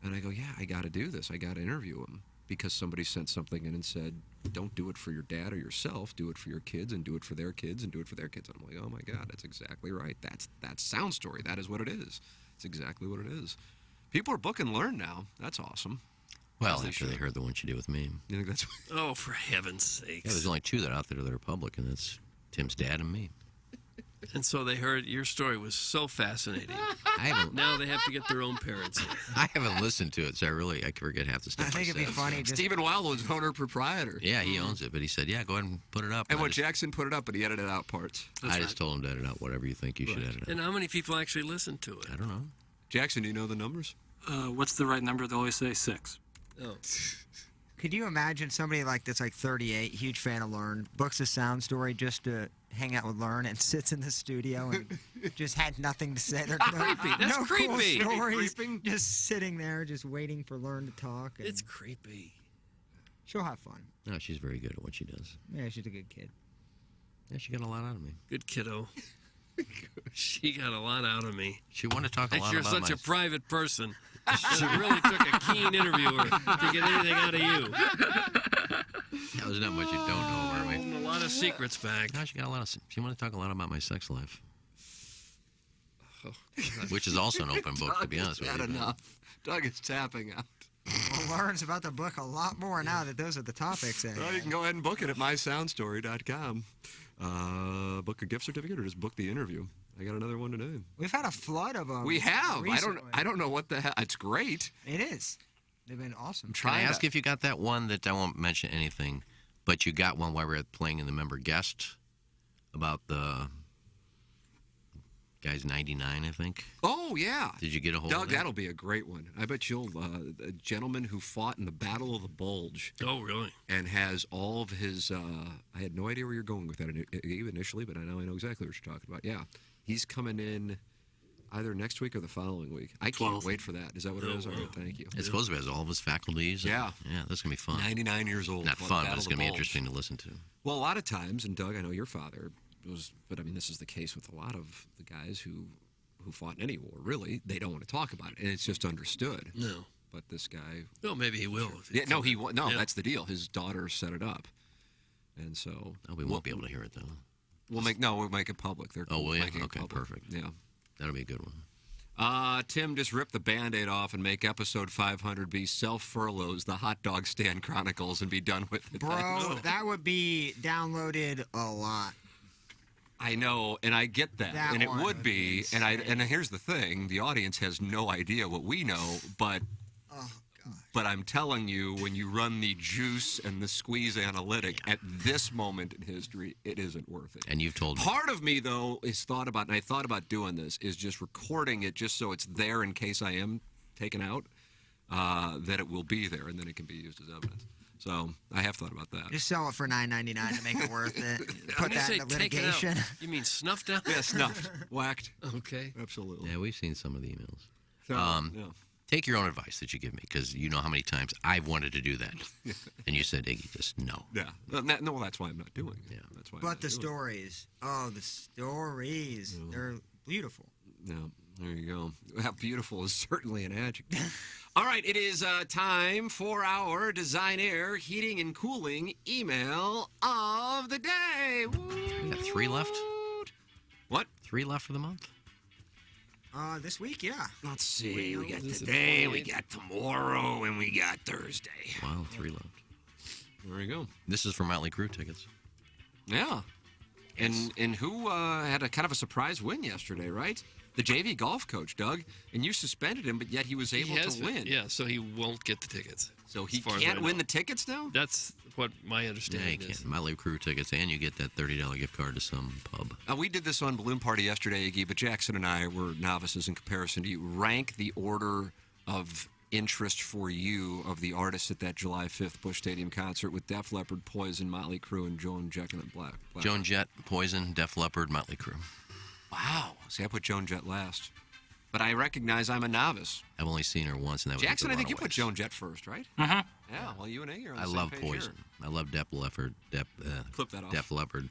Speaker 7: and I go, yeah, I got to do this. I got to interview him because somebody sent something in and said, don't do it for your dad or yourself. Do it for your kids, and do it for their kids, and do it for their kids. And I'm like, oh my God, that's exactly right. That's Sound Story. That is what it is. It's exactly what it is. People are book and learn now. That's awesome.
Speaker 1: Well, after they heard the one she did with me.
Speaker 7: You think that's?
Speaker 4: Oh, for heaven's sakes.
Speaker 1: Yeah, there's only two that are out there that are public, and that's Tim's dad and me.
Speaker 4: And so they heard your story was so fascinating. Now they have to get their own parents in.
Speaker 1: I haven't listened to it, so I forget half the stuff.
Speaker 14: I think it'd be funny.
Speaker 7: Stephen Wildwood's owner proprietor.
Speaker 1: Yeah, he owns it, but he said, yeah, go ahead and put it up.
Speaker 7: And when Jackson put it up, but he edited out parts.
Speaker 1: I just told him to edit out whatever you think you should edit out.
Speaker 4: And how many people actually listen to it?
Speaker 1: I don't know.
Speaker 7: Jackson, do you know the numbers?
Speaker 18: What's the right number? They always say 6.
Speaker 4: Oh.
Speaker 14: Could you imagine somebody that's like 38, huge fan of Learn, books a Sound Story just to hang out with Learn, and sits in the studio and just had nothing to say?
Speaker 4: Creepy. That's
Speaker 14: no
Speaker 4: creepy.
Speaker 14: Cool stories, just sitting there, just waiting for Learn to talk. And
Speaker 4: It's creepy.
Speaker 14: she'll have fun.
Speaker 1: No, she's very good at what she does.
Speaker 14: Yeah, she's a good kid.
Speaker 1: Yeah, she got a lot out of me.
Speaker 4: Good kiddo. She got a lot out of me.
Speaker 1: She wanted to talk a
Speaker 4: And
Speaker 1: lot
Speaker 4: you're
Speaker 1: about
Speaker 4: such
Speaker 1: my...
Speaker 4: a private person. She really took a keen interviewer to get anything out of you.
Speaker 1: That was not much you don't know, Marmy.
Speaker 4: Holding a lot of secrets back.
Speaker 1: No, she got a lot of... She wanted to talk a lot about my sex life. Which is also an open book, to be honest with you.
Speaker 7: Doug, enough. Doug is tapping out.
Speaker 14: Well, Learn's about to book a lot more now that those are the topics.
Speaker 7: Well, you can go ahead and book it at mysoundstory.com. Book a gift certificate or just book the interview. I got another one today.
Speaker 14: We've had a flood of them.
Speaker 7: We have.
Speaker 14: recently.
Speaker 7: I don't know what the hell. It's great.
Speaker 14: It is. They've been awesome.
Speaker 1: Can I ask if you got that one that I won't mention anything, but you got one while we were playing in the member guest about the guy's 99, I think?
Speaker 7: Oh, yeah.
Speaker 1: Did you get a hold
Speaker 7: Doug,
Speaker 1: of that?
Speaker 7: that'll be a great one. I bet you'll, a gentleman who fought in the Battle of the Bulge.
Speaker 4: Oh, really?
Speaker 7: And has all of his, I had no idea where you're going with that initially, but I know exactly what you're talking about. Yeah. He's coming in either next week or the following week. I can't wait for that. Is that what it is? All right, thank you.
Speaker 1: It's supposed to has all of his faculties.
Speaker 7: Yeah.
Speaker 1: Yeah, that's going to be fun.
Speaker 7: 99 years old.
Speaker 1: Not
Speaker 7: fought
Speaker 1: fun,
Speaker 7: the
Speaker 1: but it's
Speaker 7: Battle
Speaker 1: going
Speaker 7: of
Speaker 1: to be
Speaker 7: the Bulge.
Speaker 1: interesting to listen to.
Speaker 7: Well, a lot of times, and Doug, I know your father was, but I mean, this is the case with a lot of the guys who fought in any war, really. They don't want to talk about it, and it's just understood.
Speaker 4: No.
Speaker 7: But this guy...
Speaker 4: Well, maybe he will.
Speaker 7: Yeah, no, that's the deal. His daughter set it up. And so...
Speaker 1: Oh, we won't be able to hear it, though.
Speaker 7: We'll make it public. They're cool
Speaker 1: will you?
Speaker 7: making it
Speaker 1: Okay,
Speaker 7: public.
Speaker 1: perfect.
Speaker 7: Yeah.
Speaker 1: That'll be a good one.
Speaker 7: Tim, just rip the Band-Aid off and make episode 500 be Self-Furloughs, the Hot Dog Stand Chronicles, and be done with it.
Speaker 14: Bro, that would be downloaded a lot.
Speaker 7: I know, and I get that,
Speaker 14: That
Speaker 7: and it
Speaker 14: one
Speaker 7: would be, and here's the thing: the audience has no idea what we know, but
Speaker 10: But I'm telling you, when you run the juice and the squeeze analytic at this moment in history, it isn't worth it.
Speaker 1: And you've told me.
Speaker 10: Part of me, though, is thought about, and I thought about doing this, is just recording it just so it's there in case I am taken out, that it will be there, and then it can be used as evidence. So I have thought about that.
Speaker 14: Just sell it for $9.99 to make it worth it. Put
Speaker 4: When you
Speaker 14: that
Speaker 4: say
Speaker 14: in the
Speaker 4: take it out,
Speaker 14: litigation.
Speaker 4: you mean snuffed out?
Speaker 10: Yeah, snuffed, whacked.
Speaker 4: Okay.
Speaker 10: Absolutely.
Speaker 1: Yeah, we've seen some of the emails.
Speaker 10: So, yeah.
Speaker 1: Take your own advice that you give me, because you know how many times I've wanted to do that. And you said, Iggy, just no.
Speaker 10: Yeah. No, that's why I'm not doing it. Yeah. That's why. I'm
Speaker 14: But
Speaker 10: not
Speaker 14: the
Speaker 10: doing it.
Speaker 14: stories. Oh, the stories. They're beautiful.
Speaker 10: Yeah, there you go. How beautiful is certainly an adjective. All right, it is time for our Design Air Heating and Cooling email of the day.
Speaker 1: We got 3 left?
Speaker 10: What?
Speaker 1: 3 left for the month?
Speaker 14: This week, yeah.
Speaker 10: Let's see. We got today, we got tomorrow, and we got Thursday.
Speaker 1: Wow, 3 left.
Speaker 10: There you go.
Speaker 1: This is for Motley Crue tickets.
Speaker 10: Yeah. And who had a kind of a surprise win yesterday, right? The JV golf coach, Doug. And you suspended him, but yet he was able to win.
Speaker 4: Yeah, so he won't get the tickets.
Speaker 10: So he
Speaker 4: as far as
Speaker 10: can't
Speaker 4: I
Speaker 10: win
Speaker 4: know.
Speaker 10: the tickets now?
Speaker 4: That's what my
Speaker 1: Yeah,
Speaker 4: understanding
Speaker 1: you
Speaker 4: is.
Speaker 1: can't. Motley Crue tickets, and you get that $30 gift card to some pub.
Speaker 10: We did this on Balloon Party yesterday, Iggy, but Jackson and I were novices in comparison to you. Rank the order of interest for you of the artists at that July 5th Busch Stadium concert with Def Leppard, Poison, Motley Crue, and Joan Jett and Black.
Speaker 1: Joan Jett, Poison, Def Leppard, Motley Crue.
Speaker 10: Wow. See, I put Joan Jett last. But I recognize I'm a novice.
Speaker 1: I've only seen her once, and that was
Speaker 10: Jackson,
Speaker 1: at
Speaker 10: I
Speaker 1: the
Speaker 10: think you put
Speaker 1: Runaways.
Speaker 10: Joan Jett first, right?
Speaker 18: Uh-huh.
Speaker 10: Yeah, well, you and Iggy are on the
Speaker 1: I
Speaker 10: same
Speaker 1: love
Speaker 10: page
Speaker 1: Poison.
Speaker 10: here.
Speaker 1: I love Def Leppard.
Speaker 10: Clip that off.
Speaker 1: Def Leppard.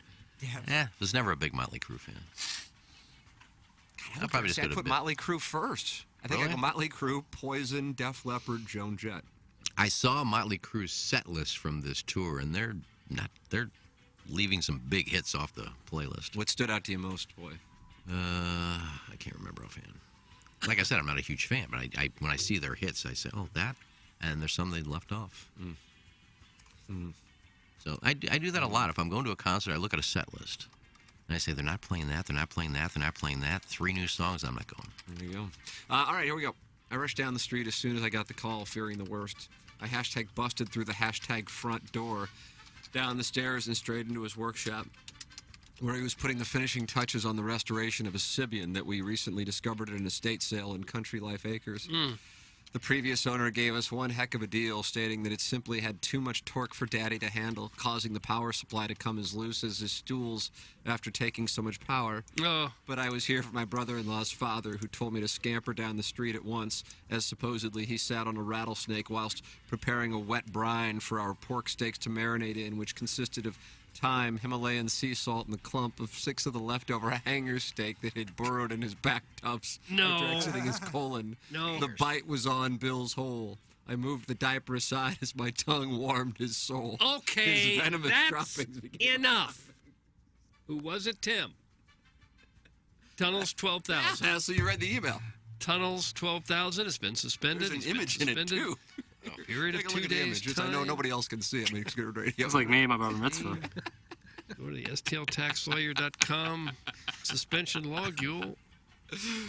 Speaker 14: Yeah.
Speaker 1: Was never a big Motley Crue fan.
Speaker 10: I
Speaker 1: probably just
Speaker 10: I
Speaker 1: did a
Speaker 10: put
Speaker 1: bit.
Speaker 10: Motley Crue first. I think I
Speaker 1: Really?
Speaker 10: go Motley Crue, Poison, Def Leppard, Joan Jett.
Speaker 1: I saw Motley Crue's set list from this tour, and they're leaving some big hits off the playlist.
Speaker 10: What stood out to you most, boy?
Speaker 1: I can't remember offhand. Like I said, I'm not a huge fan, but I when I see their hits, I say, oh, that, and there's some they left off. So I do that a lot. If I'm going to a concert, I look at a set list, and I say, they're not playing that, they're not playing that, they're not playing that. 3 new songs, I'm not going.
Speaker 10: There you go. All right, here we go. I rushed down the street as soon as I got the call, fearing the worst. I hashtag busted through the hashtag front door, down the stairs and straight into his workshop, where he was putting the finishing touches on the restoration of a Sibian that we recently discovered at an estate sale in Country Life Acres. The previous owner gave us one heck of a deal, stating that it simply had too much torque for Daddy to handle, causing the power supply to come as loose as his stools after taking so much power.
Speaker 4: Oh.
Speaker 10: But I was here for my brother-in-law's father, who told me to scamper down the street at once, as supposedly he sat on a rattlesnake whilst preparing a wet brine for our pork steaks to marinate in, which consisted of thyme, Himalayan sea salt, and the clump of 6 of the leftover hanger steak that had burrowed in his back tufts after exiting his colon.
Speaker 4: No.
Speaker 10: The bite was on Bill's hole. I moved the diaper aside as my tongue warmed his soul.
Speaker 4: Okay,
Speaker 10: His venomous
Speaker 4: that's
Speaker 10: droppings began.
Speaker 4: enough. Who was it, Tim? Tunnels 12,000.
Speaker 10: So you read the email.
Speaker 4: Tunnels 12,000 has been suspended.
Speaker 10: There's
Speaker 4: It's
Speaker 10: an
Speaker 4: been
Speaker 10: image in it,
Speaker 4: suspended.
Speaker 10: too.
Speaker 4: A period of
Speaker 10: Take a
Speaker 4: 2
Speaker 10: look at the
Speaker 4: days.
Speaker 10: image. I know
Speaker 4: time.
Speaker 10: nobody else can see it. Makes good radio.
Speaker 18: It's like me and my bar mitzvah.
Speaker 4: Go to the stltaxlawyer.com. Suspension logule.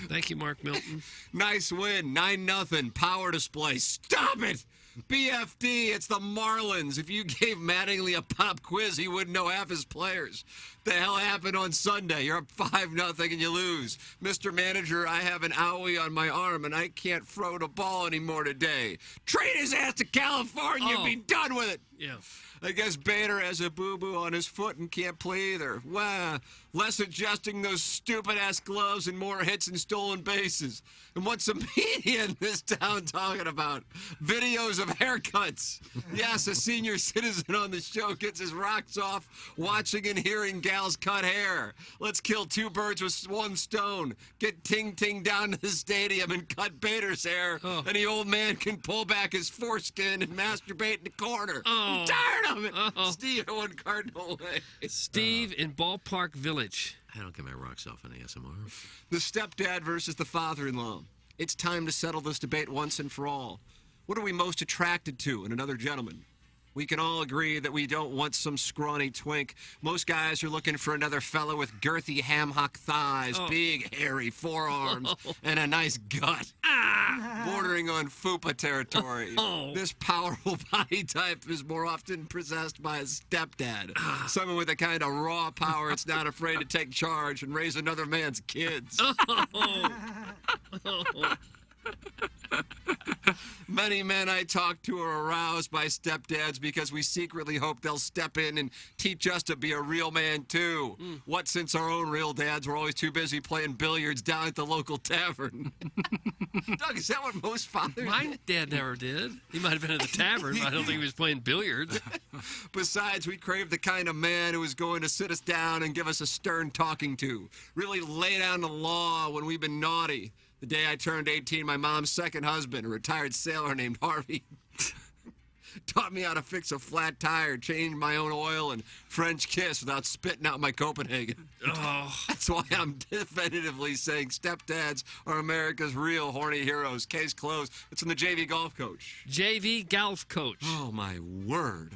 Speaker 4: Thank you, Mark Milton.
Speaker 10: Nice win. 9-0. Power display. Stop it! BFD, it's the Marlins. If you gave Mattingly a pop quiz, he wouldn't know half his players. The hell happened on Sunday? You're up 5-0 and you lose. Mr. Manager, I have an owie on my arm and I can't throw the ball anymore today. Trade his ass to California and be done with it.
Speaker 4: Yeah.
Speaker 10: I guess Bader has a boo-boo on his foot and can't play either. Wow. Less adjusting those stupid-ass gloves and more hits and stolen bases. And what's the media in this town talking about? Videos of haircuts. Yes, a senior citizen on the show gets his rocks off watching and hearing gals cut hair. Let's kill 2 birds with 1 stone. Get Ting Ting down to the stadium and cut Bader's hair. And the old man can pull back his foreskin and masturbate in the corner. I'm tired of it. Steve, 1 cardinal away.
Speaker 4: Steve in Ballpark Village.
Speaker 1: I don't get my rocks off on ASMR.
Speaker 10: The stepdad versus the father-in-law. It's time to settle this debate once and for all. What are we most attracted to in another gentleman? We can all agree that we don't want some scrawny twink. Most guys are looking for another fella with girthy ham-hock thighs, big hairy forearms, and a nice gut. Bordering on fupa territory. This powerful body type is more often possessed by a stepdad. Someone with a kind of raw power that's not afraid to take charge and raise another man's kids. Many men I talk to are aroused by stepdads because we secretly hope they'll step in and teach us to be a real man, too. What, since our own real dads were always too busy playing billiards down at the local tavern? Doug, is that what most fathers
Speaker 4: My dad never did. He might have been at the tavern, but I don't think he was playing billiards.
Speaker 10: Besides, we crave the kind of man who is going to sit us down and give us a stern talking to. Really lay down the law when we've been naughty. The day I turned 18, my mom's second husband, a retired sailor named Harvey, taught me how to fix a flat tire, change my own oil, and French kiss without spitting out my Copenhagen. That's why I'm definitively saying stepdads are America's real horny heroes. Case closed. It's from the JV Golf Coach.
Speaker 4: JV Golf Coach.
Speaker 10: Oh, my word.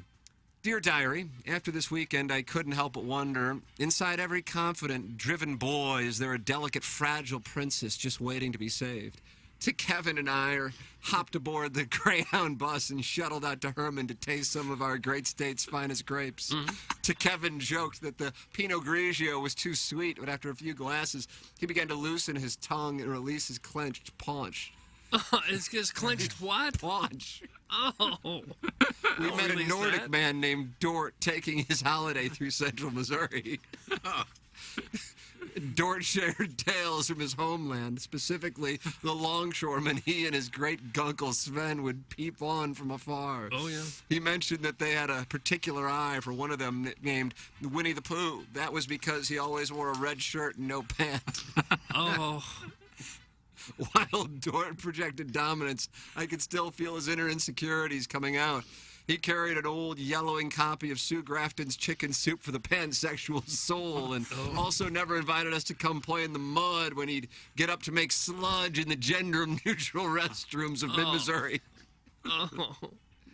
Speaker 10: Dear Diary, after this weekend, I couldn't help but wonder, inside every confident, driven boy, is there a delicate, fragile princess just waiting to be saved? To Kevin and I are hopped aboard the Greyhound bus and shuttled out to Herman to taste some of our great state's finest grapes. To Kevin joked that the Pinot Grigio was too sweet, but after a few glasses, he began to loosen his tongue and release his clenched paunch.
Speaker 4: It's just clenched what?
Speaker 10: Paunch.
Speaker 4: Oh.
Speaker 10: We met a Nordic man named Dort taking his holiday through central Missouri. Dort shared tales from his homeland, specifically the longshoreman he and his great-guncle Sven would peep on from afar.
Speaker 4: Oh, yeah.
Speaker 10: He mentioned that they had a particular eye for one of them named Winnie the Pooh. That was because he always wore a red shirt and no pants.
Speaker 4: Oh.
Speaker 10: While Dort projected dominance, I could still feel his inner insecurities coming out. He carried an old yellowing copy of Sue Grafton's Chicken Soup for the Pansexual Soul and also never invited us to come play in the mud when he'd get up to make sludge in the gender-neutral restrooms of mid-Missouri.
Speaker 4: Oh,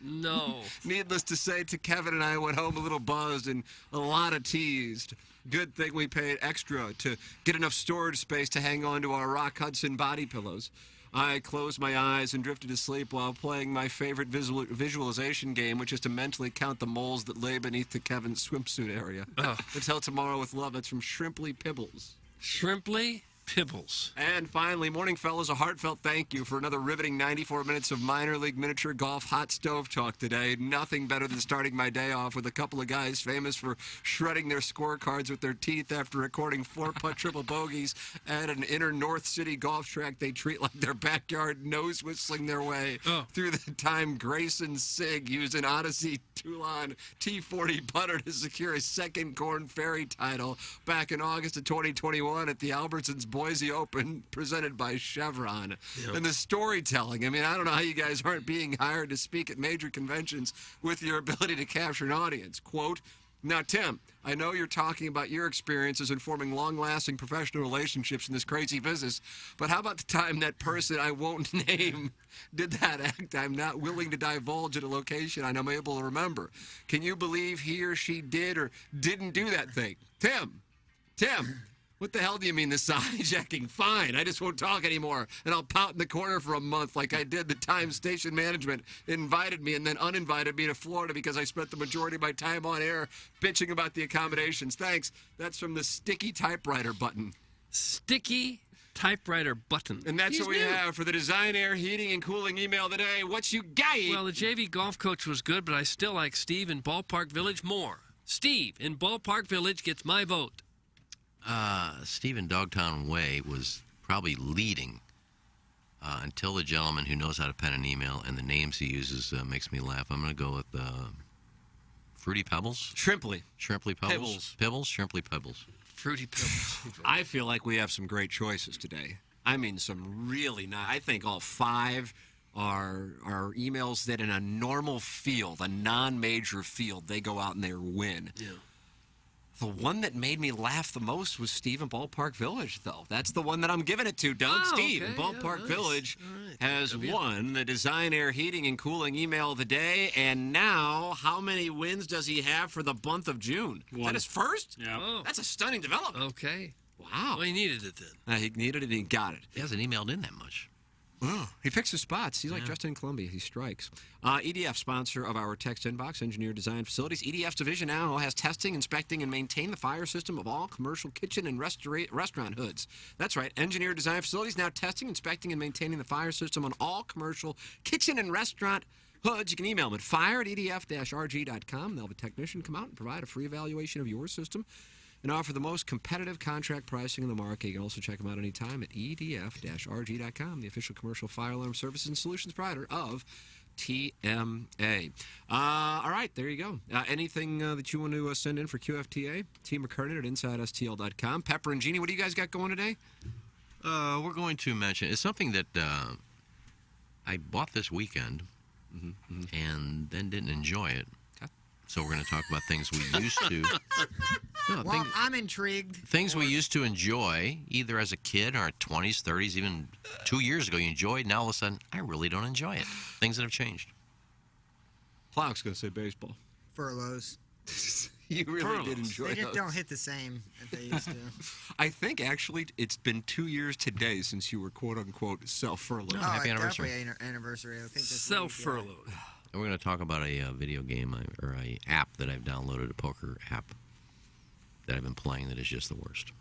Speaker 4: no.
Speaker 10: Needless to say, to Kevin and I went home a little buzzed and a lot of teased. Good thing we paid extra to get enough storage space to hang on to our Rock Hudson body pillows. I closed my eyes and drifted to sleep while playing my favorite visualization game, which is to mentally count the moles that lay beneath the Kevin swimsuit area. Until tomorrow with love. It's from Shrimply Pibbles.
Speaker 4: Shrimply Pibbles.
Speaker 10: And finally, morning fellas, a heartfelt thank you for another riveting 94 minutes of minor league miniature golf hot stove talk today. Nothing better than starting my day off with a couple of guys famous for shredding their scorecards with their teeth after recording 4-putt triple bogeys at an inner North City golf track they treat like their backyard, nose whistling their way through the time Grayson Sigg used an Odyssey Toulon T40 putter to secure his second Corn Ferry title back in August of 2021 at the Albertsons Boise Open, presented by Chevron. And the storytelling, I mean, I don't know how you guys aren't being hired to speak at major conventions with your ability to capture an audience. Quote, now, Tim, I know you're talking about your experiences in forming long-lasting professional relationships in this crazy business, but how about the time that person I won't name did that act I'm not willing to divulge at a location I'm able to remember? Can you believe he or she did or didn't do that thing? Tim, what the hell do you mean this hijacking? Fine, I just won't talk anymore, and I'll pout in the corner for a month like I did the time station management invited me and then uninvited me to Florida because I spent the majority of my time on air bitching about the accommodations. Thanks. That's from the Sticky Typewriter button.
Speaker 4: Sticky Typewriter button.
Speaker 10: And that's what we have for the Design Air Heating and Cooling email today. What you got?
Speaker 4: Well, the JV Golf Coach was good, but I still like Steve in Ballpark Village more. Steve in Ballpark Village gets my vote.
Speaker 1: Steve in Dogtown Way was probably leading until the gentleman who knows how to pen an email and the names he uses makes me laugh. I'm going to go with Fruity Pebbles.
Speaker 10: Shrimply
Speaker 1: Pebbles. Pebbles. Shrimply Pebbles.
Speaker 4: Fruity Pebbles.
Speaker 10: I feel like we have some great choices today. I mean, some really nice. I think all 5 are emails that in a normal field, a non-major field, they go out and they win.
Speaker 4: Yeah.
Speaker 10: The one that made me laugh the most was Steve in Ballpark Village, though. That's the one that I'm giving it to, Doug. Steve in Ballpark Village has won the Design Air Heating and Cooling Email of the Day. And now, how many wins does he have for the month of June? Is that his first?
Speaker 18: Yeah.
Speaker 4: Oh.
Speaker 10: That's a stunning development.
Speaker 4: Okay.
Speaker 10: Wow.
Speaker 4: Well, he needed it then.
Speaker 10: He needed it and he got it.
Speaker 1: He hasn't emailed in that much.
Speaker 10: Oh, he picks his spots. He's like Justin Columbia. He strikes. EDF, sponsor of our text inbox, Engineer Design Facilities. EDF's division now has testing, inspecting, and maintain the fire system of all commercial kitchen and restaurant hoods. That's right. Engineer Design Facilities now testing, inspecting, and maintaining the fire system on all commercial kitchen and restaurant hoods. You can email them at fire@edf-rg.com. They'll have a technician come out and provide a free evaluation of your system and offer the most competitive contract pricing in the market. You can also check them out anytime at edf-rg.com, the official commercial fire alarm services and solutions provider of TMA. All right, there you go. Anything that you want to send in for QFTA? T. McKernan at InsideSTL.com. Pepper and Jeannie, what do you guys got going today?
Speaker 1: We're going to mention, it's something that I bought this weekend and then didn't enjoy it. So we're going to talk about things we used to.
Speaker 14: Well, I'm intrigued.
Speaker 1: Things we used to enjoy, either as a kid or at 20s, 30s, even 2 years ago you enjoyed. Now all of a sudden, I really don't enjoy it. Things that have changed.
Speaker 10: Plock's going to say baseball.
Speaker 14: Furloughs.
Speaker 10: You really did enjoy
Speaker 14: They
Speaker 10: those.
Speaker 14: just don't hit the same that they used to.
Speaker 10: I think, actually, it's been 2 years today since you were, quote-unquote, self-furloughed.
Speaker 1: Happy anniversary.
Speaker 14: Definitely anniversary. I think that's
Speaker 4: Self-furloughed.
Speaker 1: And we're going to talk about a video game or a app that I've downloaded, a poker app that I've been playing that is just the worst.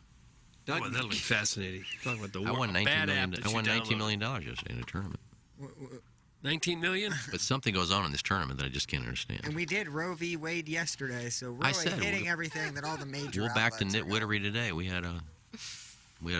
Speaker 4: Well, that'll be fascinating. Talk about the
Speaker 1: I won $19
Speaker 4: bad
Speaker 1: million.
Speaker 4: app that
Speaker 1: I won
Speaker 4: you
Speaker 1: $19
Speaker 4: downloaded.
Speaker 1: million yesterday in a tournament.
Speaker 4: 19 million?
Speaker 1: But something goes on in this tournament that I just can't understand.
Speaker 14: And we did Roe v. Wade yesterday, so
Speaker 1: I
Speaker 14: really
Speaker 1: said,
Speaker 14: hitting everything that all the major
Speaker 1: We'll back to
Speaker 14: outlets are going.
Speaker 1: nitwittery today. We had a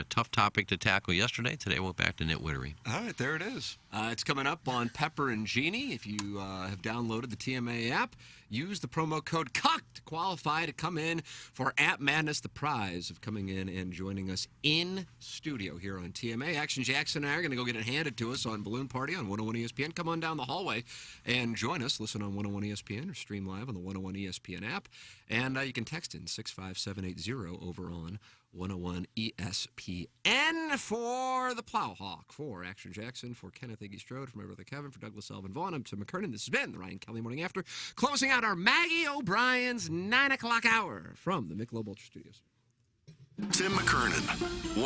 Speaker 1: tough topic to tackle yesterday. Today we're back to nitwittery.
Speaker 10: All right, there it is. It's coming up on Pepper and Jeannie. If you have downloaded the TMA app, use the promo code CUCK to qualify to come in for App Madness, the prize of coming in and joining us in studio here on TMA. Action Jackson and I are going to go get it handed to us on Balloon Party on 101 ESPN. Come on down the hallway and join us. Listen on 101 ESPN or stream live on the 101 ESPN app. And you can text in 65780 over on 101 ESPN for the Plowhawk, for Action Jackson, for Kenneth Iggy Strode, for my brother Kevin, for Douglas Elvin Vaughn. I'm Tim McKernan. This has been the Ryan Kelly Morning After, closing out our Maggie O'Brien's 9 o'clock hour from the Michelob Ultra Studios.
Speaker 13: Tim McKernan.